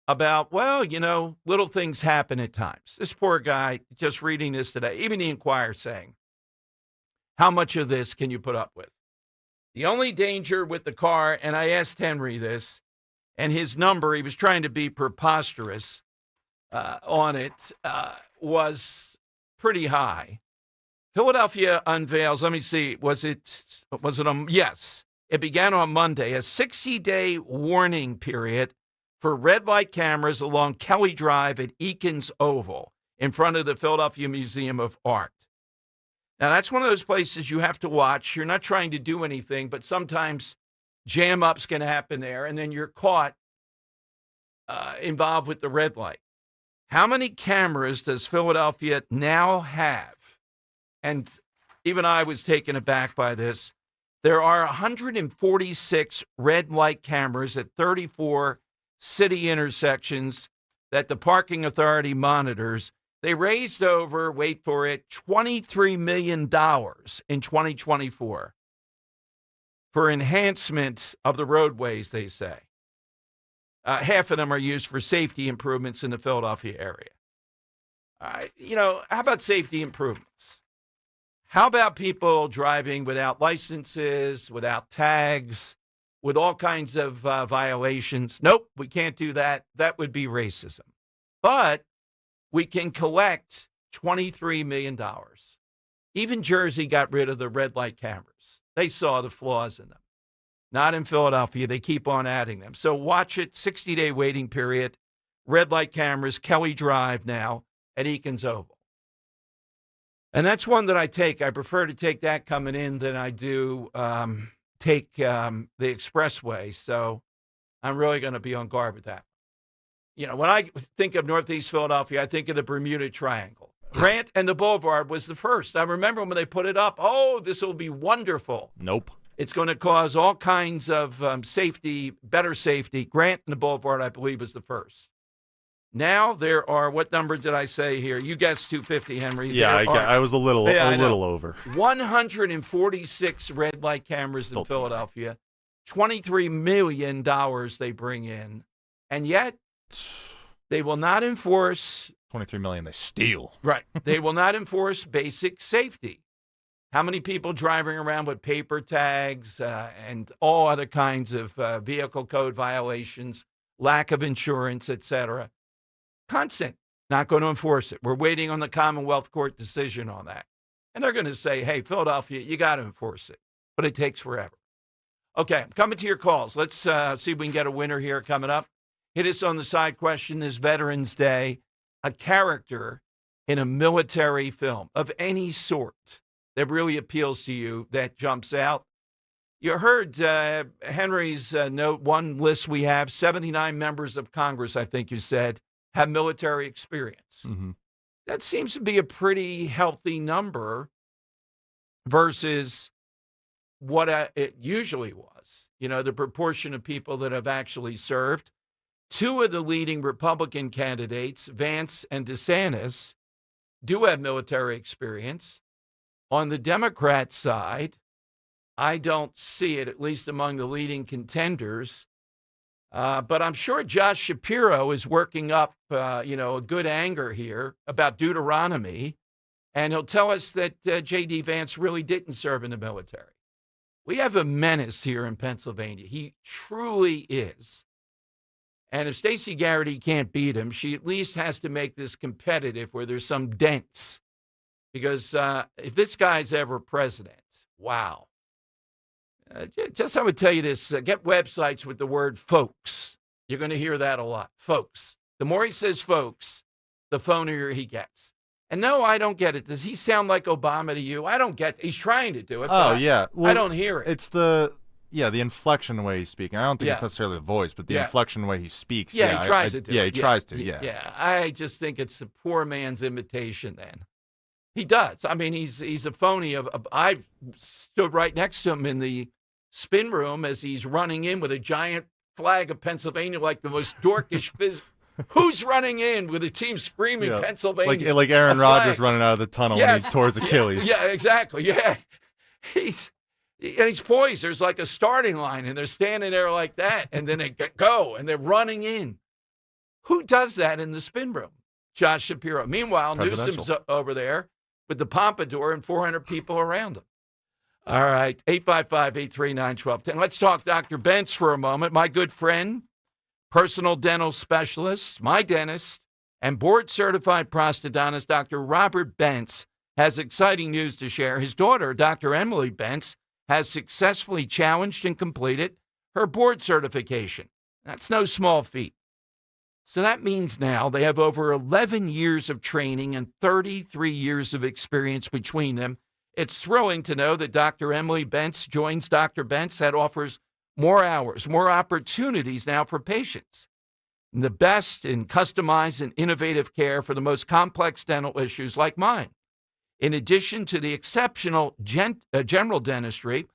about, well, little things happen at times. This poor guy, just reading this today, even the Inquirer saying, how much of this can you put up with? The only danger with the car, and I asked Henry this, and his number, he was trying to be preposterous on it, was pretty high. Philadelphia unveils, let me see, was it yes. It began on Monday, a 60-day warning period for red light cameras along Kelly Drive at Eakins Oval in front of the Philadelphia Museum of Art. Now, that's one of those places you have to watch. You're not trying to do anything, but sometimes jam-ups can happen there, and then you're caught involved with the red light. How many cameras does Philadelphia now have? And even I was taken aback by this. There are 146 red light cameras at 34 city intersections that the parking authority monitors. They raised over, wait for it, $23 million in 2024 for enhancement of the roadways, they say. Half of them are used for safety improvements in the Philadelphia area. How about safety improvements? How about people driving without licenses, without tags, with all kinds of violations? Nope, we can't do that. That would be racism. But we can collect $23 million. Even Jersey got rid of the red light cameras. They saw the flaws in them. Not in Philadelphia. They keep on adding them. So watch it, 60-day waiting period, red light cameras, Kelly Drive now at Eakins Oval. And that's one that I take. I prefer to take that coming in than I do take the expressway. So I'm really going to be on guard with that. When I think of Northeast Philadelphia, I think of the Bermuda Triangle. Grant and the Boulevard was the first. I remember when they put it up, this will be wonderful. Nope. It's going to cause all kinds of safety, better safety. Grant and the Boulevard, I believe, was the first. Now there are, what number did I say here? You guessed 250, Henry. Yeah, I was a little over. 146 red light cameras in Philadelphia. $23 million they bring in. And yet, they will not enforce. $23 million they steal. Right. They will not enforce basic safety. How many people driving around with paper tags and all other kinds of vehicle code violations, lack of insurance, etc. Constant. Not going to enforce it. We're waiting on the Commonwealth Court decision on that. And they're going to say, hey, Philadelphia, you got to enforce it. But it takes forever. Okay, I'm coming to your calls. Let's see if we can get a winner here coming up. Hit us on the side question this Veterans Day. A character in a military film of any sort that really appeals to you, that jumps out. You heard Henry's note, one list we have, 79 members of Congress, I think you said, have military experience. Mm-hmm. That seems to be a pretty healthy number versus what it usually was. The proportion of people that have actually served. Two of the leading Republican candidates, Vance and DeSantis, do have military experience. On the Democrat side, I don't see it, at least among the leading contenders. But I'm sure Josh Shapiro is working up, a good anger here about Deuteronomy. And he'll tell us that J.D. Vance really didn't serve in the military. We have a menace here in Pennsylvania. He truly is. And if Stacey Garrity can't beat him, she at least has to make this competitive where there's some dents. Because if this guy's ever president, wow. Just I would tell you this, get websites with the word folks. You're going to hear that a lot. Folks. The more he says folks, the phonier he gets. And no, I don't get it. Does he sound like Obama to you? I don't get it. He's trying to do it. Yeah. Well, I don't hear it. It's the inflection way he's speaking. I don't think it's necessarily the voice, but the inflection way he speaks. Yeah, he tries to do it. He tries to. Yeah, I just think it's a poor man's imitation then. He does. I mean, he's a phony. I stood right next to him in the spin room as he's running in with a giant flag of Pennsylvania, like the most dorkish Who's running in with a team screaming Pennsylvania? Like Aaron Rodgers running out of the tunnel when he tore his Achilles. Yeah, exactly. Yeah. He's poised. There's like a starting line, and they're standing there like that, and then they go, and they're running in. Who does that in the spin room? Josh Shapiro. Meanwhile, Newsom's over there with the pompadour and 400 people around him. All right, 855-839-1210. Let's talk Dr. Bentz for a moment. My good friend, personal dental specialist, my dentist, and board-certified prosthodontist, Dr. Robert Bentz, has exciting news to share. His daughter, Dr. Emily Bentz, has successfully challenged and completed her board certification. That's no small feat. So that means now they have over 11 years of training and 33 years of experience between them. It's thrilling to know that Dr. Emily Bentz joins Dr. Bentz. That offers more hours, more opportunities now for patients. And the best in customized and innovative care for the most complex dental issues like mine. In addition to the exceptional general dentistry,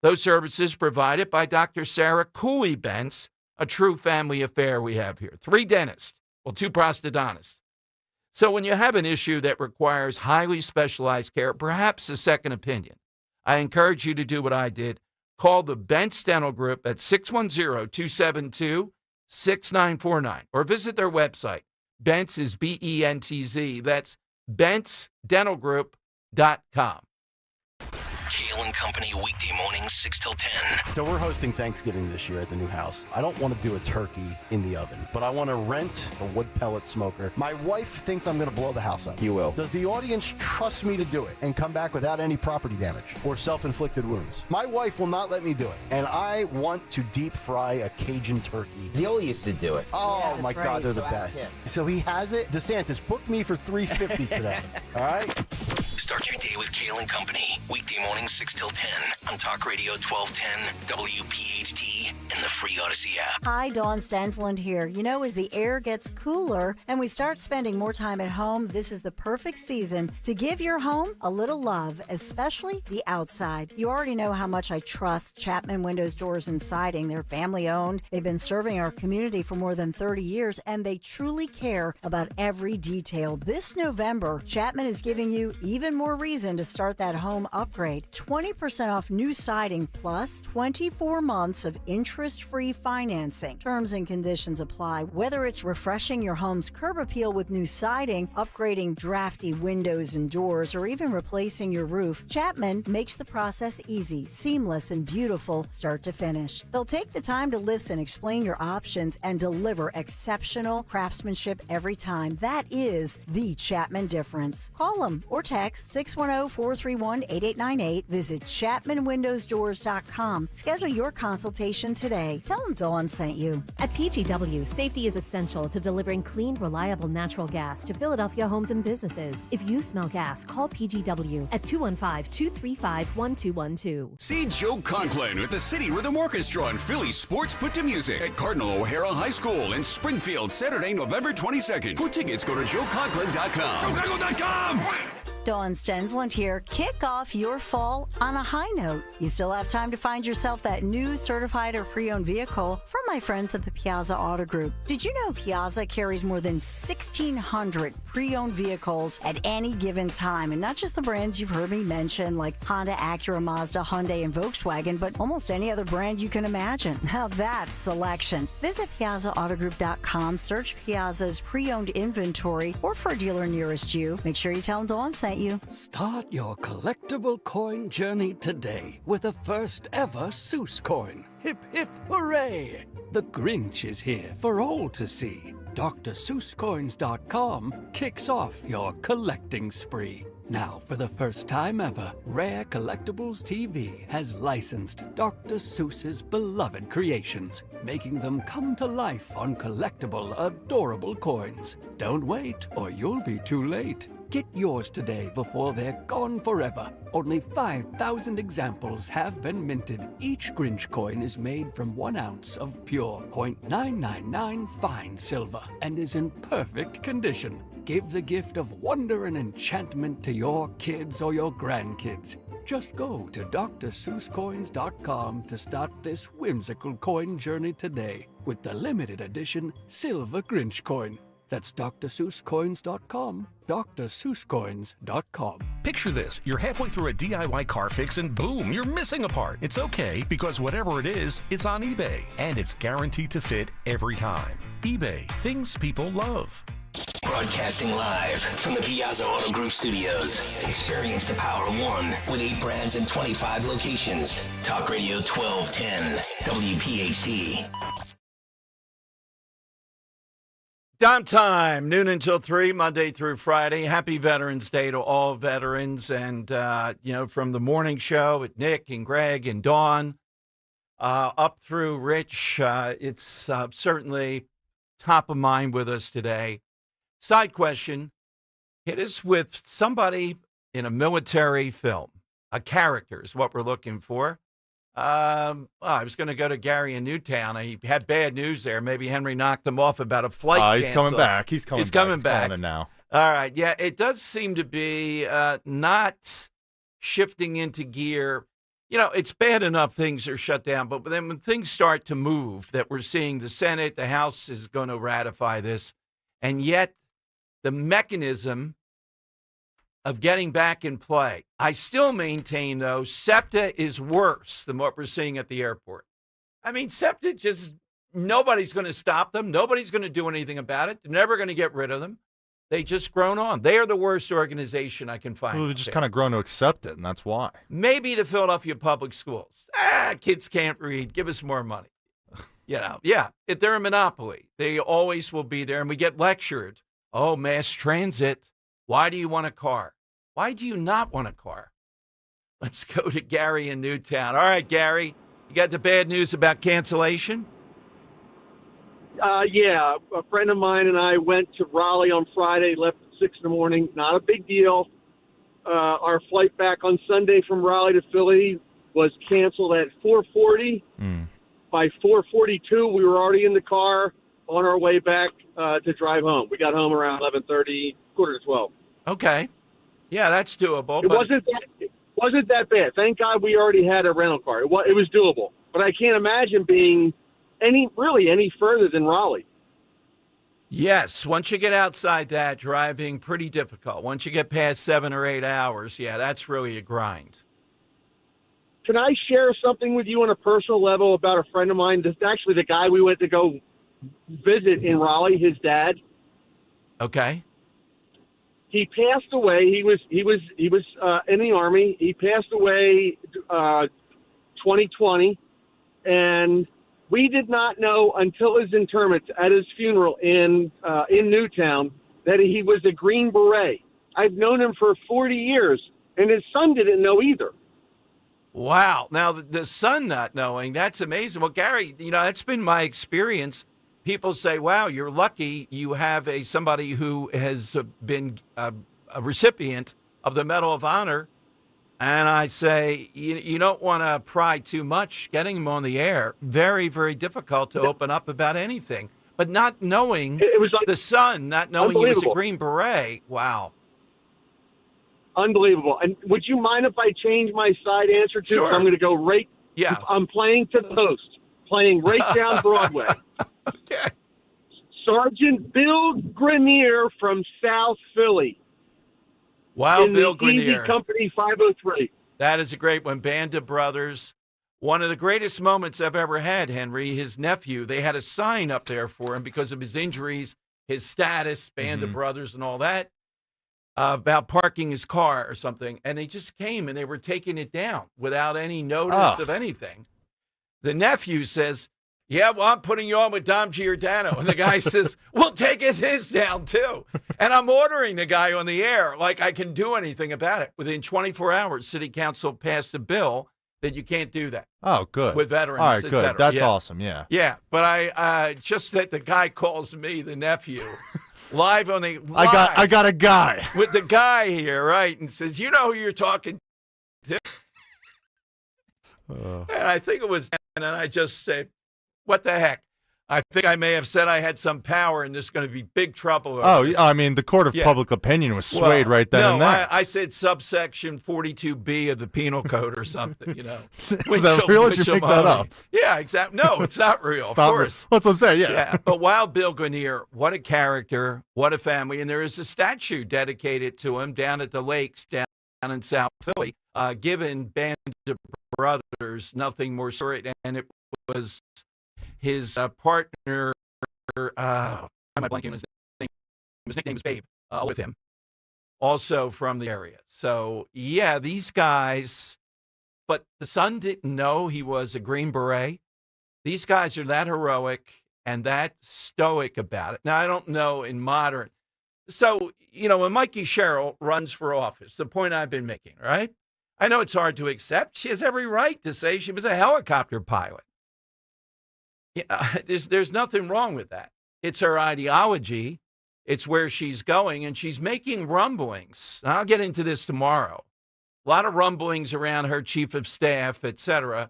those services provided by Dr. Sarah Cooley Bentz, a true family affair we have here. 3 dentists, 2 prosthodontists. So when you have an issue that requires highly specialized care, perhaps a second opinion, I encourage you to do what I did. Call the Bentz Dental Group at 610-272-6949 or visit their website. Bentz is B-E-N-T-Z. That's BentzDentalGroup.com. Kale and Company, weekday mornings, 6 till 10. So we're hosting Thanksgiving this year at the new house. I don't want to do a turkey in the oven, but I want to rent a wood pellet smoker. My wife thinks I'm going to blow the house up. You will. Does the audience trust me to do it and come back without any property damage or self-inflicted wounds? My wife will not let me do it, and I want to deep fry a Cajun turkey. Zeal used to do it. Oh, yeah, my God, right. they're the best. So he has it? DeSantis, book me for $350 today. All right? Start your day with Kale and Company. Weekday mornings 6 till 10 on Talk Radio 1210, WPHT, and the free Odyssey app. Hi, Dawn Stensland here. You know, as the air gets cooler and we start spending more time at home, this is the perfect season to give your home a little love, especially the outside. You already know how much I trust Chapman Windows, Doors, and Siding. They're family-owned. They've been serving our community for more than 30 years, and they truly care about every detail. This November, Chapman is giving you even more reason to start that home upgrade. 20% off new siding plus 24 months of interest-free financing. Terms and conditions apply. Whether it's refreshing your home's curb appeal with new siding, upgrading drafty windows and doors, or even replacing your roof, Chapman makes the process easy, seamless, and beautiful start to finish. They'll take the time to listen, explain your options, and deliver exceptional craftsmanship every time. That is the Chapman difference. Call them or text 610-431-8898. Visit ChapmanWindowsDoors.com. Schedule your consultation today. Tell them Dawn sent you. At PGW, safety is essential to delivering clean, reliable natural gas to Philadelphia homes and businesses. If you smell gas, call PGW at 215-235-1212. See Joe Conklin with the City Rhythm Orchestra and Philly Sports Put to Music at Cardinal O'Hara High School in Springfield, Saturday, November 22nd. For tickets, go to joeconklin.com. JoeConklin.com! Dawn Stensland here. Kick off your fall on a high note. You still have time to find yourself that new certified or pre-owned vehicle from my friends at the Piazza Auto Group. Did you know Piazza carries more than 1,600 pre-owned vehicles at any given time? And not just the brands you've heard me mention like Honda, Acura, Mazda, Hyundai, and Volkswagen, but almost any other brand you can imagine. Now that's selection. Visit PiazzaAutogroup.com, search Piazza's pre-owned inventory, or for a dealer nearest you. Make sure you tell them Dawn sent you. Start your collectible coin journey today with the first ever Seuss coin. Hip, hip, hooray! The Grinch is here for all to see. DrSeussCoins.com kicks off your collecting spree. Now, for the first time ever, Rare Collectibles TV has licensed Dr. Seuss's beloved creations, making them come to life on collectible, adorable coins. Don't wait, or you'll be too late. Get yours today before they're gone forever. Only 5,000 examples have been minted. Each Grinch coin is made from 1 ounce of pure .999 fine silver and is in perfect condition. Give the gift of wonder and enchantment to your kids or your grandkids. Just go to DrSeussCoins.com to start this whimsical coin journey today with the limited edition Silver Grinch coin. That's DrSeussCoins.com, DrSeussCoins.com. Picture this. You're halfway through a DIY car fix and boom, you're missing a part. It's okay because whatever it is, it's on eBay and it's guaranteed to fit every time. eBay, things people love. Broadcasting live from the Piazza Auto Group studios. Experience the power of one with 8 brands and 25 locations. Talk Radio 1210, WPHT. Dom time, noon until 3, Monday through Friday. Happy Veterans Day to all veterans. And, from the morning show with Nick and Greg and Dawn up through Rich, it's certainly top of mind with us today. Side question, hit us with somebody in a military film. A character is what we're looking for. I was going to go to Gary in Newtown. He had bad news there. Maybe Henry knocked him off about a flight. He's coming back. He's coming back. He's now. All right. Yeah, it does seem to be not shifting into gear. It's bad enough things are shut down, but then when things start to move, that we're seeing the Senate, the House is going to ratify this, and yet the mechanism of getting back in play. I still maintain, though, SEPTA is worse than what we're seeing at the airport. I mean, SEPTA nobody's going to stop them. Nobody's going to do anything about it. They're never going to get rid of them. They just grown on. They are the worst organization I can find. Well, they've just kind of grown to accept it, and that's why. Maybe the Philadelphia public schools. Kids can't read. Give us more money. If they're a monopoly, they always will be there, and we get lectured. Oh, mass transit. Why do you want a car? Why do you not want a car? Let's go to Gary in Newtown. All right, Gary, you got the bad news about cancellation? Yeah, a friend of mine and I went to Raleigh on Friday, left at 6 in the morning. Not a big deal. Our flight back on Sunday from Raleigh to Philly was canceled at 4:40. By 4:42, we were already in the car on our way back to drive home. We got home around 11:30, 11:45. Okay. Yeah, that's doable. It wasn't that bad. Thank God we already had a rental car. It was doable. But I can't imagine being any further than Raleigh. Yes, once you get outside that, driving pretty difficult. Once you get past 7 or 8 hours, that's really a grind. Can I share something with you on a personal level about a friend of mine? This is actually the guy we went to go visit in Raleigh, his dad. Okay. He passed away. He was in the Army. He passed away 2020, and we did not know until his interment at his funeral in Newtown that he was a Green Beret. I've known him for 40 years, and his son didn't know either. Wow. Now, the son not knowing, that's amazing. Well, Gary, that's been my experience. People say, wow, you're lucky you have somebody who has been a recipient of the Medal of Honor. And I say, you don't want to pry too much. Getting him on the air, very, very difficult to open up about anything. But not knowing the son, not knowing he was a Green Beret, wow. Unbelievable. And would you mind if I change my side answer too? Sure. I'm going to go right. Yeah. I'm playing to the host, playing right down Broadway. Okay. Sergeant Bill Grenier from South Philly. Wow, in Bill the Grenier. Easy Company 503. That is a great one. Band of Brothers. One of the greatest moments I've ever had, Henry, his nephew. They had a sign up there for him because of his injuries, his status, Band of Brothers and all that, about parking his car or something. And they just came and they were taking it down without any notice of anything. The nephew says, yeah, well, I'm putting you on with Dom Giordano. And the guy says, we'll take his down too. And I'm ordering the guy on the air like I can do anything about it. Within 24 hours, City Council passed a bill that you can't do that. Oh, good. With veterans, all right, et good. cetera. That's awesome, yeah. Yeah, but I just that the guy calls me, the nephew, live on the I got a guy. With the guy here, right, and says, you know who you're talking to? And I think it was, and I just said, what the heck? I think I may have said I had some power and there's going to be big trouble over Oh, this. I mean, the court of public opinion was swayed right then and there. I said subsection 42B of the penal code or something, you know. Is that real? Did you pick that up? Yeah, exactly. No, it's not real, of course. That's what I'm saying, yeah. But Wild Bill Grenier, what a character, what a family. And there is a statue dedicated to him down at the lakes down in South Philly, given Band of Brothers, Nothing More Sordid, and it was his partner, I'm blanking his name. His nickname is Babe, with him, also from the area. So, yeah, these guys, but the son didn't know he was a Green Beret. These guys are that heroic and that stoic about it. Now, I don't know in modern. So, you know, when Mikey Sherrill runs for office, the point I've been making, right? I know it's hard to accept. She has every right to say she was a helicopter pilot. Yeah, there's nothing wrong with that. It's her ideology. It's where she's going, and she's making rumblings. And I'll get into this tomorrow. A lot of rumblings around her chief of staff, et cetera,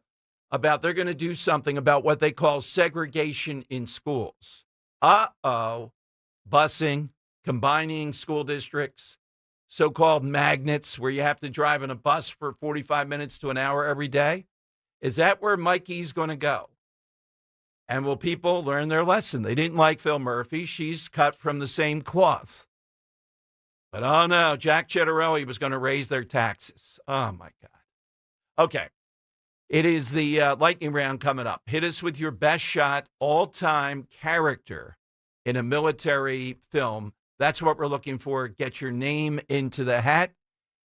about they're going to do something about what they call segregation in schools. Busing, combining school districts, so-called magnets where you have to drive in a bus for 45 minutes to an hour every day. Is that where Mikey's going to go? And will people learn their lesson? They didn't like Phil Murphy. She's cut from the same cloth. But, oh, no, Jack Ciattarelli was going to raise their taxes. Oh, my God. Okay. It is the lightning round coming up. Hit us with your best shot, all-time character in a military film. That's what we're looking for. Get your name into the hat.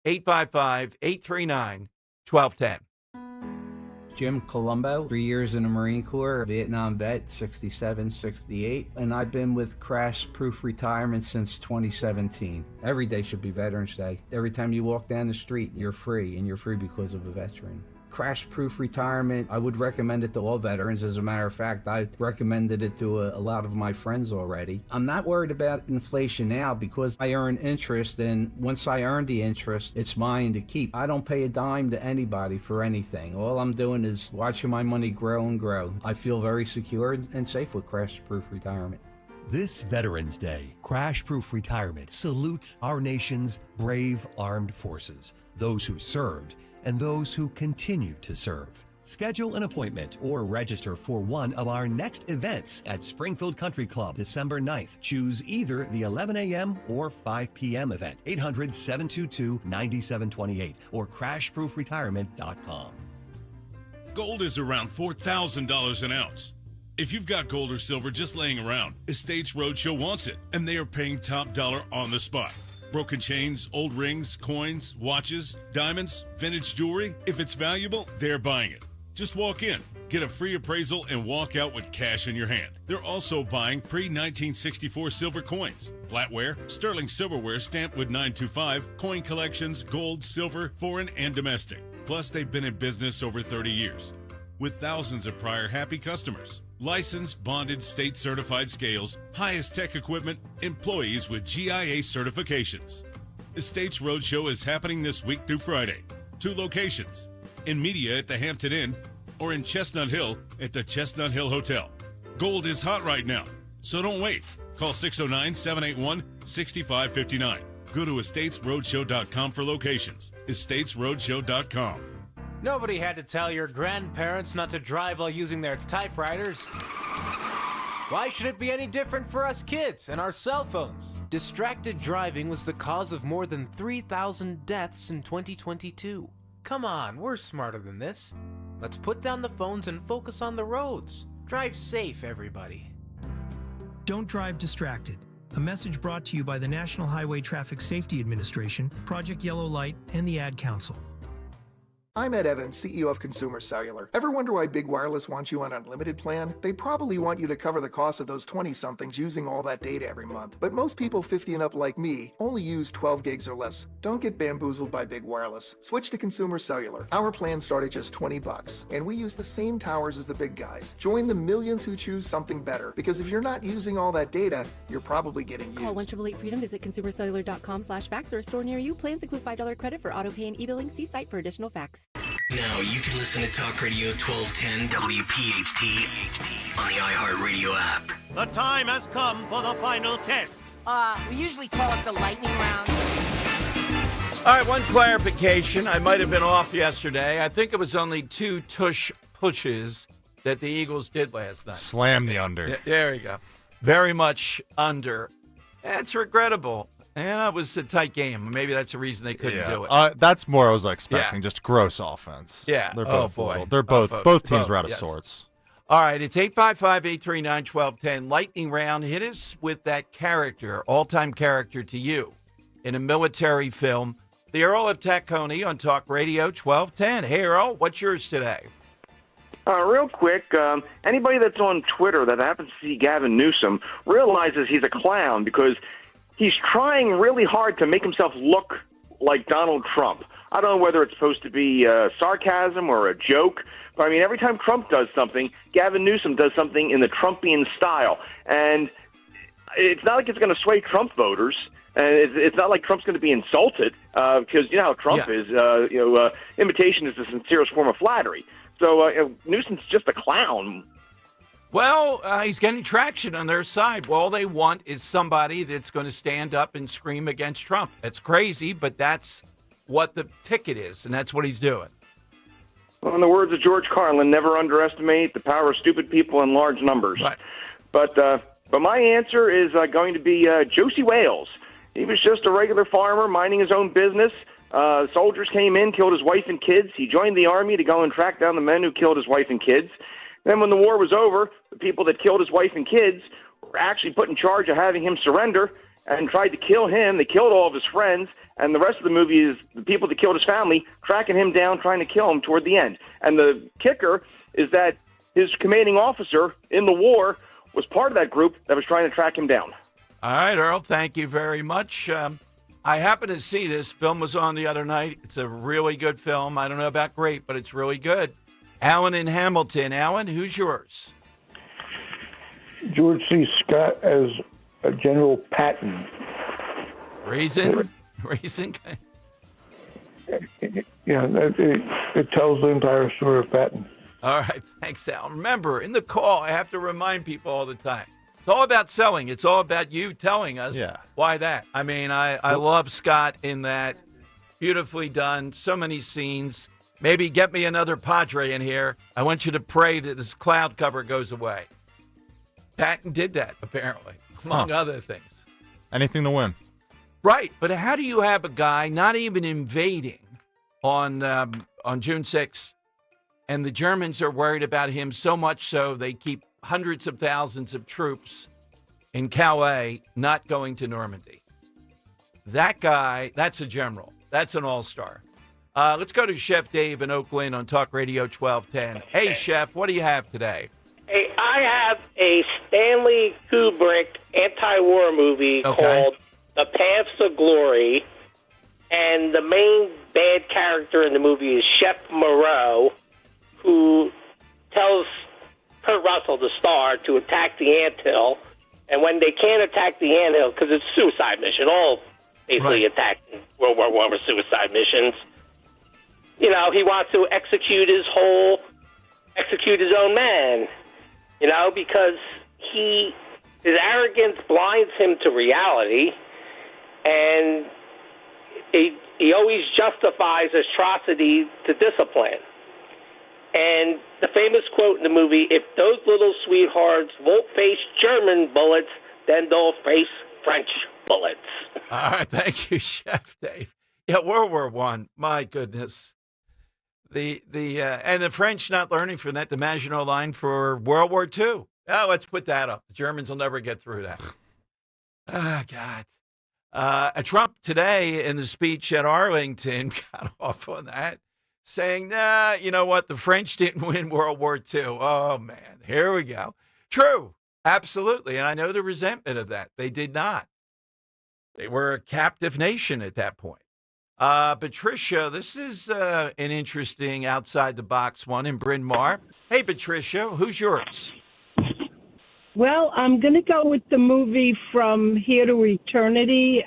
855-839-1210. Jim Colombo, 3 years in the Marine Corps, Vietnam vet, 67, 68. And I've been with Crash Proof Retirement since 2017. Every day should be Veterans Day. Every time you walk down the street, you're free, and you're free because of a veteran. Crash Proof Retirement, I would recommend it to all veterans. As a matter of fact, I recommended it to a lot of my friends already. I'm not worried about inflation now because I earn interest, and once I earn the interest, it's mine to keep. I don't pay a dime to anybody for anything. All I'm doing is watching my money grow and grow. I feel very secure and safe with Crash Proof Retirement. This Veterans Day, Crash Proof Retirement salutes our nation's brave armed forces, those who served, and those who continue to serve. Schedule an appointment or register for one of our next events at Springfield Country Club, December 9th. Choose either the 11 a.m. or 5 p.m. event, 800-722-9728 or crashproofretirement.com. Gold is around $4,000 an ounce. If you've got gold or silver just laying around, Estates Roadshow wants it, and they are paying top dollar on the spot. Broken chains, old rings, coins, watches, diamonds, vintage jewelry. If it's valuable, they're buying it. Just walk in, get a free appraisal, and walk out with cash in your hand. They're also buying pre-1964 silver coins, flatware, sterling silverware stamped with 925, coin collections, gold, silver, foreign, and domestic. Plus, they've been in business over 30 years with thousands of prior happy customers. Licensed, bonded, state-certified scales, highest tech equipment, employees with GIA certifications. Estates Roadshow is happening this week through Friday. 2 locations, in Media at the Hampton Inn or in Chestnut Hill at the Chestnut Hill Hotel. Gold is hot right now, so don't wait. Call 609-781-6559. Go to estatesroadshow.com for locations. estatesroadshow.com. Nobody had to tell your grandparents not to drive while using their typewriters. Why should it be any different for us kids and our cell phones? Distracted driving was the cause of more than 3,000 deaths in 2022. Come on, we're smarter than this. Let's put down the phones and focus on the roads. Drive safe, everybody. Don't drive distracted. A message brought to you by the National Highway Traffic Safety Administration, Project Yellow Light, and the Ad Council. I'm Ed Evans, CEO of Consumer Cellular. Ever wonder why Big Wireless wants you on an unlimited plan? They probably want you to cover the cost of those 20-somethings using all that data every month. But most people 50 and up like me only use 12 gigs or less. Don't get bamboozled by Big Wireless. Switch to Consumer Cellular. Our plans start at just $20, and we use the same towers as the big guys. Join the millions who choose something better, because if you're not using all that data, you're probably getting used. Call 1-888-FREEDOM, visit consumercellular.com/fax or a store near you. Plans include $5 credit for auto pay and e-billing. See site for additional facts. Now you can listen to Talk Radio 1210 WPHT on the iHeartRadio app. The time has come for the final test. We usually call it the lightning round. All right, one clarification. I might have been off yesterday. I think it was only 2 tush pushes that the Eagles did last night. Slam the under. Yeah, there you go. Very much under. It's regrettable. And it was a tight game. Maybe that's the reason they couldn't do it. That's more I was expecting. Just gross offense. Yeah. They're both boy. little. They're both teams are out of yes. sorts. All right, it's 855-839-1210. Lightning round. Hit us with that character, all-time character to you in a military film. The Earl of Tacony on Talk Radio 1210. Hey, Earl, what's yours today? Real quick, anybody that's on Twitter that happens to see Gavin Newsom realizes he's a clown because he's trying really hard to make himself look like Donald Trump. I don't know whether it's supposed to be sarcasm or a joke, but I mean, every time Trump does something, Gavin Newsom does something in the Trumpian style. And it's not like it's going to sway Trump voters. And it's not like Trump's going to be insulted because you know how Trump is. Imitation is the sincerest form of flattery. So Newsom's just a clown. Well, he's getting traction on their side. All they want is somebody that's going to stand up and scream against Trump. That's crazy, but that's what the ticket is, and that's what he's doing. Well, in the words of George Carlin, never underestimate the power of stupid people in large numbers. Right. But my answer is going to be Josie Wales. He was just a regular farmer minding his own business. Soldiers came in, killed his wife and kids. He joined the army to go and track down the men who killed his wife and kids. Then when the war was over, the people that killed his wife and kids were actually put in charge of having him surrender and tried to kill him. They killed all of his friends, and the rest of the movie is the people that killed his family tracking him down, trying to kill him toward the end. And the kicker is that his commanding officer in the war was part of that group that was trying to track him down. All right, Earl, thank you very much. I happened to see this. Film was on the other night. It's a really good film. I don't know about great, but it's really good. Alan in Hamilton. Alan, who's yours? George C. Scott as General Patton. Reason? Reason? Yeah, it tells the entire story of Patton. All right, thanks, Alan. Remember, in the call, I have to remind people all the time. It's all about selling. It's all about you telling us why that. I mean, I love Scott in that. Beautifully done. So many scenes. Maybe get me another Padre in here. I want you to pray that this cloud cover goes away. Patton did that, apparently, among other things. Anything to win. Right, but how do you have a guy not even invading on June 6th, and the Germans are worried about him so much so they keep hundreds of thousands of troops in Calais not going to Normandy? That guy, that's a general. That's an all-star. Let's go to Chef Dave in Oakland on Talk Radio 1210. Hey, Chef, what do you have today? Hey, I have a Stanley Kubrick anti-war movie called The Paths of Glory, and the main bad character in the movie is Chef Moreau, who tells Kurt Russell, the star, to attack the anthill, and when they can't attack the anthill, because it's a suicide mission, all basically attack in World War I were suicide missions, you know, he wants to execute his own man, you know, because his arrogance blinds him to reality, and he always justifies atrocity to discipline. And the famous quote in the movie, if those little sweethearts won't face German bullets, then they'll face French bullets. All right, thank you, Chef Dave. Yeah, World War I, my goodness. And the French not learning from that, the Maginot Line for World War II. Oh, let's put that up. The Germans will never get through that. Oh, God. Trump today in the speech at Arlington got off on that, saying, nah, you know what? The French didn't win World War II. Oh, man, here we go. True, absolutely. And I know the resentment of that. They did not. They were a captive nation at that point. Patricia, this is an interesting outside-the-box one in Bryn Mawr. Hey, Patricia, who's yours? Well, I'm going to go with the movie From Here to Eternity.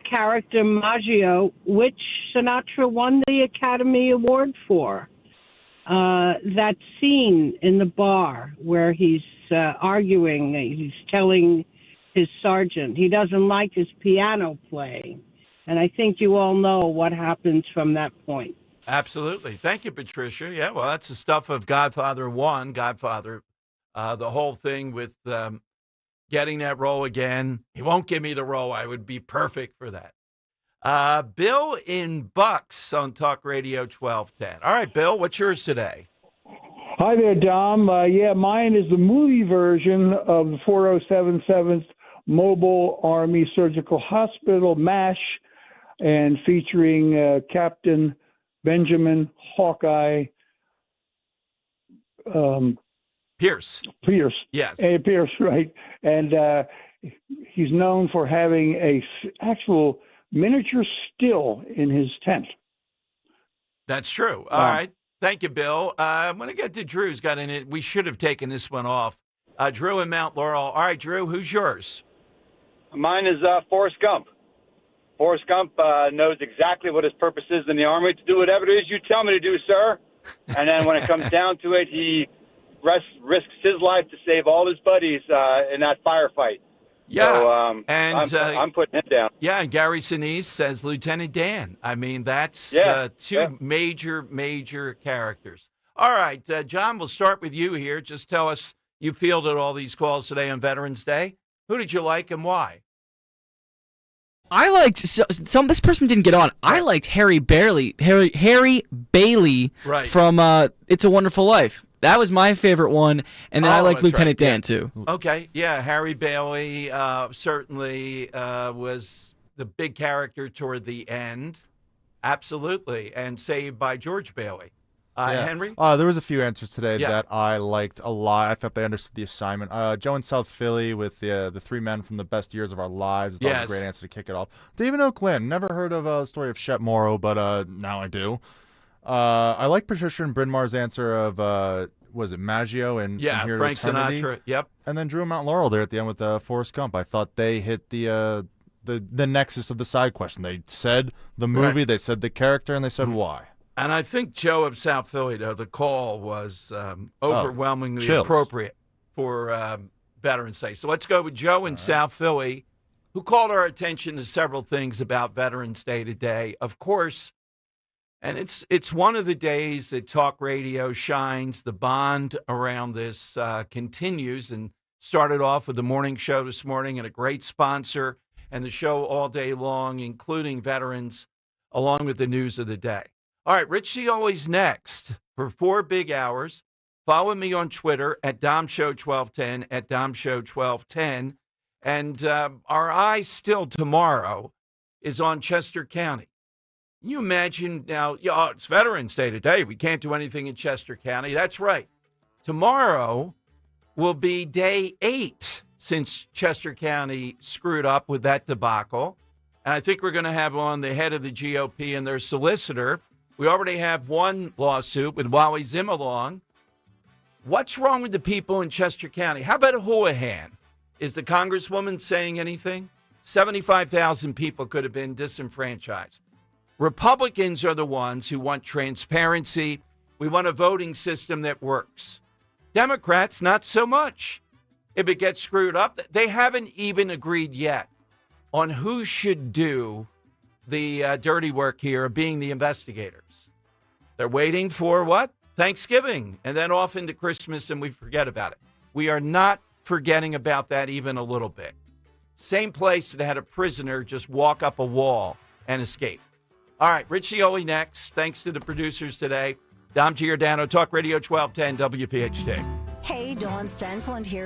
character Maggio, which Sinatra won the Academy Award for. That scene in the bar where he's arguing, he's telling his sergeant he doesn't like his piano playing. And I think you all know what happens from that point. Absolutely. Thank you, Patricia. Yeah, well, that's the stuff of Godfather 1, Godfather, the whole thing with getting that role again. He won't give me the role. I would be perfect for that. Bill in Bucks on Talk Radio 1210. All right, Bill, what's yours today? Hi there, Dom. Mine is the movie version of the 4077th Mobile Army Surgical Hospital, MASH, and featuring Captain Benjamin Hawkeye Pierce. Yes. Pierce, right. And he's known for having a actual miniature still in his tent. That's true. All right. Thank you, Bill. I'm going to get to Drew's got in it. We should have taken this one off. Drew in Mount Laurel. All right, Drew, who's yours? Mine is Forrest Gump. Forrest Gump knows exactly what his purpose is in the Army, to do whatever it is you tell me to do, sir. And then when it comes down to it, he risks his life to save all his buddies in that firefight. Yeah, so, and I'm putting it down. Yeah, and Gary Sinise says Lieutenant Dan. I mean, that's two major characters. All right, John, we'll start with you here. Just tell us, you fielded all these calls today on Veterans Day. Who did you like and why? I liked this person didn't get on. I liked Harry Bailey from It's a Wonderful Life. That was my favorite one, and then I liked Lieutenant Dan too. Okay, yeah, Harry Bailey certainly was the big character toward the end, absolutely, and Saved by George Bailey. Henry? There was a few answers today that I liked a lot. I thought they understood the assignment. Joe in South Philly with the three men from the Best Years of Our Lives. That was a great answer to kick it off. David Oakland, never heard of the story of Shep Morrow, but now I do. I like Patricia and Bryn Mawr's answer of, was it Maggio and From Here Frank to Eternity? Sinatra, yep. And then Drew and Mount Laurel there at the end with Forrest Gump. I thought they hit the nexus of the side question. They said the movie, they said the character, and they said why. And I think Joe of South Philly, though, the call was overwhelmingly chills. appropriate for Veterans Day. So let's go with Joe in South Philly, who called our attention to several things about Veterans Day today. Of course, and it's one of the days that talk radio shines. The bond around this continues, and started off with the morning show this morning and a great sponsor, and the show all day long, including veterans, along with the news of the day. All right, Rich Cioli's next for 4 big hours. Follow me on Twitter at DomShow1210, at DomShow1210. And our eye still tomorrow is on Chester County. Can you imagine now, it's Veterans Day today. We can't do anything in Chester County. That's right. Tomorrow will be day 8 since Chester County screwed up with that debacle. And I think we're going to have on the head of the GOP and their solicitor. We already have one lawsuit with Wally Zimmerlong. What's wrong with the people in Chester County? How about a Houlihan? Is the congresswoman saying anything? 75,000 people could have been disenfranchised. Republicans are the ones who want transparency. We want a voting system that works. Democrats, not so much. If it gets screwed up, they haven't even agreed yet on who should do the dirty work here of being the investigators. They're waiting for what? Thanksgiving, and then off into Christmas, and we forget about it. We are not forgetting about that even a little bit. Same place that had a prisoner just walk up a wall and escape. All right, Rich Cioli next. Thanks to the producers today. Dom Giordano, Talk Radio 1210 WPHT. Hey, Dawn Stensland here.